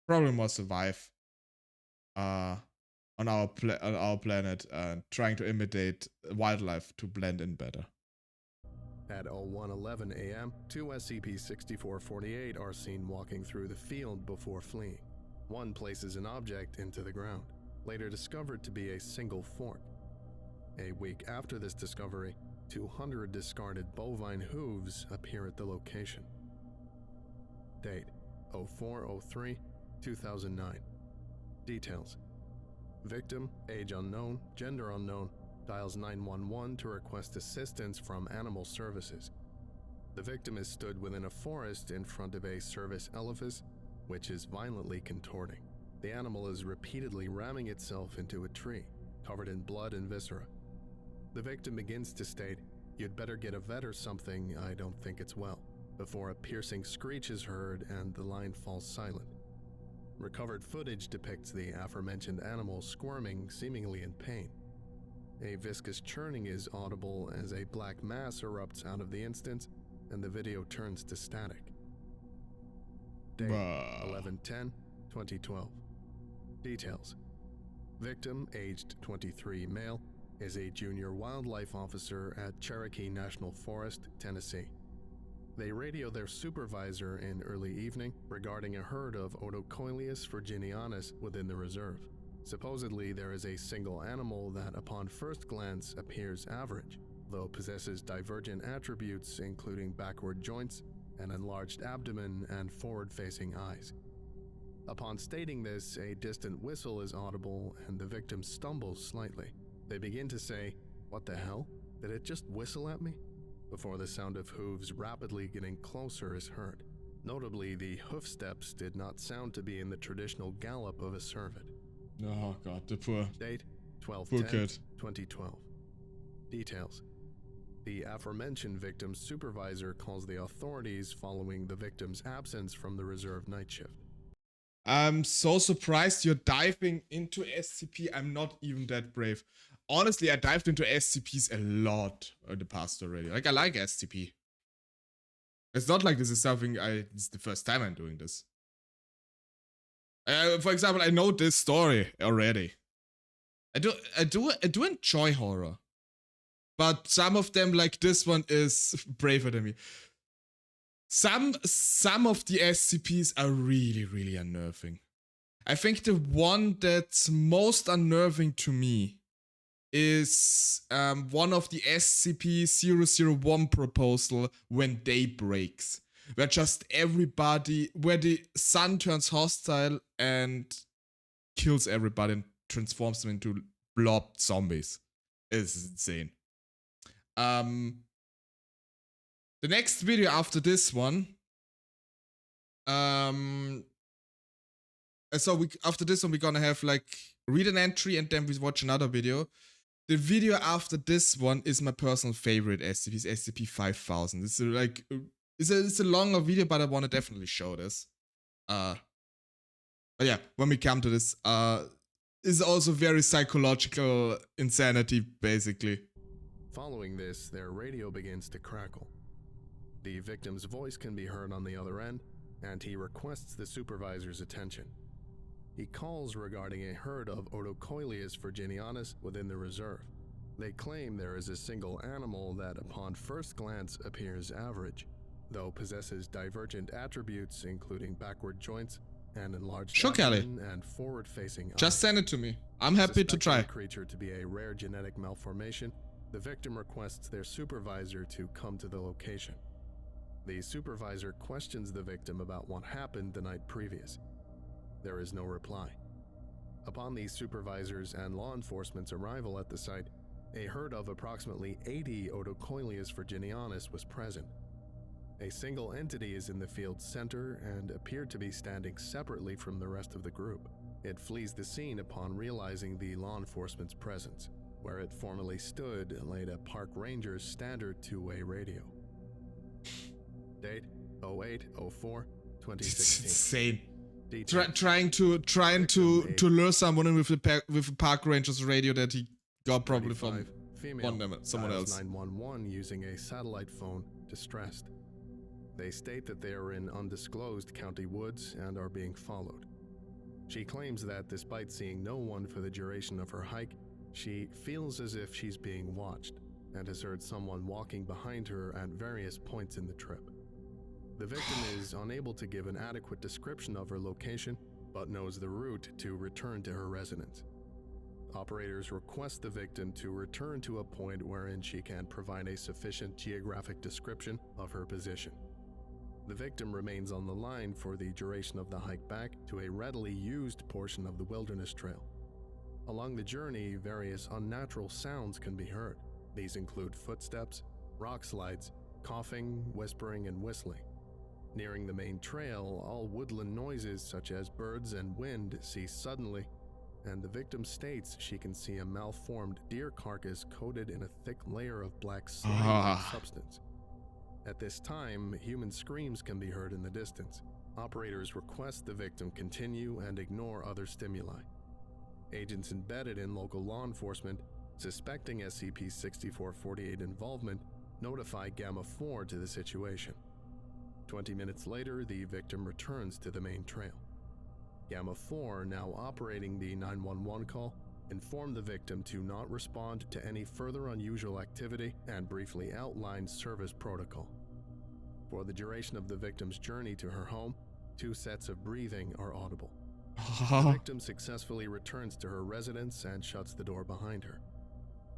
probably more survive on our planet, trying to imitate wildlife to blend in better. At 01:11 a.m., 2 SCP-6448 are seen walking through the field before fleeing. One places an object into the ground, later discovered to be a single fork. A week after this discovery, 200 discarded bovine hooves appear at the location. Date: 04/03/2009. Details: victim, age unknown, gender unknown, dials 911 to request assistance from animal services. The victim is stood within a forest in front of a service elephant, which is violently contorting. The animal is repeatedly ramming itself into a tree, covered in blood and viscera. The victim begins to state, "You'd better get a vet or something, I don't think it's well," before a piercing screech is heard and the line falls silent. Recovered footage depicts the aforementioned animal squirming, seemingly in pain. A viscous churning is audible as a black mass erupts out of the instance, and the video turns to static. Date: 11/10/2012. Details: victim, aged 23, male, is a junior wildlife officer at Cherokee National Forest, Tennessee. They radio their supervisor in early evening regarding a herd of Odocoileus virginianus within the reserve. Supposedly, there is a single animal that upon first glance appears average, though possesses divergent attributes including backward joints, an enlarged abdomen, and forward-facing eyes. Upon stating this, a distant whistle is audible and the victim stumbles slightly. They begin to say, "What the hell? Did it just whistle at me?" before the sound of hooves rapidly getting closer is heard. Notably, the hoof steps did not sound to be in the traditional gallop of a cervid. Oh god, the poor... Date: Poor kid. 12/10/2012. Details: the aforementioned victim's supervisor calls the authorities following the victim's absence from the reserve night shift. I'm so surprised you're diving into SCP. I'm not even that brave. Honestly, I dived into SCPs a lot in the past already. Like, I like SCP. It's not like this is something it's the first time I'm doing this. For example, I know this story already. I do enjoy horror. But some of them, like this one, is braver than me. Some of the SCPs are really, really unnerving. I think the one that's most unnerving to me is one of the SCP-001 proposal, When Day Breaks, where just everybody, where the sun turns hostile and kills everybody and transforms them into blob zombies. It's insane. The next video after this one, after this one we're gonna have like read an entry and then we watch another video. The video after this one is my personal favorite SCP, is SCP-5000. It's a longer video, but I want to definitely show this. But yeah, when we come to this, is also very psychological insanity, basically. Following this, their radio begins to crackle. The victim's voice can be heard on the other end, and he requests the supervisor's attention. He calls regarding a herd of Odocoileus virginianus within the reserve. They claim there is a single animal that upon first glance appears average, though possesses divergent attributes including backward joints and enlarged abdomen and forward-facing eyes. Just send it to me. I'm happy to try. The creature to be a rare genetic malformation The victim requests their supervisor to come to the location. The supervisor questions the victim about what happened the night previous. There is no reply. Upon the supervisor's and law enforcement's arrival at the site, a herd of approximately 80 Otocoileus virginianus was present. A single entity is in the field's center and appeared to be standing separately from the rest of the group. It flees the scene upon realizing the law enforcement's presence. Where it formerly stood laid a park ranger's standard two-way radio. Date 08/04/2016. It's insane. Trying to lure someone with a park ranger's radio that he got probably from someone else. 911 using a satellite phone, distressed. They state that they are in undisclosed county woods and are being followed. She claims that despite seeing no one for the duration of her hike, she feels as if she's being watched and has heard someone walking behind her at various points in the trip. The victim is unable to give an adequate description of her location, but knows the route to return to her residence. Operators request the victim to return to a point wherein she can provide a sufficient geographic description of her position. The victim remains on the line for the duration of the hike back to a readily used portion of the wilderness trail. Along the journey, various unnatural sounds can be heard. These include footsteps, rock slides, coughing, whispering, and whistling. Nearing the main trail, all woodland noises such as birds and wind cease suddenly, and the victim states she can see a malformed deer carcass coated in a thick layer of black slime substance. At this time, human screams can be heard in the distance. Operators request the victim continue and ignore other stimuli. Agents embedded in local law enforcement, suspecting SCP-6448 involvement, notify Gamma-4 to the situation. 20 minutes later, the victim returns to the main trail. Gamma-4, now operating the 911 call, informed the victim to not respond to any further unusual activity and briefly outlined service protocol. For the duration of the victim's journey to her home, 2 sets of breathing are audible. The victim successfully returns to her residence and shuts the door behind her.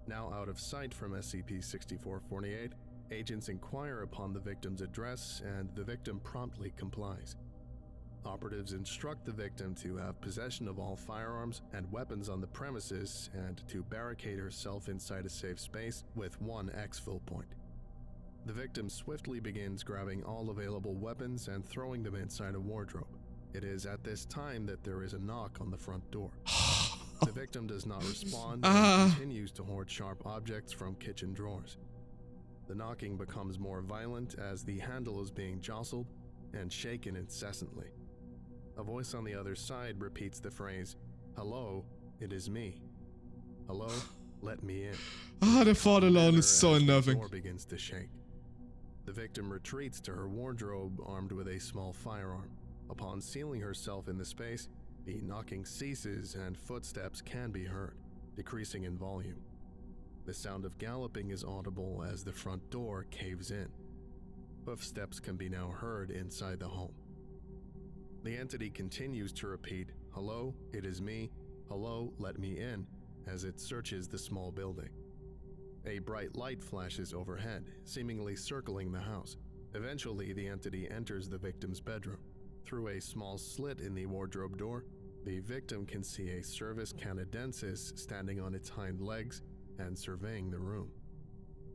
Now out of sight from SCP-6448, agents inquire upon the victim's address and the victim promptly complies. Operatives instruct the victim to have possession of all firearms and weapons on the premises and to barricade herself inside a safe space with 1 exfil point. The victim swiftly begins grabbing all available weapons and throwing them inside a wardrobe. It is at this time that there is a knock on the front door. The victim does not respond and continues to hoard sharp objects from kitchen drawers. The knocking becomes more violent as the handle is being jostled and shaken incessantly. A voice on the other side repeats the phrase, "Hello, it is me. Hello, let me in." The thought alone is so unnerving. The door begins to shake. The victim retreats to her wardrobe armed with a small firearm. Upon sealing herself in the space, the knocking ceases and footsteps can be heard, decreasing in volume. The sound of galloping is audible as the front door caves in. Footsteps can be now heard inside the home. The entity continues to repeat, "Hello, it is me. Hello, let me in," as it searches the small building. A bright light flashes overhead, seemingly circling the house. Eventually, the entity enters the victim's bedroom. Through a small slit in the wardrobe door, the victim can see a Cervus canadensis standing on its hind legs and surveying the room.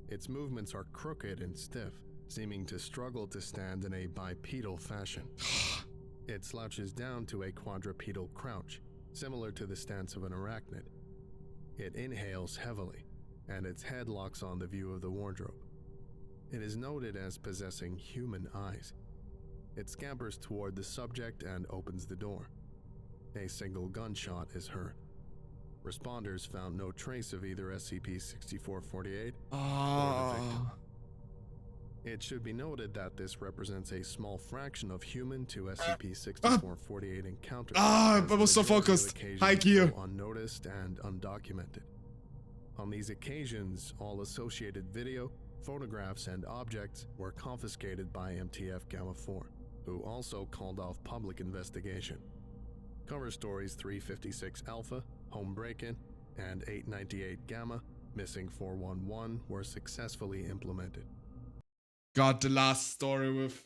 Its movements are crooked and stiff, seeming to struggle to stand in a bipedal fashion. It slouches down to a quadrupedal crouch, similar to the stance of an arachnid. It inhales heavily, and its head locks on the view of the wardrobe. It is noted as possessing human eyes. It scampers toward the subject and opens the door. A single gunshot is heard. Responders found no trace of either SCP-6448 or the victim. It should be noted that this represents a small fraction of human to SCP-6448 encounters. I was so focused. High gear. Unnoticed and undocumented. On these occasions, all associated video, photographs, and objects were confiscated by MTF Gamma-4, who also called off public investigation. Cover stories 356 Alpha, Home Break-In, and 898 Gamma Missing 411 were successfully implemented. God, the last story with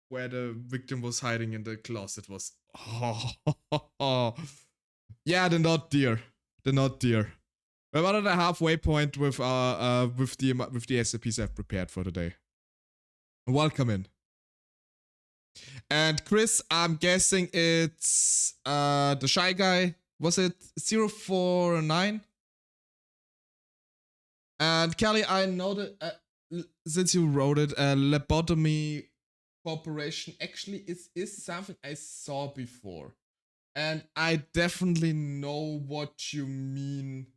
where the victim was hiding in the closet was yeah, the not dear. The not dear. We're about at the halfway point with the SCPs I've prepared for today. Welcome in. And Chris, I'm guessing it's the shy guy. Was it 049? And Kelly, I know that since you wrote it, Lobotomy Corporation actually is something I saw before. And I definitely know what you mean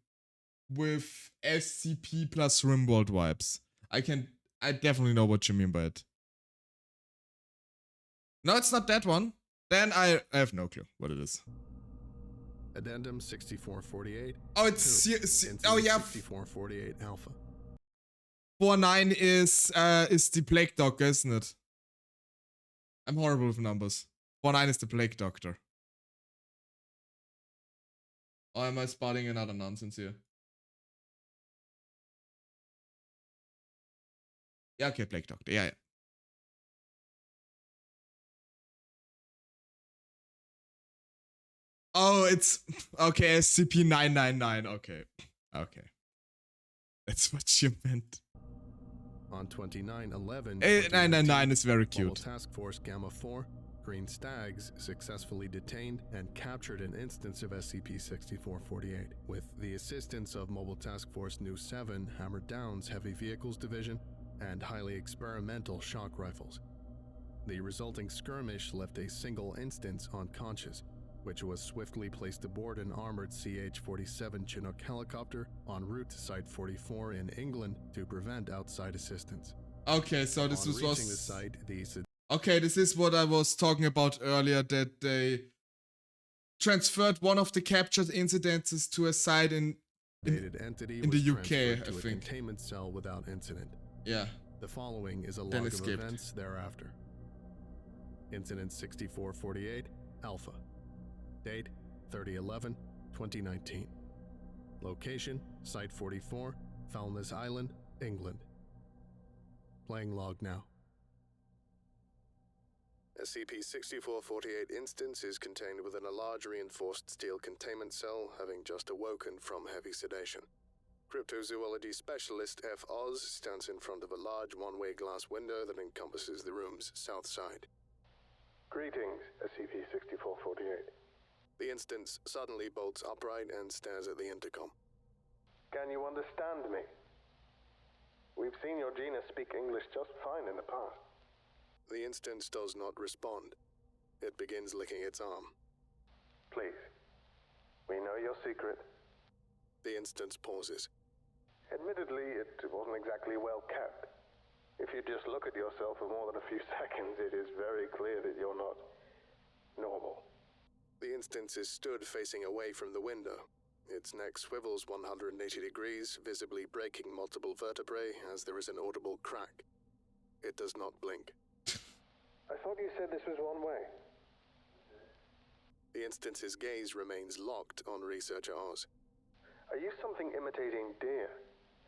with SCP plus Rimworld vibes. I definitely know what you mean by it. No, it's not that one. Then I have no clue what it is. Addendum 6448. Oh, it's oh yeah. 6448 Alpha. 49 is the Plague Doctor, isn't it? I'm horrible with numbers. 49 is the Plague Doctor. Or am I spotting another nonsense here? Yeah, okay, Plague Doctor. Yeah. Oh, it's okay. SCP-999. Okay. That's what you meant. On 29/11, 999 is very cute. Mobile Task Force Gamma 4, Green Stags, successfully detained and captured an instance of SCP-6448 with the assistance of Mobile Task Force Nu 7, Hammered Down's Heavy Vehicles Division, and highly experimental shock rifles. The resulting skirmish left a single instance unconscious, which was swiftly placed aboard an armored CH-47 Chinook helicopter en route to Site 44 in England to prevent outside assistance. Okay, so this was the site, okay, this is what I was talking about earlier, that they transferred one of the captured incidences to a site in the UK, I think. Containment cell without incident. Yeah. The following is a log of events thereafter. Incident 6448 Alpha. Date 30/11/2019. Location Site 44, Foulness Island, England. Playing log now. SCP-6448 instance is contained within a large reinforced steel containment cell, having just awoken from heavy sedation. Cryptozoology specialist F. Oz stands in front of a large one-way glass window that encompasses the room's south side. Greetings, SCP-6448. The instance suddenly bolts upright and stares at the intercom. Can you understand me? We've seen your genus speak English just fine in the past. The instance does not respond. It begins licking its arm. Please. We know your secret. The instance pauses. Admittedly, it wasn't exactly well kept. If you just look at yourself for more than a few seconds, it is very clear that you're not normal. The instance is stood facing away from the window. Its neck swivels 180 degrees, visibly breaking multiple vertebrae as there is an audible crack. It does not blink. I thought you said this was one way. The instance's gaze remains locked on researcher Oz. Are you something imitating deer?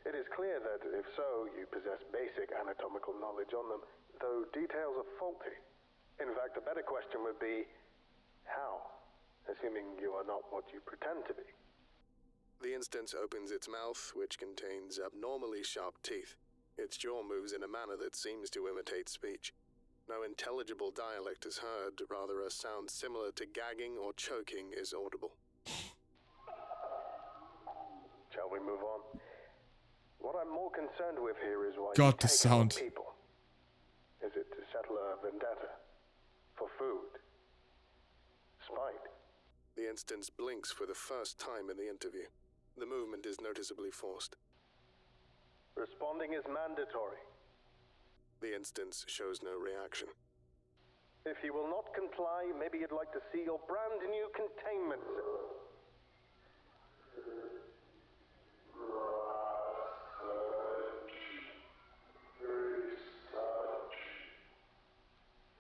It is clear that, if so, you possess basic anatomical knowledge on them, though details are faulty. In fact, a better question would be, how? Assuming you are not what you pretend to be. The instance opens its mouth, which contains abnormally sharp teeth. Its jaw moves in a manner that seems to imitate speech. No intelligible dialect is heard, rather a sound similar to gagging or choking is audible. Shall we move on? What I'm more concerned with here is why God, you the take sound. out people. Is it to settle a vendetta? For food? Spite? The instance blinks for the first time in the interview. The movement is noticeably forced. Responding is mandatory. The instance shows no reaction. If you will not comply, maybe you'd like to see your brand new containment.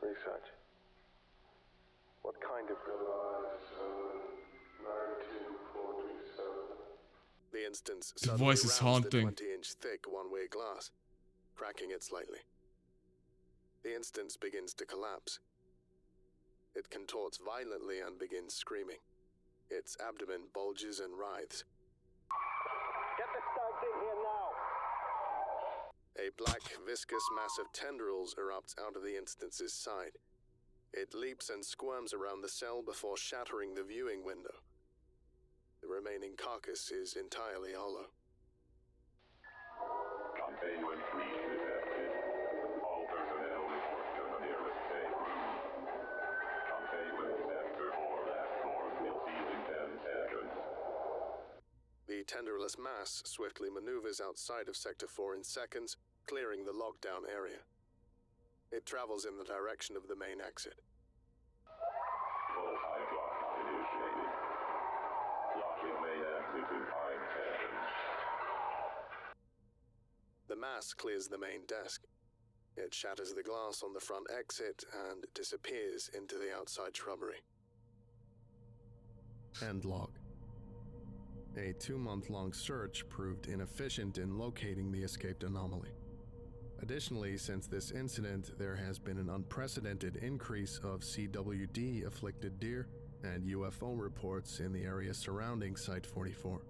Research. What kind of... 1947. The instance The suddenly voice is rounds the haunting. 20-inch thick one-way glass, cracking it slightly. The instance begins to collapse. It contorts violently and begins screaming. Its abdomen bulges and writhes. Get the stags in here now! A black, viscous mass of tendrils erupts out of the instance's side. It leaps and squirms around the cell before shattering the viewing window. The remaining carcass is entirely hollow. Containment breach detected. All personnel report to the nearest safe room. Containment sector 4 last floor will cease in 10 seconds. The tenderless mass swiftly maneuvers outside of Sector 4 in seconds, clearing the lockdown area. It travels in the direction of the main exit. Full high block initiated. Locking main exit in 5 seconds. The mass clears the main desk. It shatters the glass on the front exit and disappears into the outside shrubbery. End log. A 2-month-long search proved inefficient in locating the escaped anomaly. Additionally, since this incident, there has been an unprecedented increase of CWD-afflicted deer and UFO reports in the area surrounding Site-44.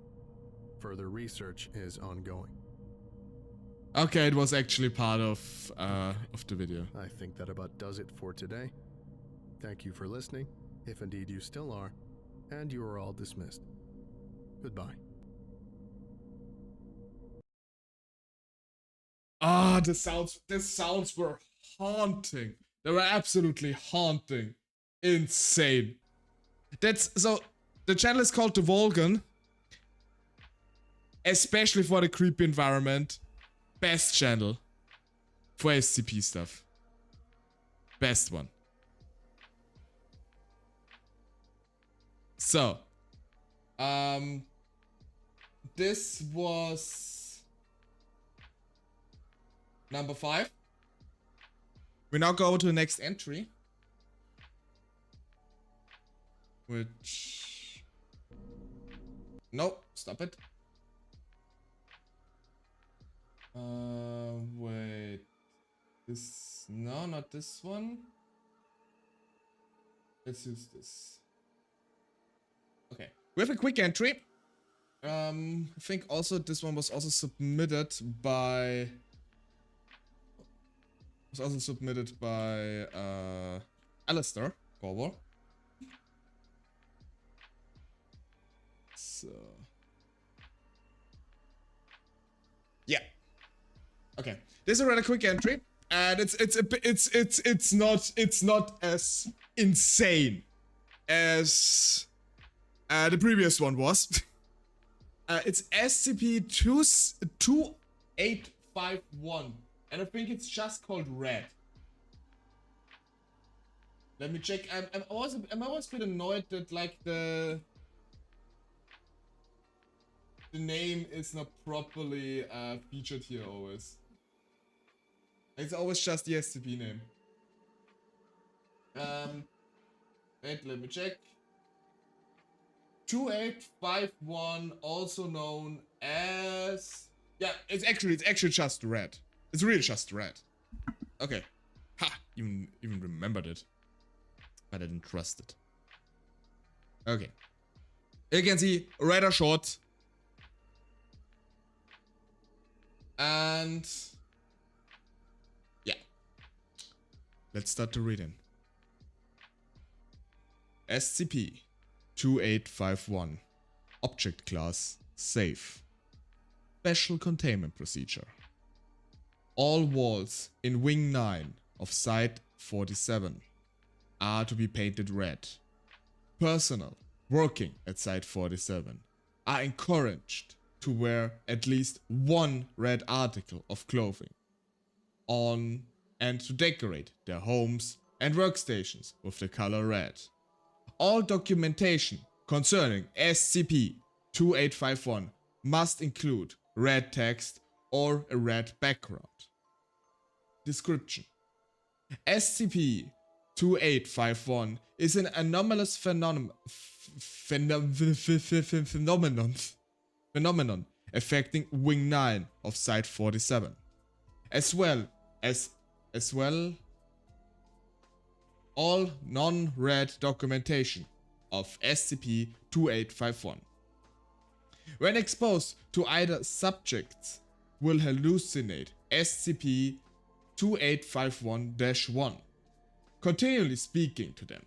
Further research is ongoing. Okay, it was actually part of the video. I think that about does it for today. Thank you for listening, if indeed you still are, and you are all dismissed. Goodbye. Ah, the sounds were haunting. They were absolutely haunting. Insane. So the channel is called The Volgan. Especially for the creepy environment. Best channel for SCP stuff. Best one. So, this was number 5. We now go to the next entry, which, nope, stop it. Wait, this, no, not this one. Let's use this. Okay, we have a quick entry. I think also this one was also submitted by Alistair Corwell. So yeah. Okay. This is a rather quick entry, and it's not as insane as the previous one was. It's SCP-2851, and I think it's just called Red. Let me check. I'm always a bit annoyed that like the name is not properly featured here always. It's always just the SCP name. Wait, let me check. 2851, also known as, yeah, it's actually just Red. It's really just Red. Okay. Ha! Even remembered it. But I didn't trust it. Okay. You can see rather short. And yeah. Let's start the reading. SCP-2851. Object Class Safe. Special Containment Procedure. All walls in Wing 9 of Site-47 are to be painted red. Personnel working at Site-47 are encouraged to wear at least one red article of clothing on and to decorate their homes and workstations with the color red. All documentation concerning SCP-2851 must include red text or a red background. Description: SCP-2851 is an anomalous phenomenon phenomenon affecting Wing 9 of Site 47, as well all non-read documentation of SCP-2851. When exposed to either, subjects will hallucinate SCP-2851-1, continually speaking to them.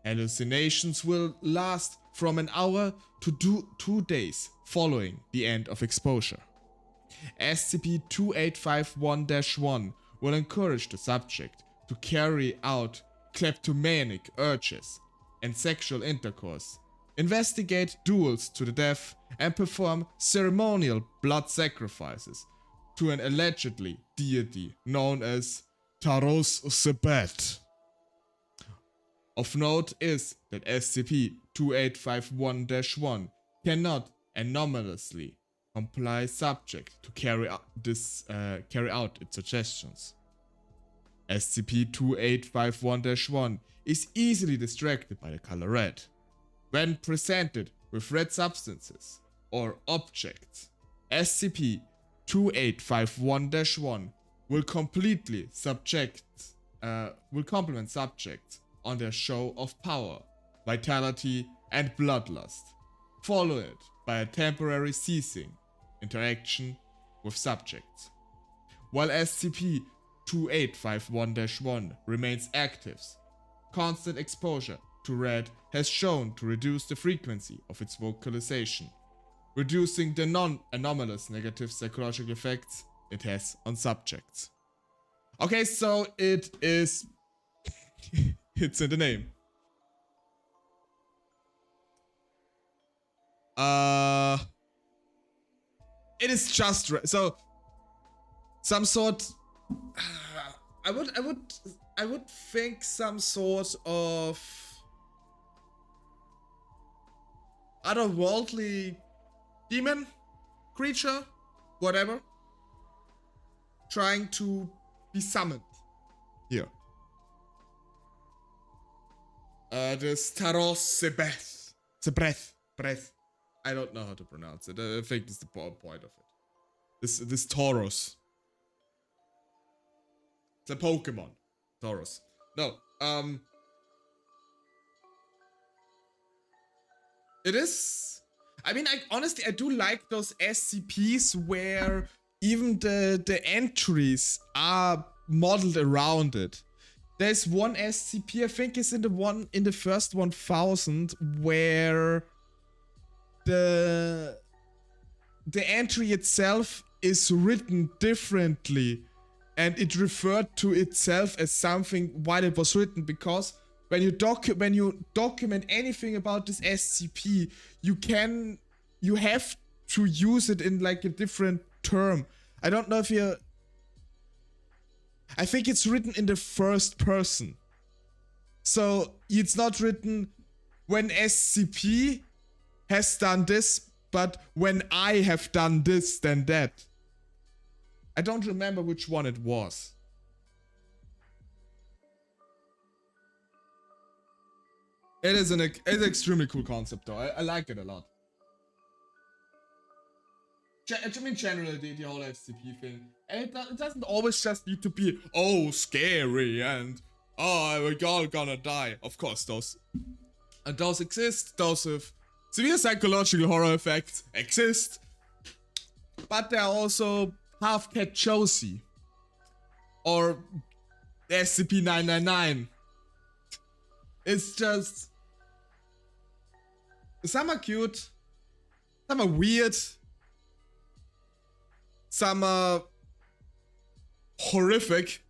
Hallucinations will last from an hour to 2 days following the end of exposure. SCP-2851-1 will encourage the subject to carry out kleptomanic urges and sexual intercourse, investigate duels to the death, and perform ceremonial blood sacrifices to an allegedly deity known as Taros Sebet. Of note is that SCP-2851-1 cannot anomalously compel subject to carry out its suggestions. SCP-2851-1 is easily distracted by the color red. When presented with red substances or objects, SCP-2851-1 will complement subjects on their show of power, vitality, and bloodlust, followed by a temporary ceasing interaction with subjects. While SCP-2851-1 remains active, constant exposure to red has shown to reduce the frequency of its vocalization, reducing the non-anomalous negative psychological effects it has on subjects. Okay, so it is... it's in the name. It is just so some sort. I would think some sort of otherworldly demon creature, whatever, trying to be summoned here. This Taros Sebeth. Breath. I don't know how to pronounce it. I think it's the point of it. This Tauros. It's a Pokemon. Tauros. No. It is. I mean, honestly, I do like those SCPs where even the entries are modeled around it. There's one SCP, I think is in the first 1000, where the entry itself is written differently, and it referred to itself as something while it was written, because when you document anything about this SCP, you have to use it in like a different term. I don't know if I think it's written in the first person. So it's not written when SCP has done this, but when I have done this, then that. I don't remember which one it was. It's an extremely cool concept though. I like it a lot. I mean, generally, the whole SCP thing. And it doesn't always just need to be, oh, scary and, oh, we're all gonna die. Of course, those exist. Those with severe psychological horror effects exist. But there are also Half-Cat Josie. Or SCP-999. It's just... some are cute. Some are weird. Some are horrific.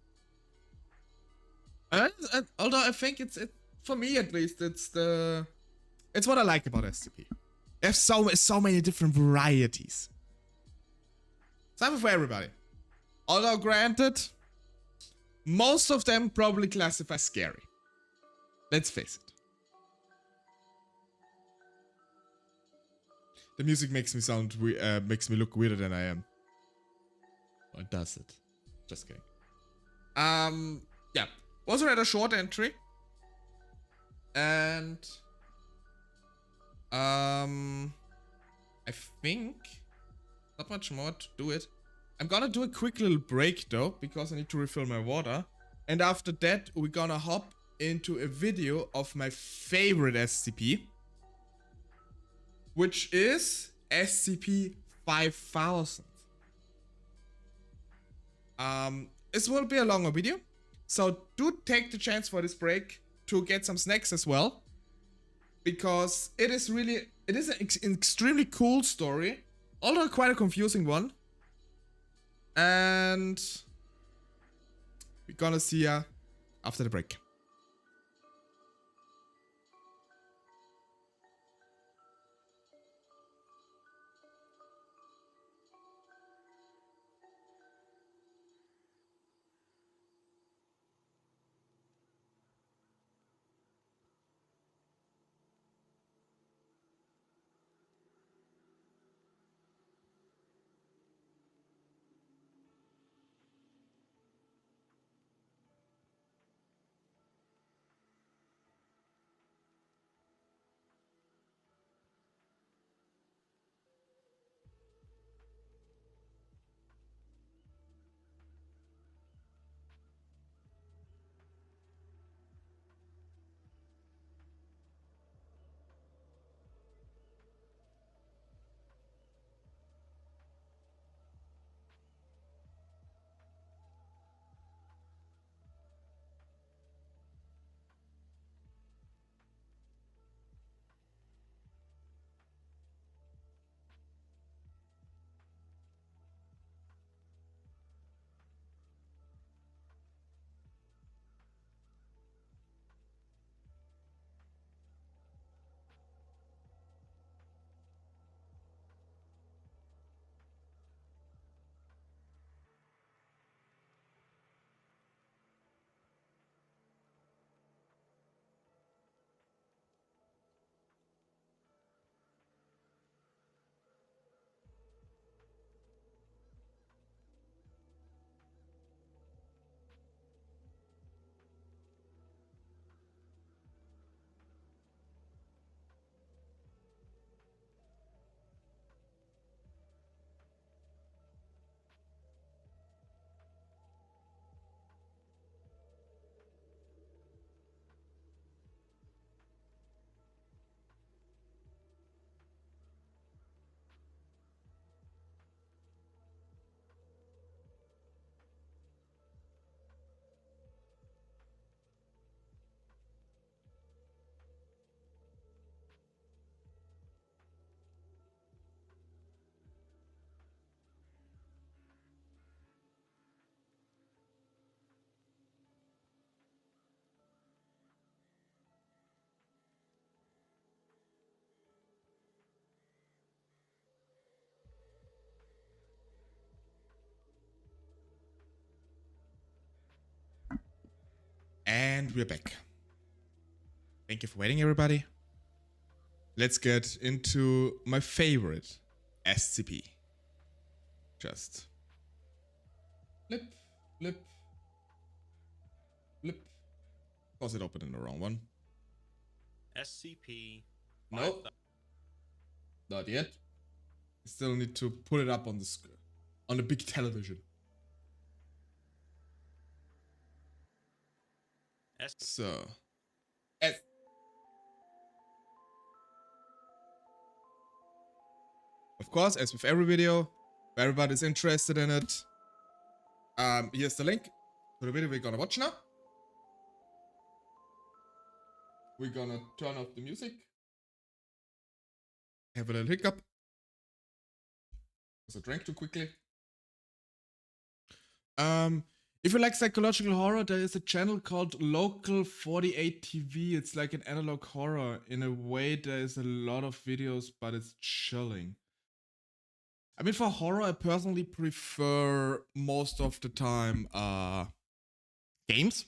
Although I think it's for me at least, it's what I like about SCP. There's so many different varieties. Something for everybody. Although granted, most of them probably classify scary. Let's face it. The music makes me look weirder than I am. Or does it? Just kidding. Yeah. Also had a short entry. And I think not much more to do it. I'm gonna do a quick little break though, because I need to refill my water. And after that, we're gonna hop into a video of my favorite SCP, which is SCP-5000. This will be a longer video, so do take the chance for this break to get some snacks as well, because it is an extremely cool story, although quite a confusing one. And we're gonna see ya after the break. And we're back. Thank you for waiting, everybody. Let's get into my favorite SCP. Just flip, flip, flip. Was it open in the wrong one? SCP. Nope. Not yet. I still need to put it up on the big television. So, of course, as with every video, if everybody's interested in it, here's the link to the video we're gonna watch now. We're gonna turn off the music. Have a little hiccup. Because I drank too quickly. If you like psychological horror, there is a channel called Local 48 TV. It's like an analog horror. In a way, there is a lot of videos, but it's chilling. I mean, for horror, I personally prefer most of the time games.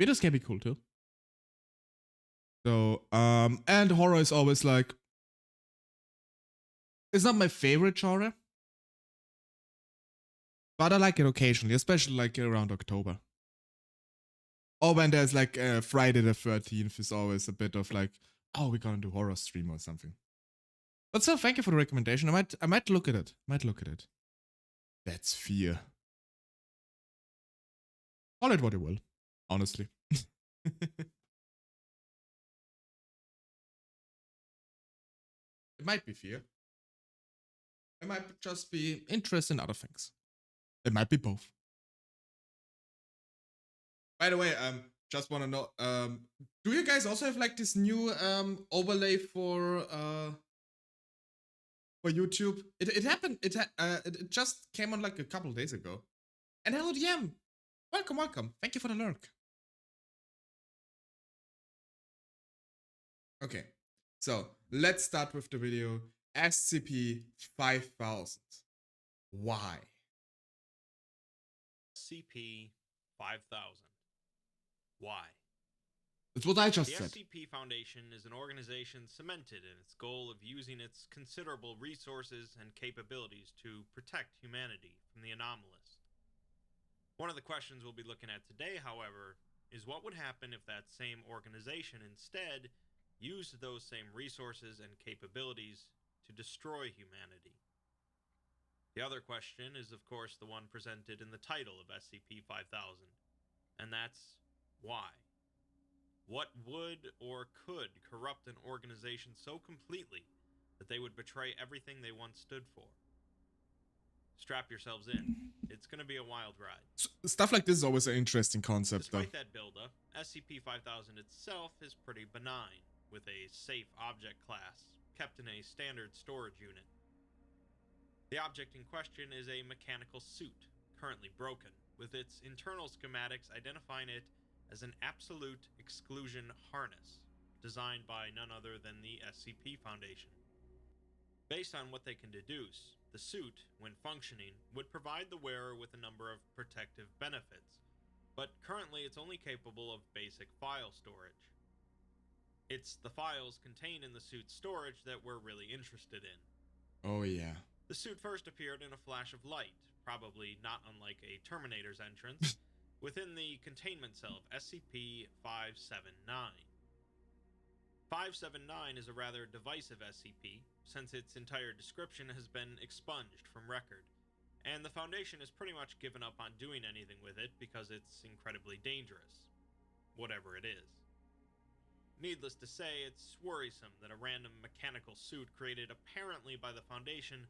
Videos can be cool too. So, and horror is always like, it's not my favorite genre, but I like it occasionally, especially like around October. Or when there's like Friday the 13th is always a bit of like, oh, we're gonna do horror stream or something. But still, thank you for the recommendation. I might look at it. That's fear. Call it what you will, honestly. It might be fear. It might just be interest in other things. It might be both. By the way, just want to know, do you guys also have like this new overlay for YouTube? It happened. It just came on like a couple days ago. And hello, DM. Welcome. Thank you for the lurk. Okay, so let's start with the video. SCP-5000. Why? SCP-5000. Why? That's what I just the said. The SCP Foundation is an organization cemented in its goal of using its considerable resources and capabilities to protect humanity from the anomalous. One of the questions we'll be looking at today, however, is what would happen if that same organization instead used those same resources and capabilities to destroy humanity. The other question is, of course, the one presented in the title of SCP-5000, and that's why? What would or could corrupt an organization so completely that they would betray everything they once stood for? Strap yourselves in. It's going to be a wild ride. Stuff like this is always an interesting concept, Despite that buildup, SCP-5000 itself is pretty benign, with a safe object class kept in a standard storage unit. The object in question is a mechanical suit, currently broken, with its internal schematics identifying it as an absolute exclusion harness, designed by none other than the SCP Foundation. Based on what they can deduce, the suit, when functioning, would provide the wearer with a number of protective benefits, but currently it's only capable of basic file storage. It's the files contained in the suit's storage that we're really interested in. Oh yeah. The suit first appeared in a flash of light, probably not unlike a Terminator's entrance, within the containment cell of SCP-579. 579 is a rather divisive SCP, since its entire description has been expunged from record, and the Foundation has pretty much given up on doing anything with it because it's incredibly dangerous, whatever it is. Needless to say, it's worrisome that a random mechanical suit created apparently by the Foundation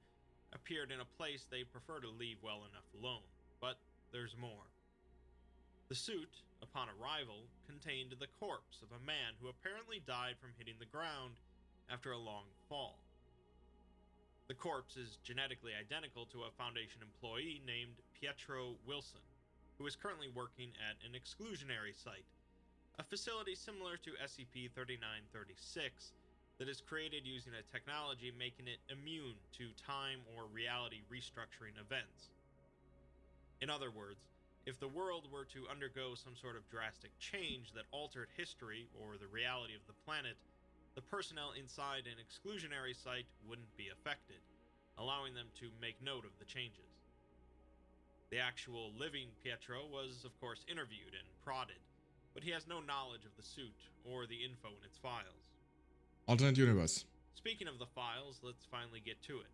appeared in a place they prefer to leave well enough alone, but there's more. The suit, upon arrival, contained the corpse of a man who apparently died from hitting the ground after a long fall. The corpse is genetically identical to a Foundation employee named Pietro Wilson, who is currently working at an exclusionary site, a facility similar to SCP-3936 that is created using a technology making it immune to time or reality restructuring events. In other words, if the world were to undergo some sort of drastic change that altered history or the reality of the planet, the personnel inside an exclusionary site wouldn't be affected, allowing them to make note of the changes. The actual living Pietro was, of course, interviewed and prodded, but he has no knowledge of the suit or the info in its files. Alternate universe. Speaking of the files, let's finally get to it.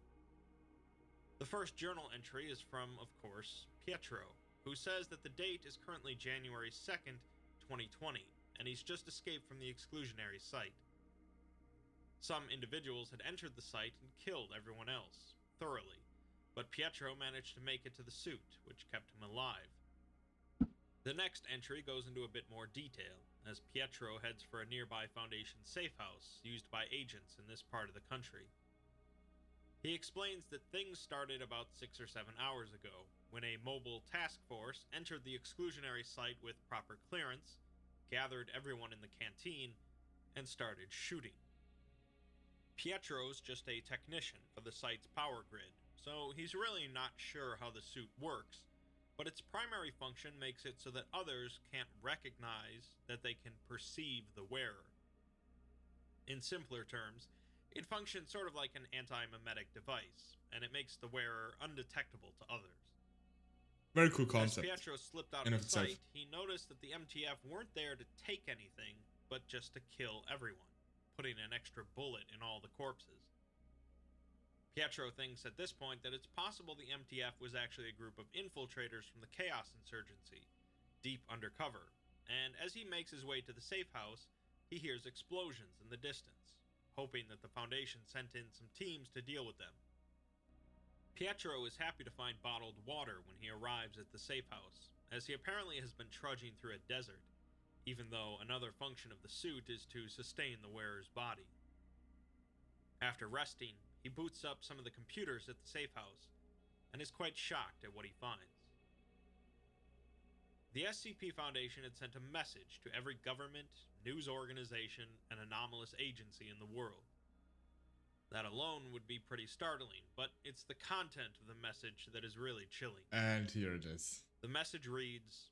The first journal entry is from, of course, Pietro, who says that the date is currently January 2nd, 2020, and he's just escaped from the exclusionary site. Some individuals had entered the site and killed everyone else, thoroughly, but Pietro managed to make it to the suit, which kept him alive. The next entry goes into a bit more detail, as Pietro heads for a nearby Foundation safe house used by agents in this part of the country. He explains that things started about 6 or 7 hours ago, when a mobile task force entered the exclusionary site with proper clearance, gathered everyone in the canteen, and started shooting. Pietro's just a technician for the site's power grid, so he's really not sure how the suit works, but its primary function makes it so that others can't recognize that they can perceive the wearer. In simpler terms, it functions sort of like an anti-memetic device, and it makes the wearer undetectable to others. Very cool concept. As Pietro slipped out of the site, he noticed that the MTF weren't there to take anything, but just to kill everyone, putting an extra bullet in all the corpses. Pietro thinks at this point that it's possible the MTF was actually a group of infiltrators from the Chaos Insurgency, deep undercover, and as he makes his way to the safe house, he hears explosions in the distance, hoping that the Foundation sent in some teams to deal with them. Pietro is happy to find bottled water when he arrives at the safe house, as he apparently has been trudging through a desert, even though another function of the suit is to sustain the wearer's body. After resting, he boots up some of the computers at the safe house, and is quite shocked at what he finds. The SCP Foundation had sent a message to every government, news organization, and anomalous agency in the world. That alone would be pretty startling, but it's the content of the message that is really chilling. And here it is. The message reads,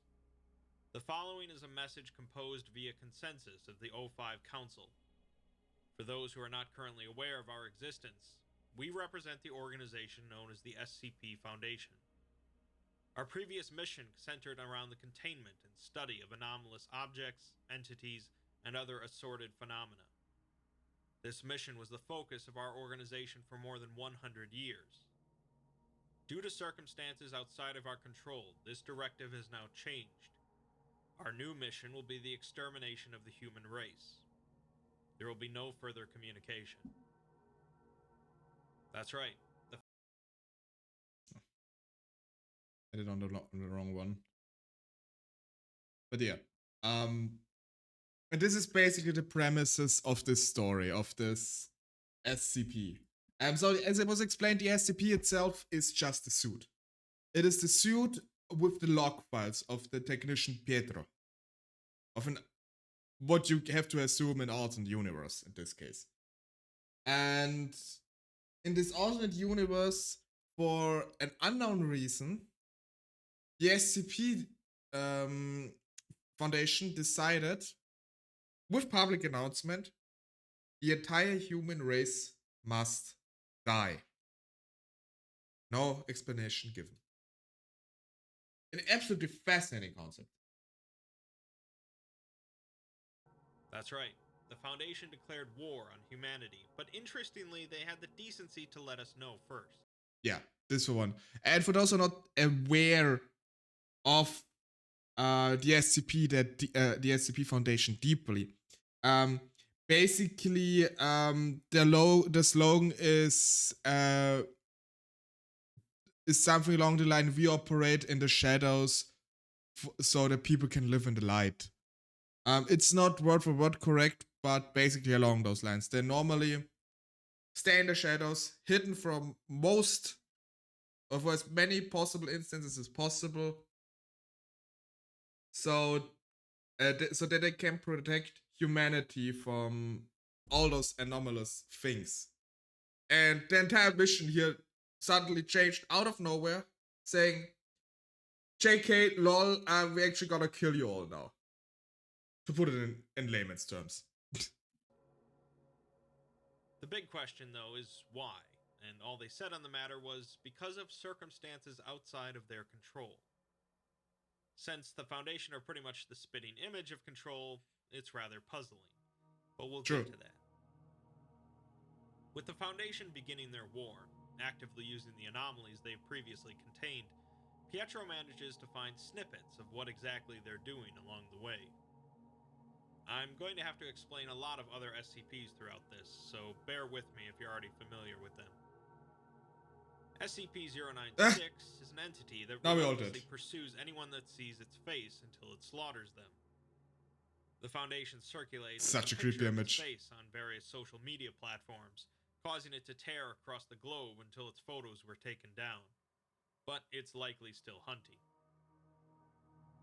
"The following is a message composed via consensus of the O5 Council. For those who are not currently aware of our existence, we represent the organization known as the SCP Foundation. Our previous mission centered around the containment and study of anomalous objects, entities, and other assorted phenomena. This mission was the focus of our organization for more than 100 years. Due to circumstances outside of our control, this directive has now changed. Our new mission will be the extermination of the human race. There will be no further communication." That's right. I did on the wrong one. But yeah. And this is basically the premises of this story, of this SCP. So as it was explained, the SCP itself is just a suit. It is the suit with the log files of the technician Pietro. Of what you have to assume an alternate universe in this case. And in this alternate universe, for an unknown reason, the SCP Foundation decided, with public announcement, the entire human race must die. No explanation given. An absolutely fascinating concept. That's right. The Foundation declared war on humanity, but interestingly, they had the decency to let us know first. Yeah, this one. And for those who are not aware of the SCP, the SCP Foundation deeply, basically, the slogan is something along the line: "We operate in the shadows so that people can live in the light." It's not word for word correct, but basically along those lines. They normally stay in the shadows, hidden from most of as many possible instances as possible, so that they can protect humanity from all those anomalous things. And the entire mission here suddenly changed out of nowhere, saying, "JK, lol, we actually gotta kill you all now." To put it in layman's terms. The big question, though, is why? And all they said on the matter was because of circumstances outside of their control. Since the Foundation are pretty much the spitting image of control, it's rather puzzling. But we'll get to that. With the Foundation beginning their war, actively using the anomalies they've previously contained, Pietro manages to find snippets of what exactly they're doing along the way. I'm going to have to explain a lot of other SCPs throughout this, so bear with me if you're already familiar with them. SCP-096 is an entity that relentlessly pursues anyone that sees its face until it slaughters them. The Foundation circulates such a creepy image of its face on various social media platforms, causing it to tear across the globe until its photos were taken down. But it's likely still hunting.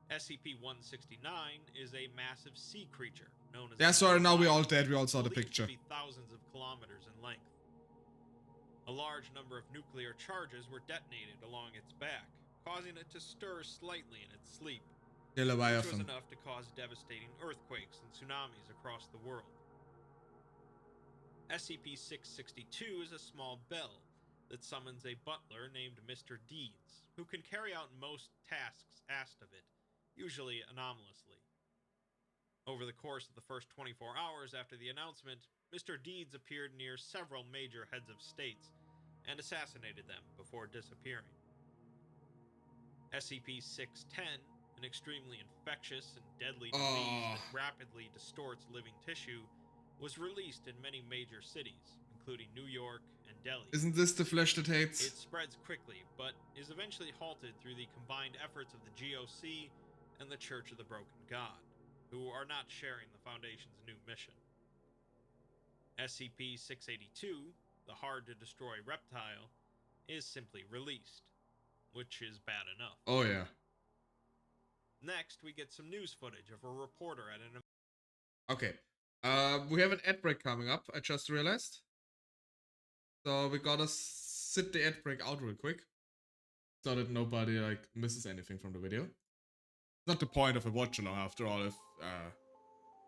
SCP-169 is a massive sea creature known as... Yeah, sorry, now we all dead. We all saw the picture. To be thousands of kilometers in length. A large number of nuclear charges were detonated along its back, causing it to stir slightly in its sleep, which was enough to cause devastating earthquakes and tsunamis across the world. SCP-662 is a small bell that summons a butler named Mr. Deeds, who can carry out most tasks asked of it, usually anomalously. Over the course of the first 24 hours after the announcement, Mr. Deeds appeared near several major heads of states, and assassinated them before disappearing. SCP-610, an extremely infectious and deadly disease that rapidly distorts living tissue, was released in many major cities, including New York and Delhi. Isn't this the flesh that hates? It spreads quickly, but is eventually halted through the combined efforts of the GOC and the Church of the Broken God, who are not sharing the Foundation's new mission. SCP-682, the hard-to-destroy reptile, is simply released, which is bad enough. Oh yeah. Next, we get some news footage of a reporter at an... Okay. We have an ad break coming up, I just realized. So we gotta sit the ad break out real quick, so that nobody like misses anything from the video. Not the point of a watch along after all, if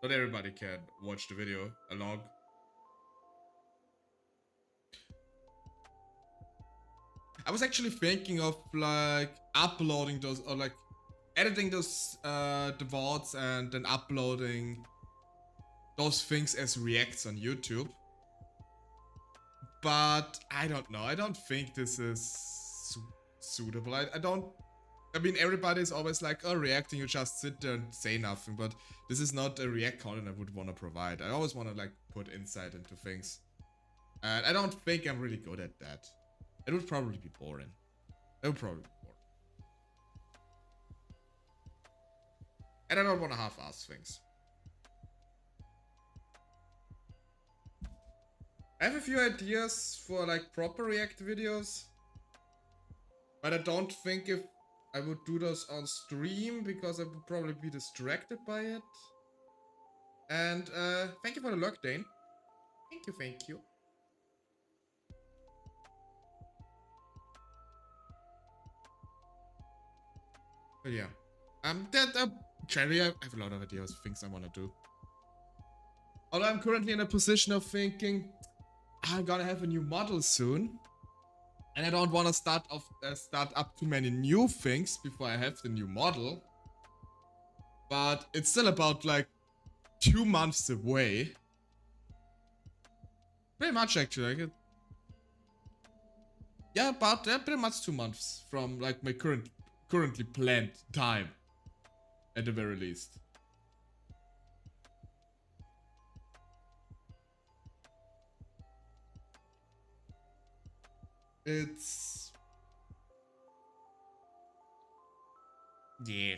not everybody can watch the video along. I was actually thinking of like uploading those, or like editing those the VODs and then uploading those things as reacts on YouTube. But I don't know. I don't think this is suitable. I mean, everybody's always like, oh, reacting, you just sit there and say nothing. But this is not a react content I would want to provide. I always want to like put insight into things. And I don't think I'm really good at that. It would probably be boring. It would probably be boring. And I don't want to half-ass things. I have a few ideas for like proper react videos, but I don't think if I would do those on stream because I would probably be distracted by it. And thank you for the luck, Dane. Thank you. But yeah, generally I have a lot of ideas, things I want to do. Although I'm currently in a position of thinking, I'm gonna have a new model soon, and I don't want to start up too many new things before I have the new model. But it's still about like 2 months away. Pretty much actually. Like yeah, about pretty much 2 months from like my currently planned time, at the very least. It's... yeah.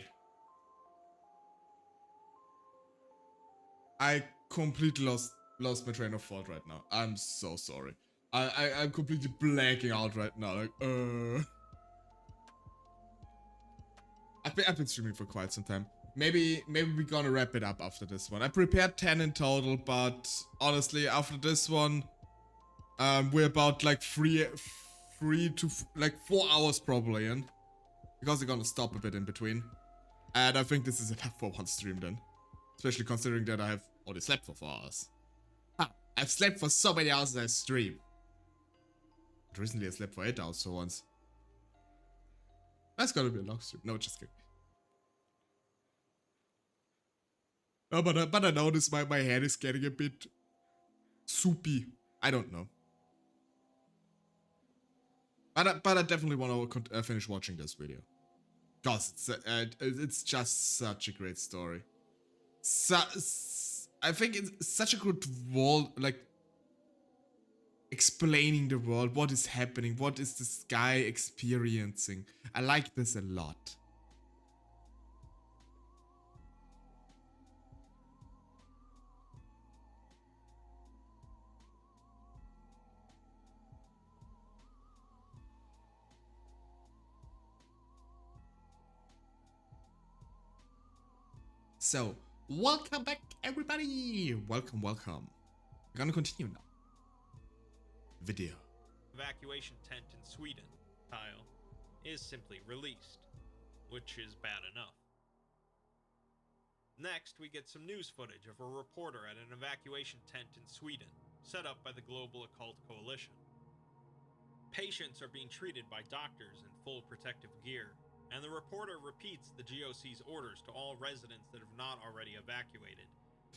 I completely lost my train of thought right now. I'm so sorry. I'm completely blanking out right now. Like, I've been streaming for quite some time. Maybe we're gonna wrap it up after this one. I prepared 10 in total, but honestly, after this one, we're about like 3 to like 4 hours probably in, because we're gonna stop a bit in between. And I think this is enough for one stream then, especially considering that I have only slept for 4 hours. I've slept for so many hours as I stream. But recently I slept for 8 hours for once. That's gonna be a long stream. No, just kidding. Oh, but I noticed my head is getting a bit soupy. I don't know. But I definitely want to finish watching this video. Because it's just such a great story. I think it's such a good world, like, explaining the world, what is happening, what is this guy experiencing. I like this a lot. So, welcome back, everybody! Welcome. We're gonna continue now. Video. Evacuation tent in Sweden, tile, is simply released, which is bad enough. Next, we get some news footage of a reporter at an evacuation tent in Sweden, set up by the Global Occult Coalition. Patients are being treated by doctors in full protective gear, and the reporter repeats the GOC's orders to all residents that have not already evacuated,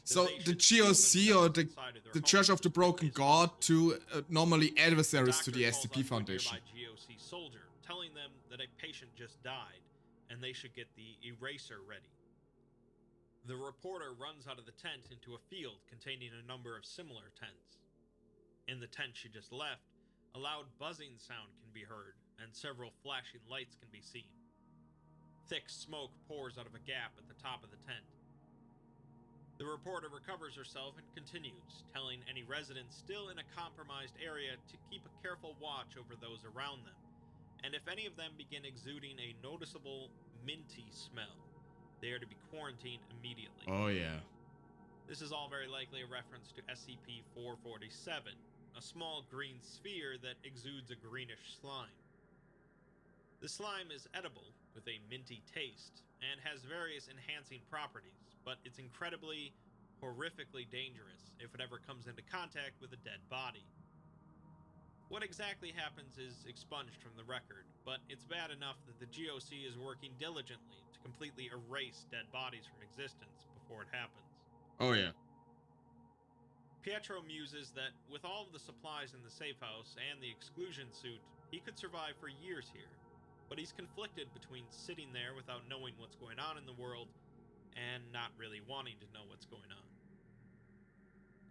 So the GOC, or the Church of the Broken God, to normally adversaries to the SCP Foundation. GOC soldier, telling them that a patient just died and they should get the eraser ready. The reporter runs out of the tent into a field containing a number of similar tents. In the tent she just left, a loud buzzing sound can be heard, and several flashing lights can be seen. Thick smoke pours out of a gap at the top of the tent. The reporter recovers herself and continues, telling any residents still in a compromised area to keep a careful watch over those around them, and if any of them begin exuding a noticeable minty smell, they are to be quarantined immediately. Oh yeah. This is all very likely a reference to SCP-447, a small green sphere that exudes a greenish slime. The slime is edible, with a minty taste, and has various enhancing properties, but it's incredibly, horrifically dangerous if it ever comes into contact with a dead body. What exactly happens is expunged from the record, but it's bad enough that the GOC is working diligently to completely erase dead bodies from existence before it happens. Oh yeah. Pietro muses that with all of the supplies in the safe house and the exclusion suit, he could survive for years here, but he's conflicted between sitting there without knowing what's going on in the world and not really wanting to know what's going on.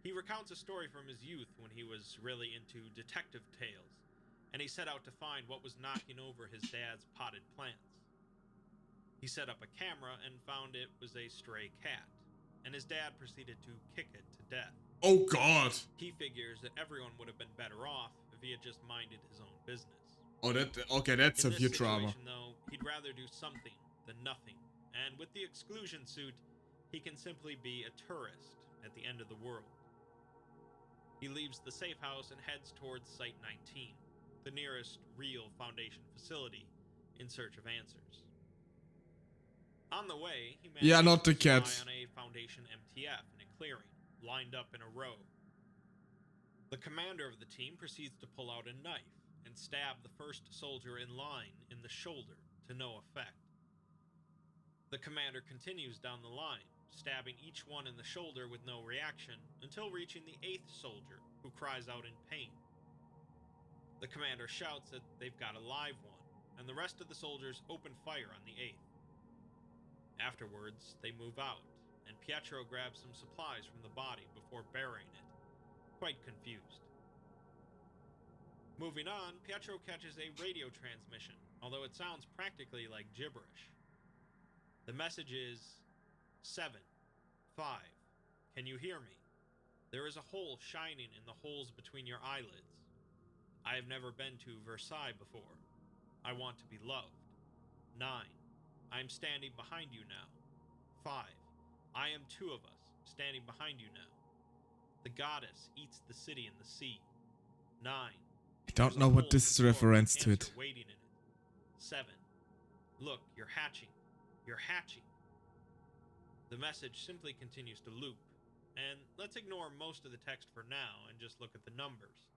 He recounts a story from his youth when he was really into detective tales, and he set out to find what was knocking over his dad's potted plants. He set up a camera and found it was a stray cat, and his dad proceeded to kick it to death. Oh God! He figures that everyone would have been better off if he had just minded his own business. Oh, that's severe trauma. Though, he'd rather do something than nothing, and with the exclusion suit, he can simply be a tourist at the end of the world. He leaves the safe house and heads towards Site 19, the nearest real Foundation facility, in search of answers. On the way, he manages to spy on a Foundation MTF in a clearing, lined up in a row. The commander of the team proceeds to pull out a knife and stab the first soldier in line in the shoulder to no effect. The commander continues down the line, stabbing each one in the shoulder with no reaction until reaching the 8th soldier, who cries out in pain. The commander shouts that they've got a live one, and the rest of the soldiers open fire on the 8th. Afterwards, they move out, and Pietro grabs some supplies from the body before burying it, quite confused. Moving on, Pietro catches a radio transmission, although it sounds practically like gibberish. The message is, 7, 5, can you hear me? There is a hole shining in the holes between your eyelids. I have never been to Versailles before. I want to be loved. 9, I am standing behind you now. 5, I am 2 of us, standing behind you now. The goddess eats the city and the sea. 9, I don't know what this is a reference to it. Waiting in it. 7, look, you're hatching. You're hatching. The message simply continues to loop, and let's ignore most of the text for now and just look at the numbers.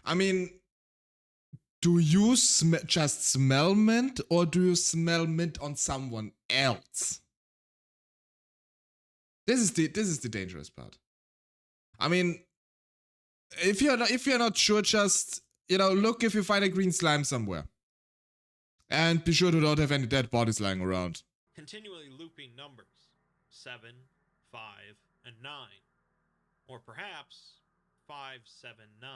I mean, do you just smell mint, or do you smell mint on someone else? This is the dangerous part. I mean, if you're not sure, just look if you find a green slime somewhere, and be sure to not have any dead bodies lying around. Continually looping numbers 7, 5, and 9, or perhaps 579.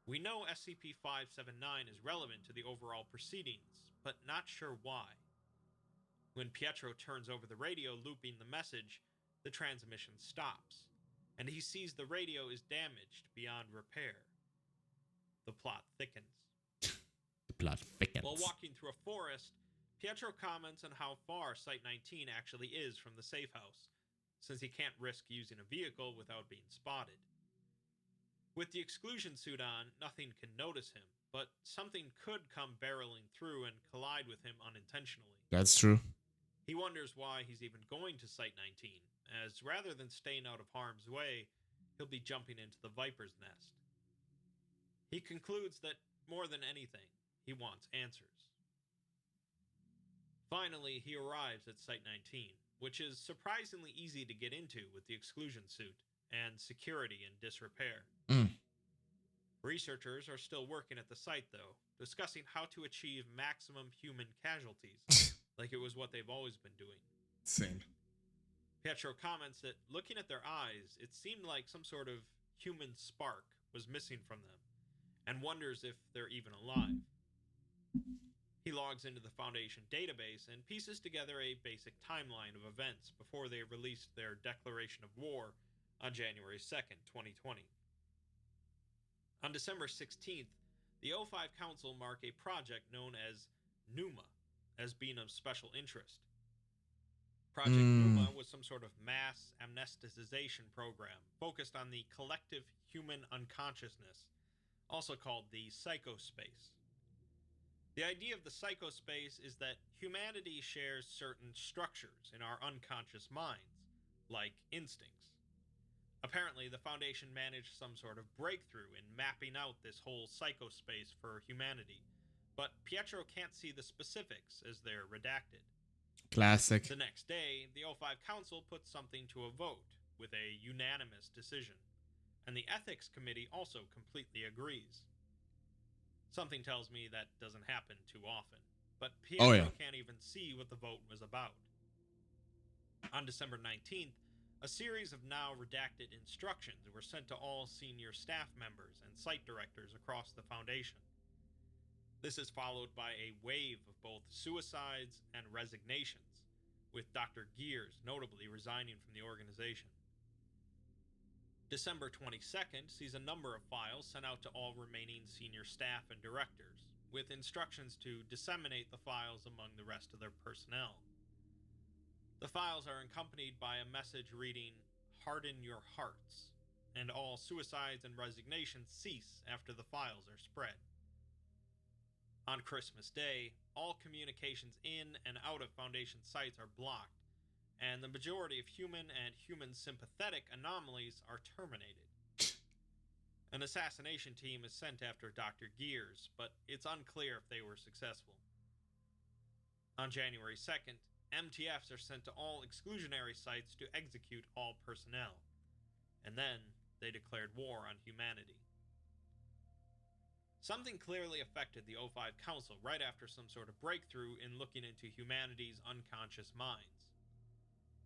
We know SCP-579 is relevant to the overall proceedings, but not sure why. When Pietro turns over the radio looping the message, the transmission stops, and he sees the radio is damaged beyond repair. The plot thickens. The plot thickens. While walking through a forest, Pietro comments on how far Site 19 actually is from the safe house, since he can't risk using a vehicle without being spotted. With the exclusion suit on, nothing can notice him, but something could come barreling through and collide with him unintentionally. That's true. He wonders why he's even going to Site 19, as rather than staying out of harm's way, he'll be jumping into the Viper's nest. He concludes that, more than anything, he wants answers. Finally, he arrives at Site 19, which is surprisingly easy to get into with the exclusion suit and security in disrepair. Researchers are still working at the site, though, discussing how to achieve maximum human casualties, like it was what they've always been doing. Same. Pietro comments that looking at their eyes, it seemed like some sort of human spark was missing from them, and wonders if they're even alive. He logs into the Foundation database and pieces together a basic timeline of events before they released their declaration of war on January 2nd, 2020. On December 16th, the O5 Council mark a project known as NUMA as being of special interest. Project NUMA was some sort of mass amnesticization program focused on the collective human unconsciousness, also called the psychospace. The idea of the psychospace is that humanity shares certain structures in our unconscious minds, like instincts. Apparently, the Foundation managed some sort of breakthrough in mapping out this whole psychospace for humanity, but Pietro can't see the specifics as they're redacted. Classic. The next day, the O5 Council puts something to a vote with a unanimous decision, and the Ethics Committee also completely agrees. Something tells me that doesn't happen too often, but Pietro can't even see what the vote was about. On December 19th, a series of now redacted instructions were sent to all senior staff members and site directors across the Foundation. This is followed by a wave of both suicides and resignations, with Dr. Gears notably resigning from the organization. December 22nd sees a number of files sent out to all remaining senior staff and directors, with instructions to disseminate the files among the rest of their personnel. The files are accompanied by a message reading, "Harden your hearts," and all suicides and resignations cease after the files are spread. On Christmas Day, all communications in and out of Foundation sites are blocked, and the majority of human and human-sympathetic anomalies are terminated. An assassination team is sent after Dr. Gears, but it's unclear if they were successful. On January 2nd, MTFs are sent to all exclusionary sites to execute all personnel, and then they declared war on humanity. Something clearly affected the O5 Council right after some sort of breakthrough in looking into humanity's unconscious minds.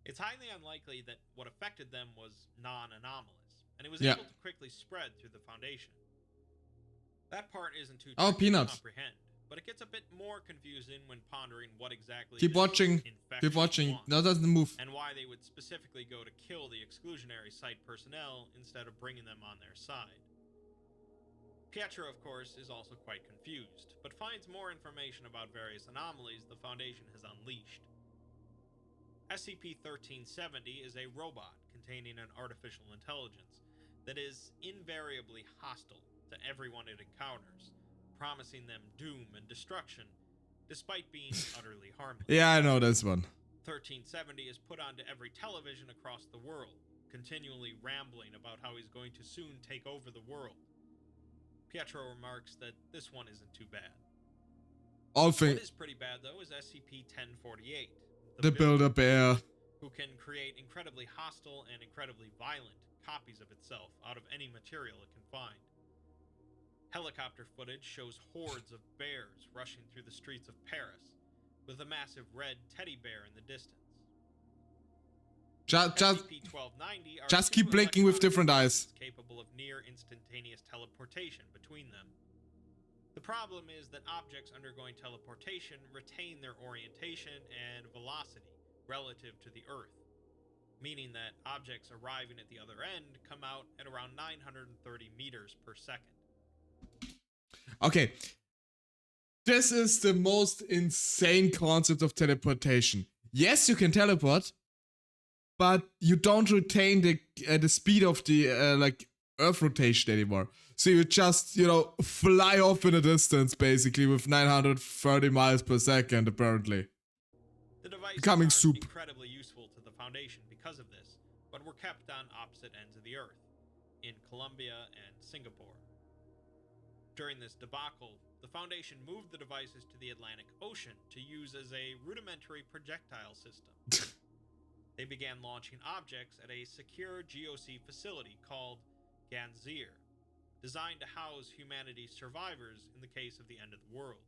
It's highly unlikely that what affected them was non-anomalous, and it was able to quickly spread through the Foundation. That part isn't too tricky to comprehend, but it gets a bit more confusing when pondering what exactly Keep watching. No, it doesn't move. And why they would specifically go to kill the exclusionary site personnel instead of bringing them on their side. Pietro, of course, is also quite confused, but finds more information about various anomalies the Foundation has unleashed. SCP-1370 is a robot containing an artificial intelligence that is invariably hostile to everyone it encounters, promising them doom and destruction, despite being utterly harmless. Yeah, I know this one. 1370 is put onto every television across the world, continually rambling about how he's going to soon take over the world. Pietro remarks that this one isn't too bad. What is pretty bad, though, is SCP-1048, the Build-A-Bear, who can create incredibly hostile and incredibly violent copies of itself out of any material it can find. Helicopter footage shows hordes of bears rushing through the streets of Paris, with a massive red teddy bear in the distance. Just keep blinking with different eyes. Capable of near instantaneous teleportation between them. The problem is that objects undergoing teleportation retain their orientation and velocity relative to the Earth, meaning that objects arriving at the other end come out at around 930 meters per second. Okay. This is the most insane concept of teleportation. Yes, you can teleport, but you don't retain the speed of the Earth rotation anymore. So you just, fly off in a distance, basically, with 930 miles per second, apparently. The devices becoming are incredibly useful to the Foundation because of this, but were kept on opposite ends of the Earth, in Colombia and Singapore. During this debacle, the Foundation moved the devices to the Atlantic Ocean to use as a rudimentary projectile system. they began launching objects at a secure GOC facility called Ganzir, designed to house humanity's survivors in the case of the end of the world.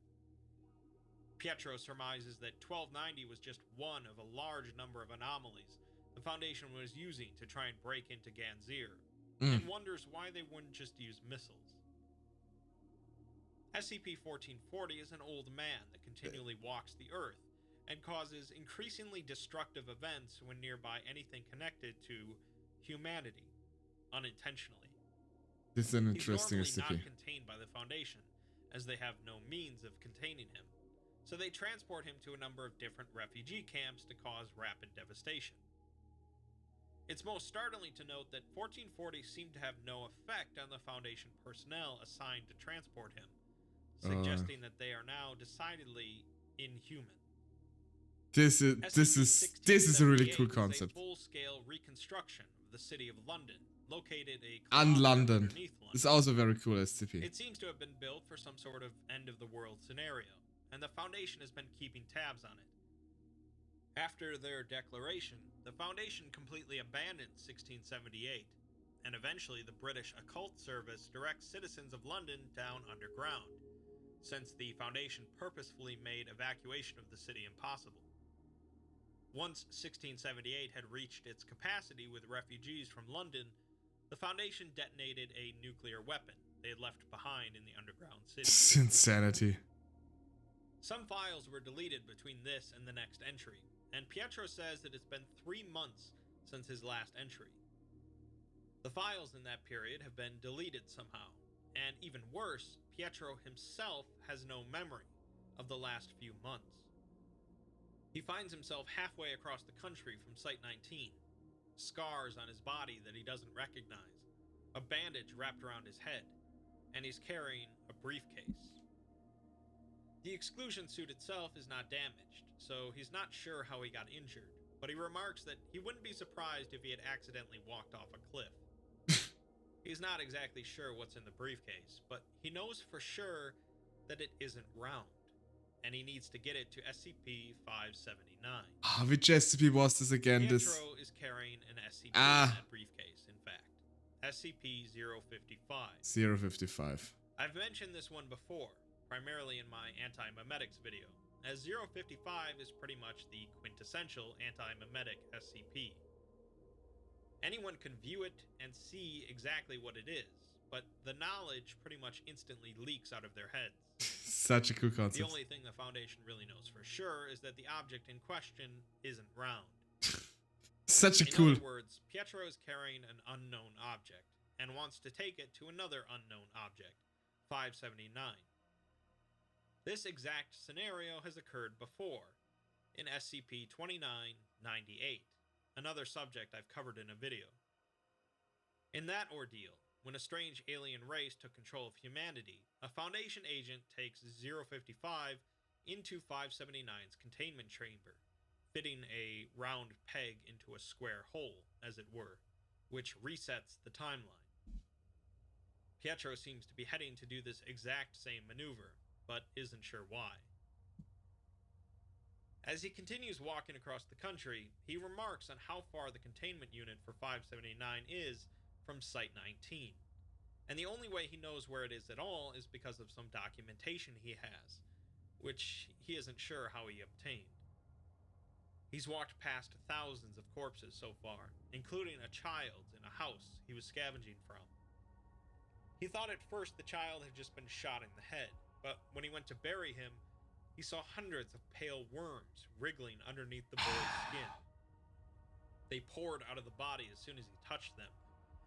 Pietro surmises that 1290 was just one of a large number of anomalies the Foundation was using to try and break into Ganzir, and wonders why they wouldn't just use missiles. SCP-1440 is an old man that continually walks the Earth and causes increasingly destructive events when nearby anything connected to humanity, unintentionally. This is an He's interesting normally SCP. not contained by the Foundation, as they have no means of containing him, so they transport him to a number of different refugee camps to cause rapid devastation. It's most startling to note that 1440 seemed to have no effect on the Foundation personnel assigned to transport him, suggesting that they are now decidedly inhuman. This is a really cool concept. A full-scale reconstruction of the city of London, located a And kilometer London. underneath London. It's also a very cool SCP. It seems to have been built for some sort of end-of-the-world scenario, and the Foundation has been keeping tabs on it. After their declaration, the Foundation completely abandoned 1678, and eventually the British Occult Service directs citizens of London down underground, since the Foundation purposefully made evacuation of the city impossible. Once 1678 had reached its capacity with refugees from London, the Foundation detonated a nuclear weapon they had left behind in the underground city. It's insanity. Some files were deleted between this and the next entry, and Pietro says that it's been 3 months since his last entry. The files in that period have been deleted somehow, and even worse, Pietro himself has no memory of the last few months. He finds himself halfway across the country from Site 19, scars on his body that he doesn't recognize, a bandage wrapped around his head, and he's carrying a briefcase. The exclusion suit itself is not damaged, so he's not sure how he got injured, but he remarks that he wouldn't be surprised if he had accidentally walked off a cliff. He's not exactly sure what's in the briefcase, but he knows for sure that it isn't round, and he needs to get it to SCP-579. Which SCP was this again? Pietro is carrying an SCP in that briefcase, in fact. SCP-055. 055. I've mentioned this one before, primarily in my anti-memetics video, as 055 is pretty much the quintessential anti-memetic SCP. Anyone can view it and see exactly what it is, but the knowledge pretty much instantly leaks out of their heads. Such a cool concept. The only thing the Foundation really knows for sure is that the object in question isn't round. Such a In cool... other words, Pietro is carrying an unknown object, and wants to take it to another unknown object, 579. This exact scenario has occurred before, in SCP-2998, another subject I've covered in a video. In that ordeal, when a strange alien race took control of humanity, a Foundation agent takes 055 into 579's containment chamber, fitting a round peg into a square hole, as it were, which resets the timeline. Pietro seems to be heading to do this exact same maneuver, but isn't sure why. As he continues walking across the country, he remarks on how far the containment unit for 579 is from Site 19, and the only way he knows where it is at all is because of some documentation he has, which he isn't sure how he obtained. He's walked past thousands of corpses so far, including a child in a house he was scavenging from. He thought at first the child had just been shot in the head, but when he went to bury him, he saw hundreds of pale worms wriggling underneath the boy's skin. They poured out of the body as soon as he touched them,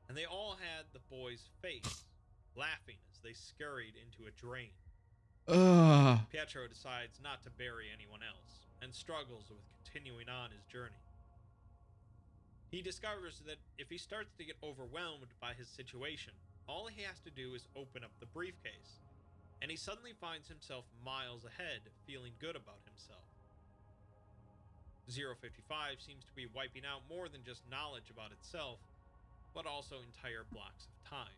and they all had the boy's face, laughing as they scurried into a drain. Pietro decides not to bury anyone else, and struggles with continuing on his journey. He discovers that if he starts to get overwhelmed by his situation, all he has to do is open up the briefcase, and he suddenly finds himself miles ahead, feeling good about himself. 055 seems to be wiping out more than just knowledge about itself, but also entire blocks of time.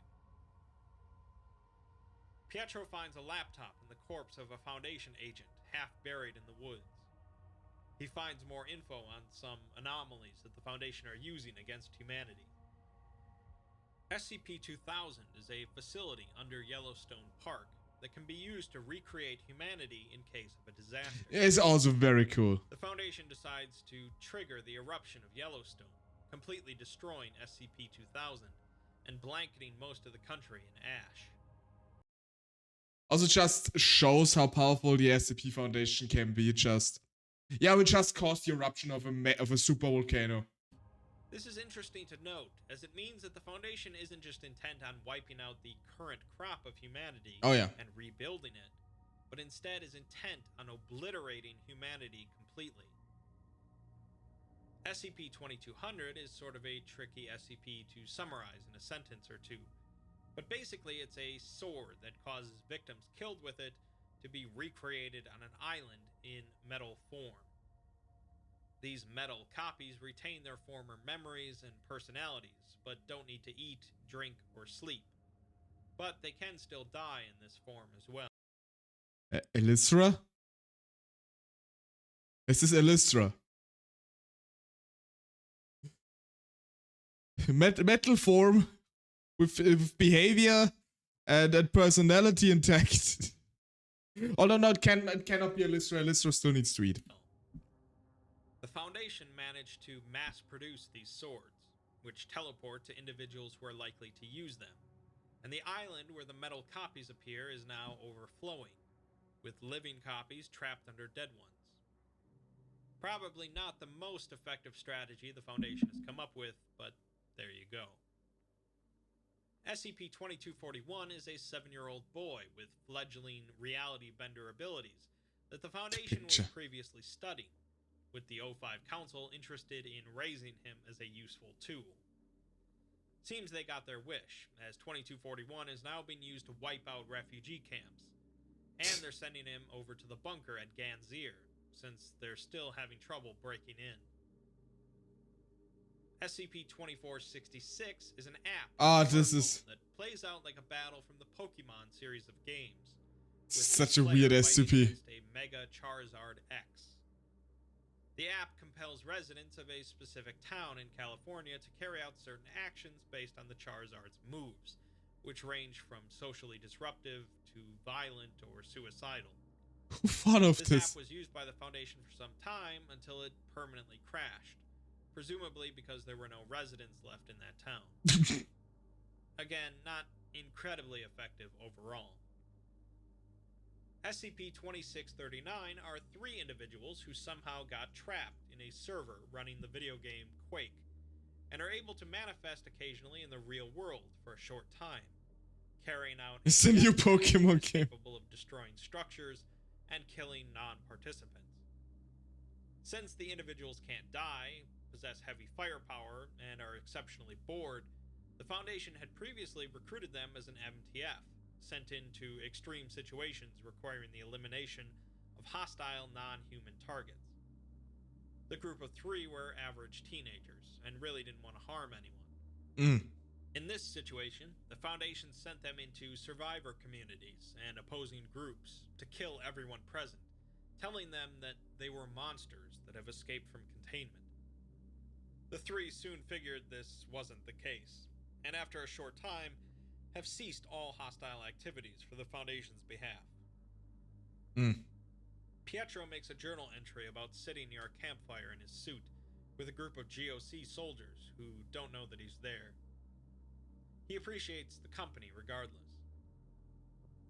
Pietro finds a laptop in the corpse of a Foundation agent, half buried in the woods. He finds more info on some anomalies that the Foundation are using against humanity. SCP-2000 is a facility under Yellowstone Park that can be used to recreate humanity in case of a disaster. It's also very cool. The Foundation decides to trigger the eruption of Yellowstone, completely destroying SCP-2000 and blanketing most of the country in ash. Also just shows how powerful the SCP Foundation can be. Yeah, we just caused the eruption of a super volcano. This is interesting to note, as it means that the Foundation isn't just intent on wiping out the current crop of humanity and rebuilding it, but instead is intent on obliterating humanity completely. SCP-2200 is sort of a tricky SCP to summarize in a sentence or two, but basically it's a sword that causes victims killed with it to be recreated on an island in metal form. These metal copies retain their former memories and personalities, but don't need to eat, drink, or sleep. But they can still die in this form as well. Elistra? Es ist Elistra. Metal form with behavior and personality intact. Although no, it cannot be Elistra. Elistra still needs to eat. The Foundation managed to mass-produce these swords, which teleport to individuals who are likely to use them, and the island where the metal copies appear is now overflowing, with living copies trapped under dead ones. Probably not the most effective strategy the Foundation has come up with, but there you go. SCP-2241 is a 7-year-old boy with fledgling reality bender abilities that the Foundation was previously studying, with the O5 Council interested in raising him as a useful tool. Seems they got their wish, as 2241 is now being used to wipe out refugee camps, and they're sending him over to the bunker at Ganzir, since they're still having trouble breaking in. SCP-2466 is an app that plays out like a battle from the Pokemon series of games. Such a weird SCP. A Mega Charizard X. The app compels residents of a specific town in California to carry out certain actions based on the Charizard's moves, which range from socially disruptive to violent or suicidal. Who thought of this app was used by the Foundation for some time until it permanently crashed, presumably because there were no residents left in that town. Again, not incredibly effective overall. SCP-2639 are 3 individuals who somehow got trapped in a server running the video game Quake, and are able to manifest occasionally in the real world for a short time, carrying out it's a new Pokemon game capable of destroying structures and killing non-participants. Since the individuals can't die, possess heavy firepower, and are exceptionally bored, the Foundation had previously recruited them as an MTF, sent into extreme situations requiring the elimination of hostile non-human targets. The group of 3 were average teenagers, and really didn't want to harm anyone. In this situation, the Foundation sent them into survivor communities and opposing groups to kill everyone present, telling them that they were monsters that have escaped from containment. The 3 soon figured this wasn't the case, and after a short time, have ceased all hostile activities for the Foundation's behalf. Pietro makes a journal entry about sitting near a campfire in his suit with a group of GOC soldiers who don't know that he's there. He appreciates the company regardless.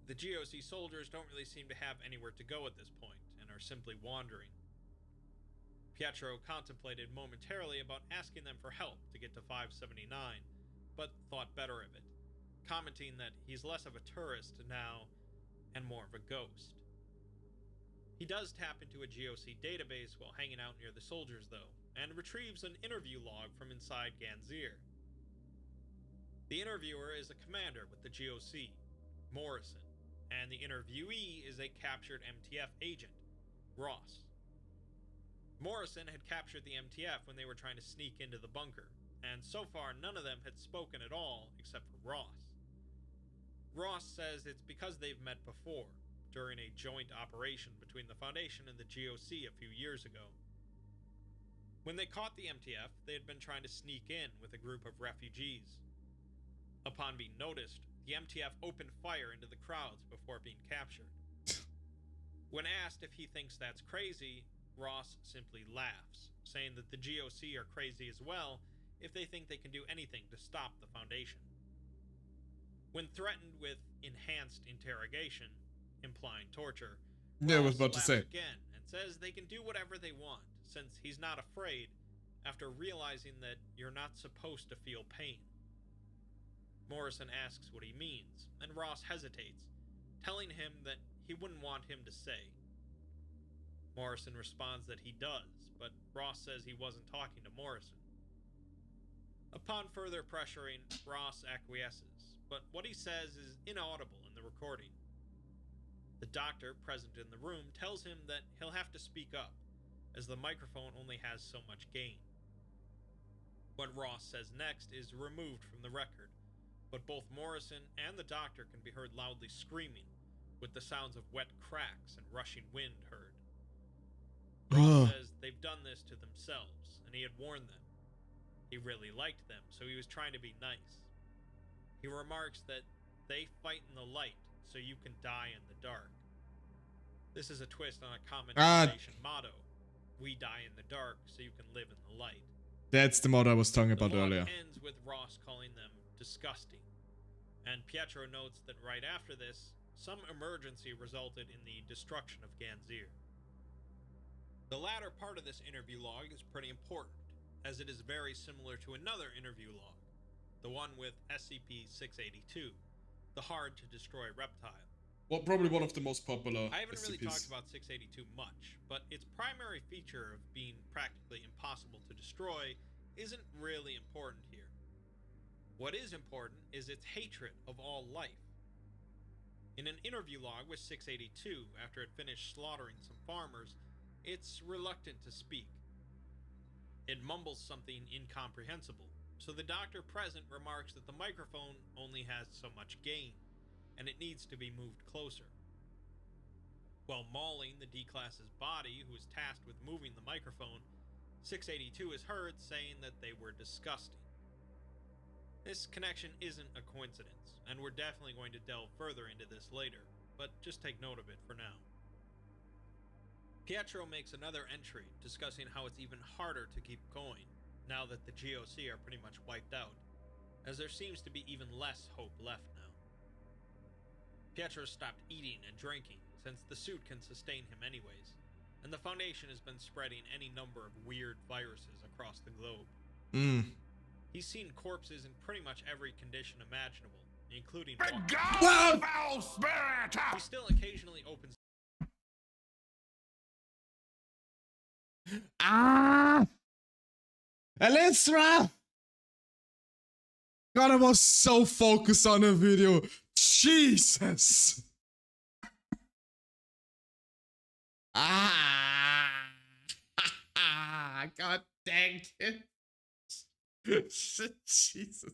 The GOC soldiers don't really seem to have anywhere to go at this point and are simply wandering. Pietro contemplated momentarily about asking them for help to get to 579, but thought better of it, commenting that he's less of a tourist now and more of a ghost. He does tap into a GOC database while hanging out near the soldiers, though, and retrieves an interview log from inside Ganzir. The interviewer is a commander with the GOC, Morrison, and the interviewee is a captured MTF agent, Ross. Morrison had captured the MTF when they were trying to sneak into the bunker, and so far none of them had spoken at all except for Ross. Ross says it's because they've met before, during a joint operation between the Foundation and the GOC a few years ago, When they caught the MTF, they had been trying to sneak in with a group of refugees. Upon being noticed, the MTF opened fire into the crowds before being captured. When asked if he thinks that's crazy, Ross simply laughs, saying that the GOC are crazy as well if they think they can do anything to stop the Foundation. When threatened with enhanced interrogation, implying torture, Yeah, I was Ross about to laughs say. again and says they can do whatever they want, since he's not afraid after realizing that you're not supposed to feel pain. Morrison asks what he means, and Ross hesitates, telling him that he wouldn't want him to say. Morrison responds that he does, but Ross says he wasn't talking to Morrison. Upon further pressuring, Ross acquiesces, but what he says is inaudible in the recording. The doctor present in the room tells him that he'll have to speak up, as the microphone only has so much gain. What Ross says next is removed from the record, but both Morrison and the doctor can be heard loudly screaming, with the sounds of wet cracks and rushing wind heard. Ross says they've done this to themselves, and he had warned them. He really liked them, so he was trying to be nice. He remarks that they fight in the light, so you can die in the dark. This is a twist on a common Foundation motto: we die in the dark, so you can live in the light. That's the motto I was talking about the VOD earlier. Ends with Ross calling them disgusting, and Pietro notes that right after this, some emergency resulted in the destruction of Ganzir. The latter part of this interview log is pretty important, as it is very similar to another interview log, the one with SCP-682, the hard-to-destroy reptile. Well, probably one of the most popular I haven't SCPs. really talked about 682 much, but its primary feature of being practically impossible to destroy isn't really important here. What is important is its hatred of all life. In an interview log with 682, after it finished slaughtering some farmers, it's reluctant to speak. It mumbles something incomprehensible, so the doctor present remarks that the microphone only has so much gain, and it needs to be moved closer. While mauling the D-Class's body, who is tasked with moving the microphone, 682 is heard saying that they were disgusting. This connection isn't a coincidence, and we're definitely going to delve further into this later, but just take note of it for now. Pietro makes another entry discussing how it's even harder to keep going, now that the GOC are pretty much wiped out, as there seems to be even less hope left now. Pietro stopped eating and drinking, since the suit can sustain him anyways, and the Foundation has been spreading any number of weird viruses across the globe. He's seen corpses in pretty much every condition imaginable, including foul spirit! He still occasionally opens Elisra! God, I was so focused on the video. Jesus! God dang it. Jesus.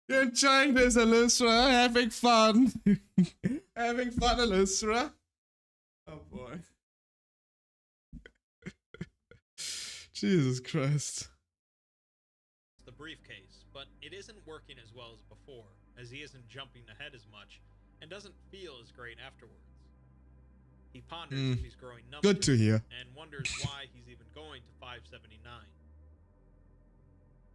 You're enjoying this, Elisra. Having fun. Having fun, Elisra. Oh boy. Jesus Christ. the briefcase, but it isn't working as well as before, as he isn't jumping ahead as much and doesn't feel as great afterwards. He ponders if he's growing numb Good to hear. and wonders why he's even going to 579.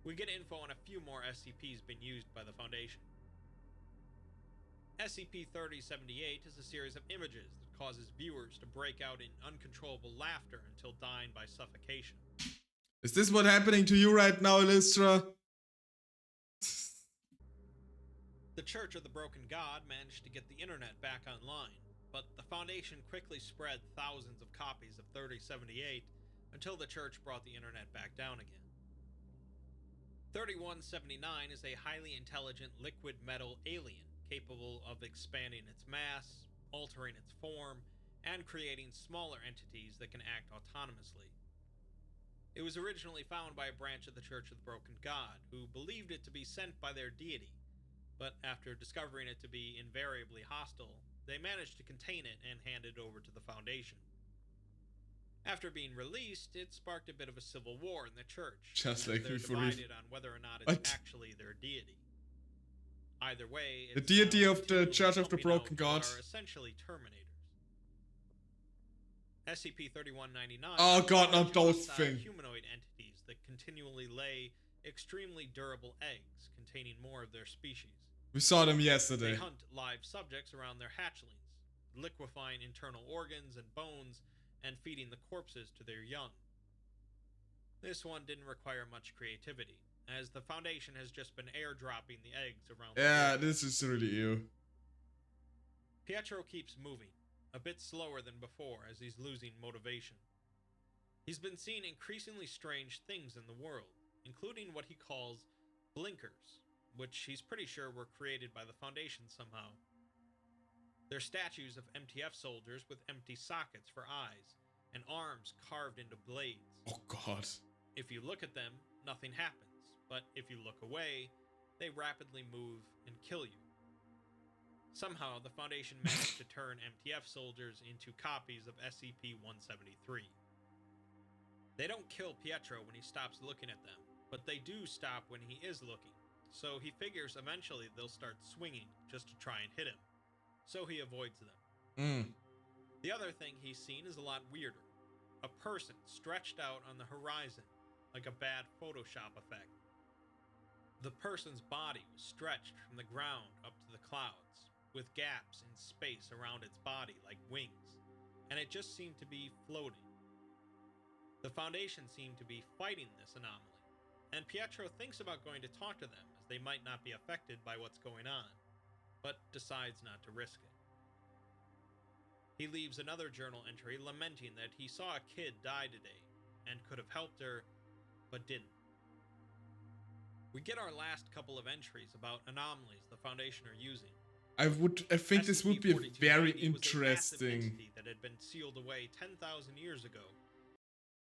We get info on a few more SCPs being used by the Foundation. SCP-3078 is a series of images that causes viewers to break out in uncontrollable laughter until dying by suffocation. Is this what's happening to you right now, Elisra? The Church of the Broken God managed to get the internet back online, but the Foundation quickly spread thousands of copies of 3078 until the Church brought the internet back down again. 3179 is a highly intelligent liquid metal alien capable of expanding its mass, altering its form, and creating smaller entities that can act autonomously. It was originally found by a branch of the Church of the Broken God, who believed it to be sent by their deity, but after discovering it to be invariably hostile, they managed to contain it and hand it over to the Foundation. After being released, it sparked a bit of a civil war in the church. Just like they're we for real. divided on whether or not it's What? actually their deity. Either way, The it's deity now of the continually Church of the pumping out Broken what God. are essentially Terminators. SCP-3199. Oh god, not those hostile things. humanoid entities that continually lay extremely durable eggs containing more of their species. We saw them They yesterday. hunt live subjects around their hatchlings, liquefying internal organs and bones and feeding the corpses to their young. This one didn't require much creativity, as the Foundation has just been airdropping the eggs around the Yeah, world. this is really ew. Pietro keeps moving, a bit slower than before as he's losing motivation. He's been seeing increasingly strange things in the world, including what he calls blinkers, which he's pretty sure were created by the Foundation somehow. They're statues of MTF soldiers with empty sockets for eyes, and arms carved into blades. Oh god. If you look at them, nothing happens, but if you look away, they rapidly move and kill you. Somehow, the Foundation managed to turn MTF soldiers into copies of SCP-173. They don't kill Pietro when he stops looking at them, but they do stop when he is looking, so he figures eventually they'll start swinging just to try and hit him, so he avoids them. The other thing he's seen is a lot weirder. A person stretched out on the horizon, like a bad Photoshop effect. The person's body was stretched from the ground up to the clouds, with gaps in space around its body like wings, and it just seemed to be floating. The Foundation seemed to be fighting this anomaly, and Pietro thinks about going to talk to them as they might not be affected by what's going on, but decides not to risk it. He leaves another journal entry lamenting that he saw a kid die today and could have helped her, but didn't. We get our last couple of entries about anomalies the Foundation are using. I think this would be very interesting. Was a massive entity that had been sealed away 10,000 years ago.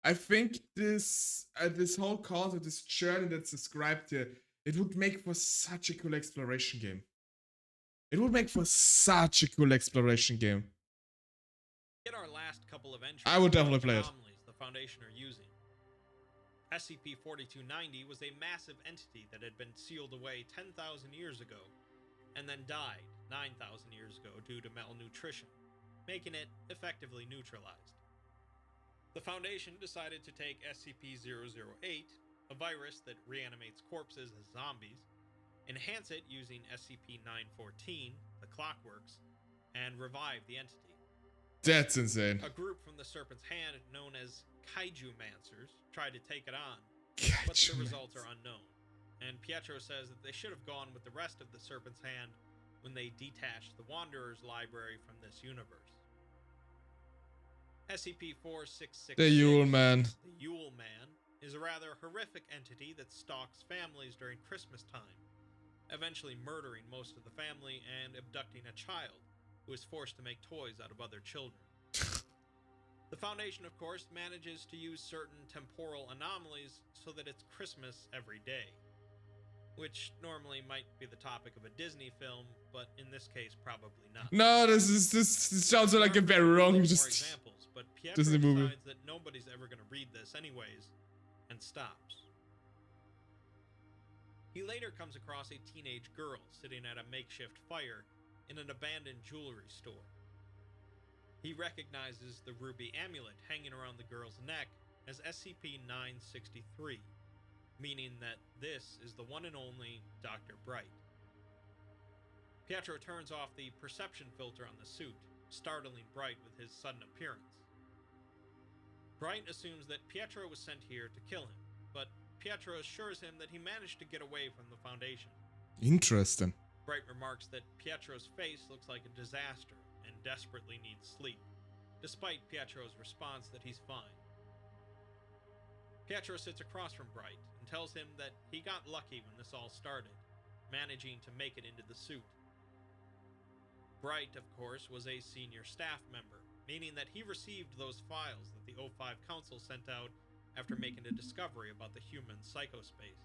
I think this whole concept, this journey that's described here, it would make for such a cool exploration game. It would make for such a cool exploration game. Get our last couple of entries. I would definitely play it. Anomalies the Foundation are using. SCP-4290 was a massive entity that had been sealed away 10,000 years ago, and then died 9,000 years ago due to malnutrition, making it effectively neutralized. The Foundation decided to take SCP-008, a virus that reanimates corpses as zombies, enhance it using SCP-914, the Clockworks, and revive the entity. That's insane. A group from the Serpent's Hand known as Kaiju-mancers tried to take it on, but the results are unknown, and Pietro says that they should have gone with the rest of the Serpent's Hand when they detached the Wanderer's library from this universe. SCP-4666, the Yule Man. The Yule Man, is a rather horrific entity that stalks families during Christmas time, eventually murdering most of the family and abducting a child who is forced to make toys out of other children. The Foundation, of course, manages to use certain temporal anomalies so that it's Christmas every day, which normally might be the topic of a Disney film, but in this case, probably not. No, this sounds like a very wrong examples, but Pietro Disney movie. decides that nobody's ever going to read this anyways, and stops. He later comes across a teenage girl sitting at a makeshift fire in an abandoned jewelry store. He recognizes the ruby amulet hanging around the girl's neck as SCP-963, meaning that this is the one and only Dr. Bright. Pietro turns off the perception filter on the suit, startling Bright with his sudden appearance. Bright assumes that Pietro was sent here to kill him, but Pietro assures him that he managed to get away from the Foundation. Interesting. Bright remarks that Pietro's face looks like a disaster and desperately needs sleep, despite Pietro's response that he's fine. Pietro sits across from Bright and tells him that he got lucky when this all started, managing to make it into the suit. Bright, of course, was a senior staff member, meaning that he received those files that the O5 Council sent out after making a discovery about the human psychospace.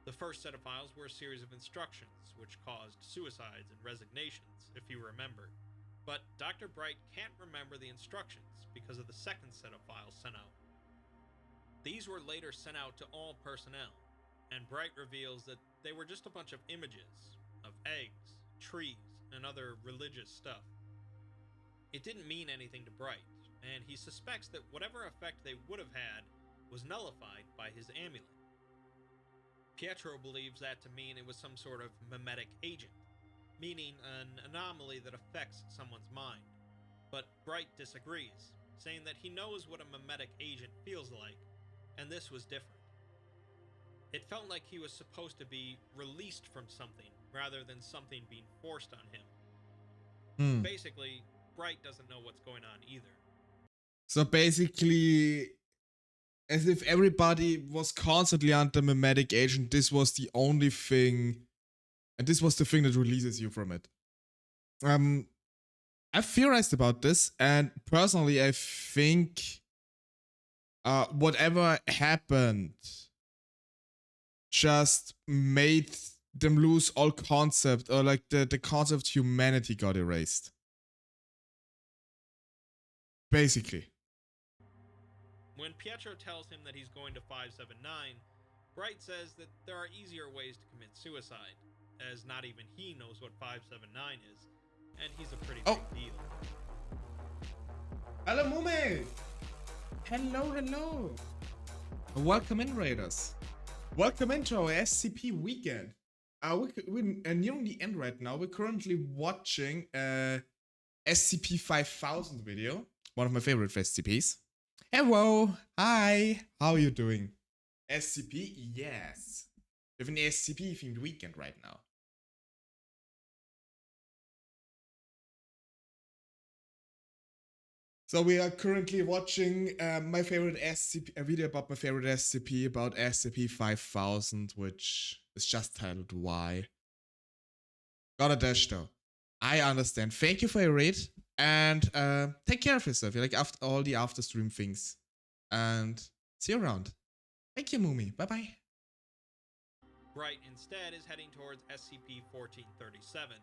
The first set of files were a series of instructions, which caused suicides and resignations, if you remember, but Dr. Bright can't remember the instructions because of the second set of files sent out. These were later sent out to all personnel, and Bright reveals that they were just a bunch of images of eggs, trees, and other religious stuff. It didn't mean anything to Bright, and he suspects that whatever effect they would have had was nullified by his amulet. Pietro believes that to mean it was some sort of mimetic agent, meaning an anomaly that affects someone's mind. But Bright disagrees, saying that he knows what a mimetic agent feels like, and this was different. It felt like he was supposed to be released from something, rather than something being forced on him. Basically, Bright doesn't know what's going on either. So basically, as if everybody was constantly under mimetic agent, this was the only thing, and this was the thing that releases you from it. I've theorized about this, and personally I think whatever happened just made them lose all concept, or like the concept of humanity got erased. Basically. When Pietro tells him that he's going to 579, Bright says that there are easier ways to commit suicide, as not even he knows what 579 is, and he's a pretty big deal. Hello, Mume! Hello. Welcome in, Raiders. Welcome into our SCP weekend. We're nearing the end right now. We're currently watching a SCP-5000 video, one of my favorite SCPs. Hello, hi, how are you doing? SCP, yes. We have an SCP-themed weekend right now. So we are currently watching my favorite SCP, a video about my favorite SCP, about SCP-5000, which is just titled Why. Got a dash though. I understand. Thank you for your read, and take care of yourself. You like after all the after stream things, and see you around. Thank you, Mumi. Bye bye. Bright instead is heading towards SCP-1437,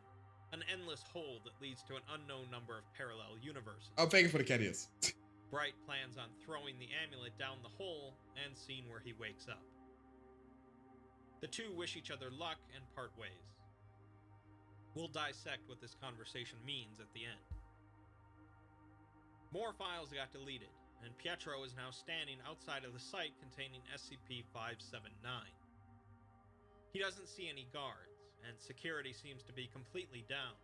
an endless hole that leads to an unknown number of parallel universes. Oh, thank you for the cat ears. Bright plans on throwing the amulet down the hole and seeing where he wakes up. The two wish each other luck and part ways. We'll dissect what this conversation means at the end. More files got deleted, and Pietro is now standing outside of the site containing SCP-579. He doesn't see any guards, and security seems to be completely down,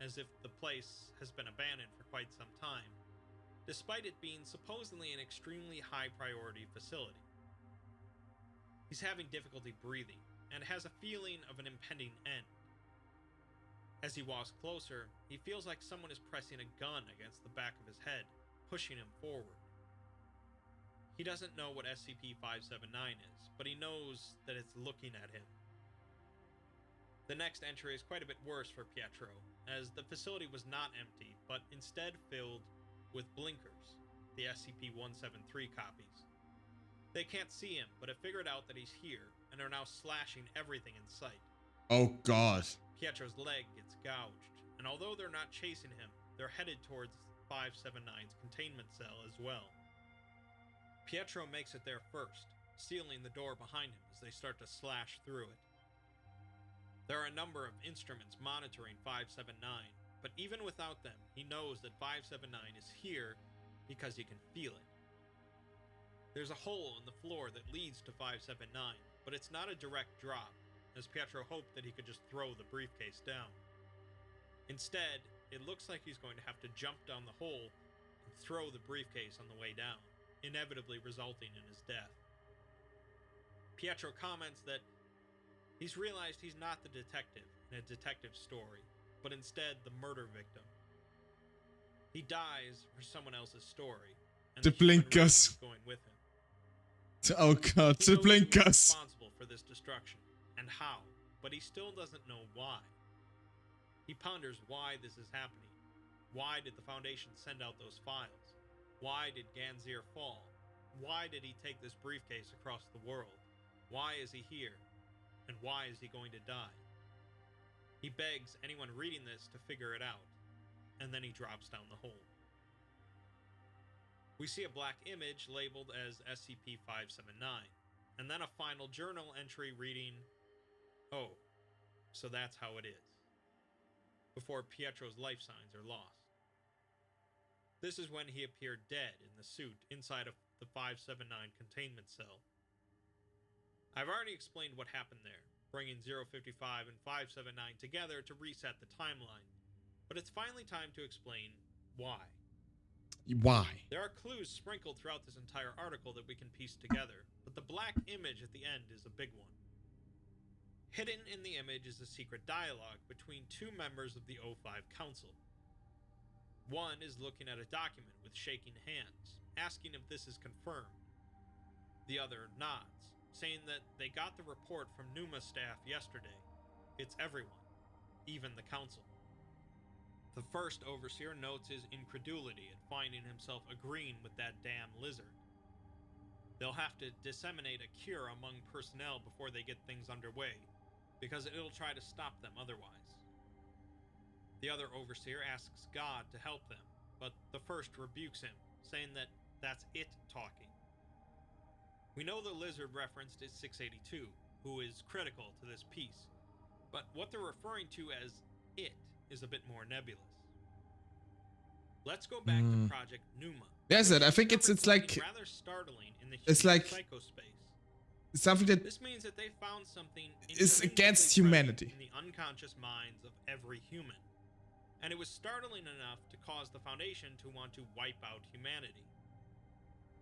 as if the place has been abandoned for quite some time, despite it being supposedly an extremely high-priority facility. He's having difficulty breathing, and has a feeling of an impending end. As he walks closer, he feels like someone is pressing a gun against the back of his head, pushing him forward. He doesn't know what SCP-579 is, but he knows that it's looking at him. The next entry is quite a bit worse for Pietro, as the facility was not empty, but instead filled with blinkers, the SCP-173 copies. They can't see him, but have figured out that he's here, and are now slashing everything in sight. Oh god. Pietro's leg gets gouged, and although they're not chasing him, they're headed towards 579's containment cell as well. Pietro makes it there first, sealing the door behind him as they start to slash through it. There are a number of instruments monitoring 579, but even without them, he knows that 579 is here because he can feel it. There's a hole in the floor that leads to 579, but it's not a direct drop, as Pietro hoped that he could just throw the briefcase down. Instead, it looks like he's going to have to jump down the hole and throw the briefcase on the way down, inevitably resulting in his death. Pietro comments that he's realized he's not the detective in a detective story, but instead the murder victim. He dies for someone else's story, and the blinkers going with him. Oh god, the blinkers. Responsible for this destruction, and how, but he still doesn't know why. He ponders why this is happening. Why did the Foundation send out those files? Why did Ganzir fall? Why did he take this briefcase across the world? Why is he here? And why is he going to die? He begs anyone reading this to figure it out. and then he drops down the hole. We see a black image labeled as SCP-579, and then a final journal entry reading, "Oh, so that's how it is," before Pietro's life signs are lost. This is when he appeared dead in the suit inside of the 579 containment cell. I've already explained what happened there, bringing 055 and 579 together to reset the timeline, but it's finally time to explain why. Why? There are clues sprinkled throughout this entire article that we can piece together, but the black image at the end is a big one. Hidden in the image is a secret dialogue between two members of the O5 Council. One is looking at a document with shaking hands, asking if this is confirmed. The other nods, saying that they got the report from Numa staff yesterday. It's everyone, even the council. The first overseer notes his incredulity at finding himself agreeing with that damn lizard. They'll have to disseminate a cure among personnel before they get things underway, because it'll try to stop them otherwise. The other overseer asks God to help them, but the first rebukes him, saying that that's it talking. We know the lizard referenced is 682, who is critical to this piece, but what they're referring to as it is a bit more nebulous. Let's go back to Project Numa. Yes, I think it's like rather startling in the it's like psychospace. Something that this means that they found something is against humanity in the unconscious minds of every human, and it was startling enough to cause the Foundation to want to wipe out humanity.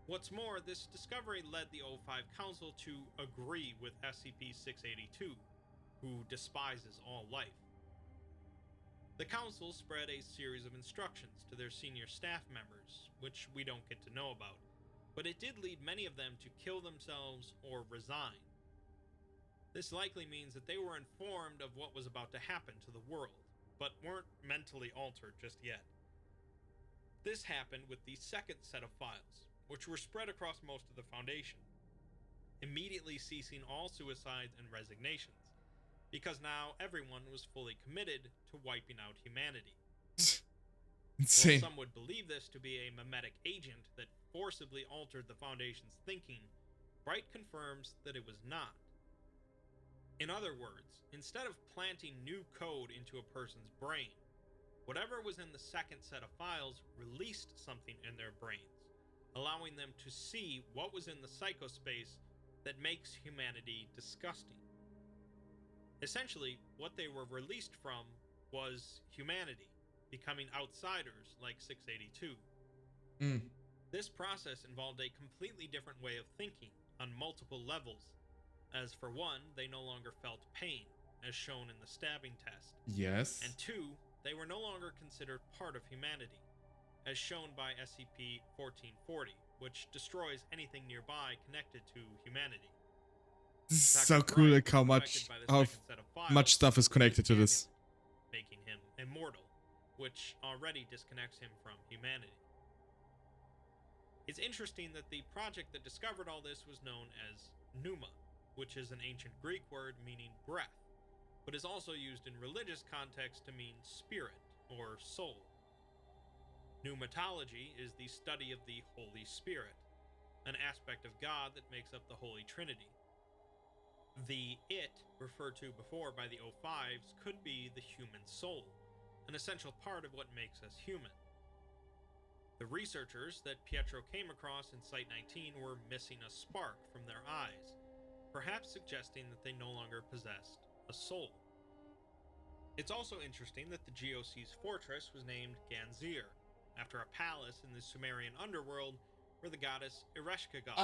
What's more, this discovery led the O5 Council to agree with SCP-682, who despises all life. The Council spread a series of instructions to their senior staff members, which we don't get to know about, but it did lead many of them to kill themselves or resign. This likely means that they were informed of what was about to happen to the world, but weren't mentally altered just yet. This happened with the second set of files, which were spread across most of the Foundation, immediately ceasing all suicides and resignations, because now everyone was fully committed to wiping out humanity. Insane. While some would believe this to be a memetic agent that forcibly altered the Foundation's thinking, Bright confirms that it was not. In other words, instead of planting new code into a person's brain, whatever was in the second set of files released something in their brains, allowing them to see what was in the psychospace that makes humanity disgusting. Essentially, what they were released from was humanity, becoming outsiders like 682. This process involved a completely different way of thinking on multiple levels, as for one, they no longer felt pain, as shown in the stabbing test. Yes. And two, they were no longer considered part of humanity, as shown by SCP-1440, which destroys anything nearby connected to humanity. This is so cool, like how much stuff is connected to this. Making him immortal, which already disconnects him from humanity. It's interesting that the project that discovered all this was known as Pneuma, which is an ancient Greek word meaning breath, but is also used in religious context to mean spirit or soul. Pneumatology is the study of the Holy Spirit, an aspect of God that makes up the Holy Trinity. The it referred to before by the O5s could be the human soul, an essential part of what makes us human. The researchers that Pietro came across in Site-19 were missing a spark from their eyes, perhaps suggesting that they no longer possessed a soul. It's also interesting that the GOC's fortress was named Ganzir, after a palace in the Sumerian underworld where the goddess Ereshkigal.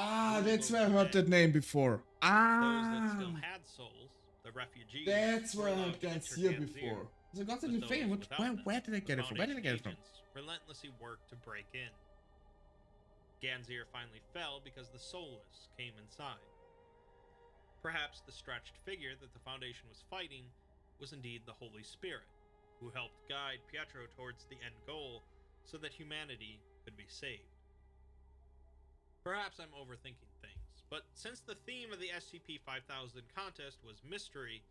That's where I heard that name before. Those that still had souls, the refugees. That's where I heard Ganzir before. So I got the new thing. Where did I get it from? Where did I get it from? Relentlessly worked to break in. Ganzir finally fell because the soulless came inside. Perhaps the stretched figure that the Foundation was fighting was indeed the Holy Spirit, who helped guide Pietro towards the end goal so that humanity could be saved. Perhaps I'm overthinking things, but since the theme of the SCP-5000 contest was mystery,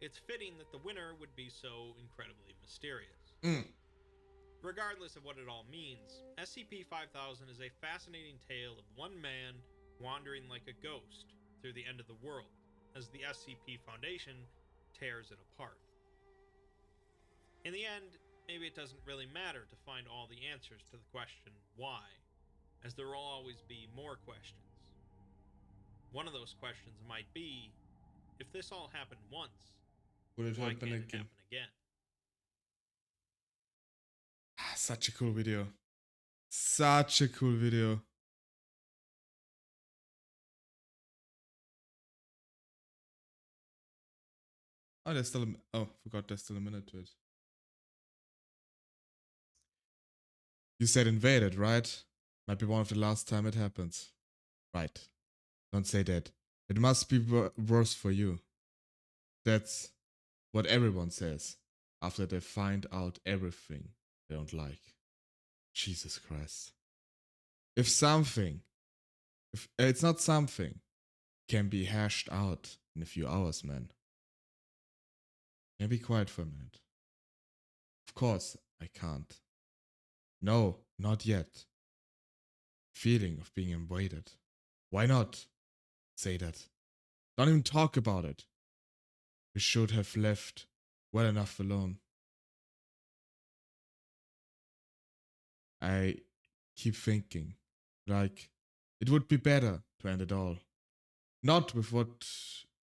it's fitting that the winner would be so incredibly mysterious. regardless of what it all means, SCP-5000 is a fascinating tale of one man wandering like a ghost through the end of the world, as the SCP Foundation tears it apart. In the end, maybe it doesn't really matter to find all the answers to the question why, as there will always be more questions. One of those questions might be, if this all happened once, would it why happen can't it again? happen again? Such a cool video. Such a cool video. Oh, there's still forgot there's still a minute to it. You said invaded, right? Might be one of the last time it happens. Right. Don't say that. It must be worse for you. That's what everyone says after they find out everything they don't like. Jesus Christ. If it's not something, can be hashed out in a few hours, man. Can be quiet for a minute. Of course, I can't. No, not yet. Feeling of being invaded. Why not say that? Don't even talk about it. We should have left well enough alone. I keep thinking, like, it would be better to end it all. Not with what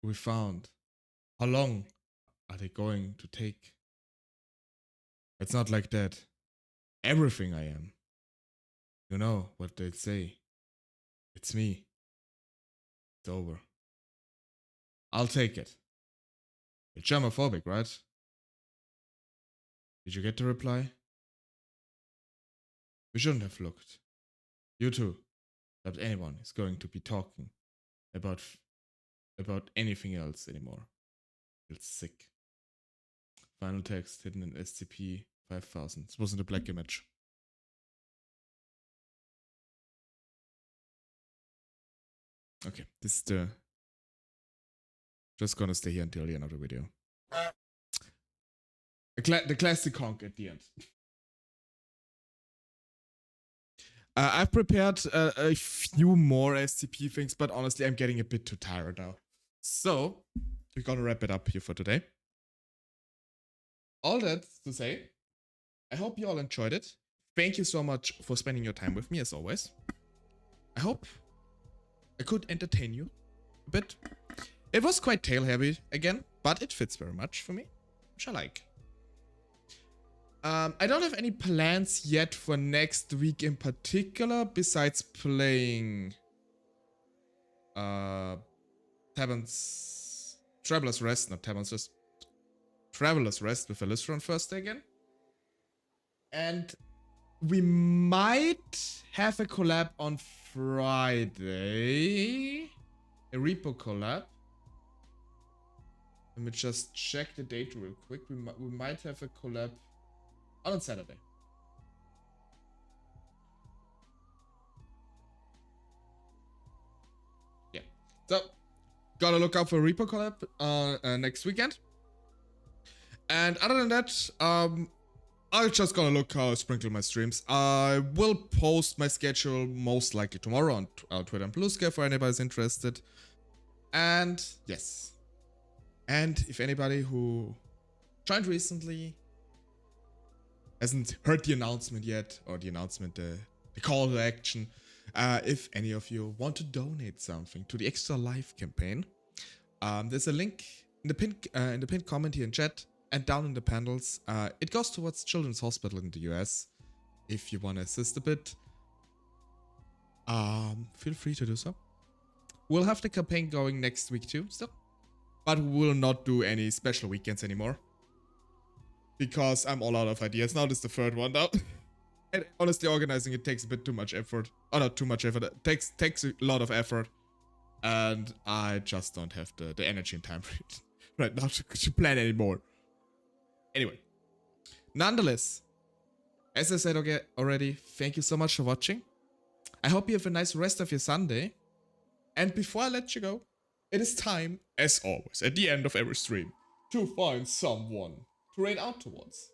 we found. How long are they going to take? It's not like that. Everything I am. You know what they'd say. It's me. It's over. I'll take it. You're germophobic, right? Did you get the reply? We shouldn't have looked. You too. That anyone is going to be talking about anything else anymore. Feels sick. Final text hidden in SCP-5000. This wasn't a black image. Okay, this is the... Just gonna stay here until the end of the video. The classic honk at the end. I've prepared a few more SCP things, but honestly, I'm getting a bit too tired now. So, we're gonna wrap it up here for today. All that to say, I hope you all enjoyed it. Thank you so much for spending your time with me, as always. I hope I could entertain you a bit. It was quite tail-heavy again, but it fits very much for me, which I like. I don't have any plans yet for next week in particular, besides playing Traveler's Rest with Elysium first again. And we might have a collab on Friday. A repo collab. Let me just check the date real quick. We might have a collab on Saturday. Yeah. So, gotta look out for a repo collab next weekend. And other than that, I'm just gonna look how I sprinkle my streams. I will post my schedule most likely tomorrow on Twitter and Bluesky for anybody's interested. And yes. And if anybody who joined recently hasn't heard the announcement yet, or the announcement, the call to action, if any of you want to donate something to the Extra Life campaign, there's a link in the pinned comment here in chat and down in the panels. It goes towards Children's Hospital in the US. If you want to assist a bit, feel free to do so. We'll have the campaign going next week too, still. But we will not do any special weekends anymore. Because I'm all out of ideas. Now this is the third one now. And honestly, organizing it takes a bit too much effort. Oh, not too much effort. It takes a lot of effort. And I just don't have the energy and time right now to plan anymore. Anyway. Nonetheless, as I said already, thank you so much for watching. I hope you have a nice rest of your Sunday. And before I let you go, it is time, as always, at the end of every stream, to find someone to raid out towards.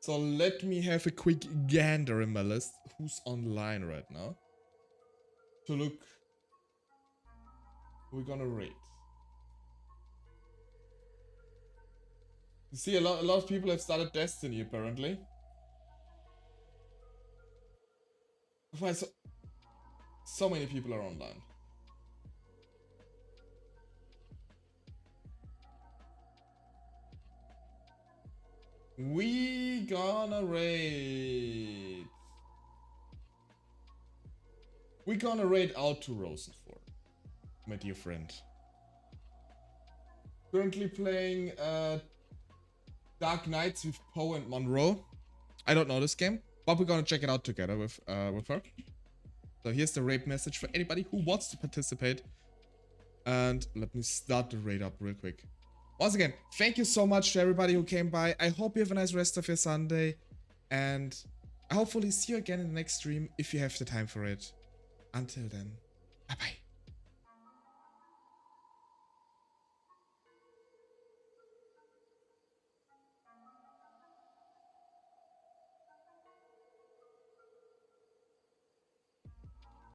So let me have a quick gander in my list. Who's online right now? To look who we're gonna rate. You see, a lot of people have started Destiny apparently. Why so many people are online. We gonna raid. We gonna raid out to Rosenford, my dear friend. Currently playing Dark Knights with Poe and Monroe. I don't know this game, but we're gonna check it out together with her. So here's the raid message for anybody who wants to participate. And let me start the raid up real quick. Once again, thank you so much to everybody who came by. I hope you have a nice rest of your Sunday. And I hopefully see you again in the next stream if you have the time for it. Until then, bye-bye.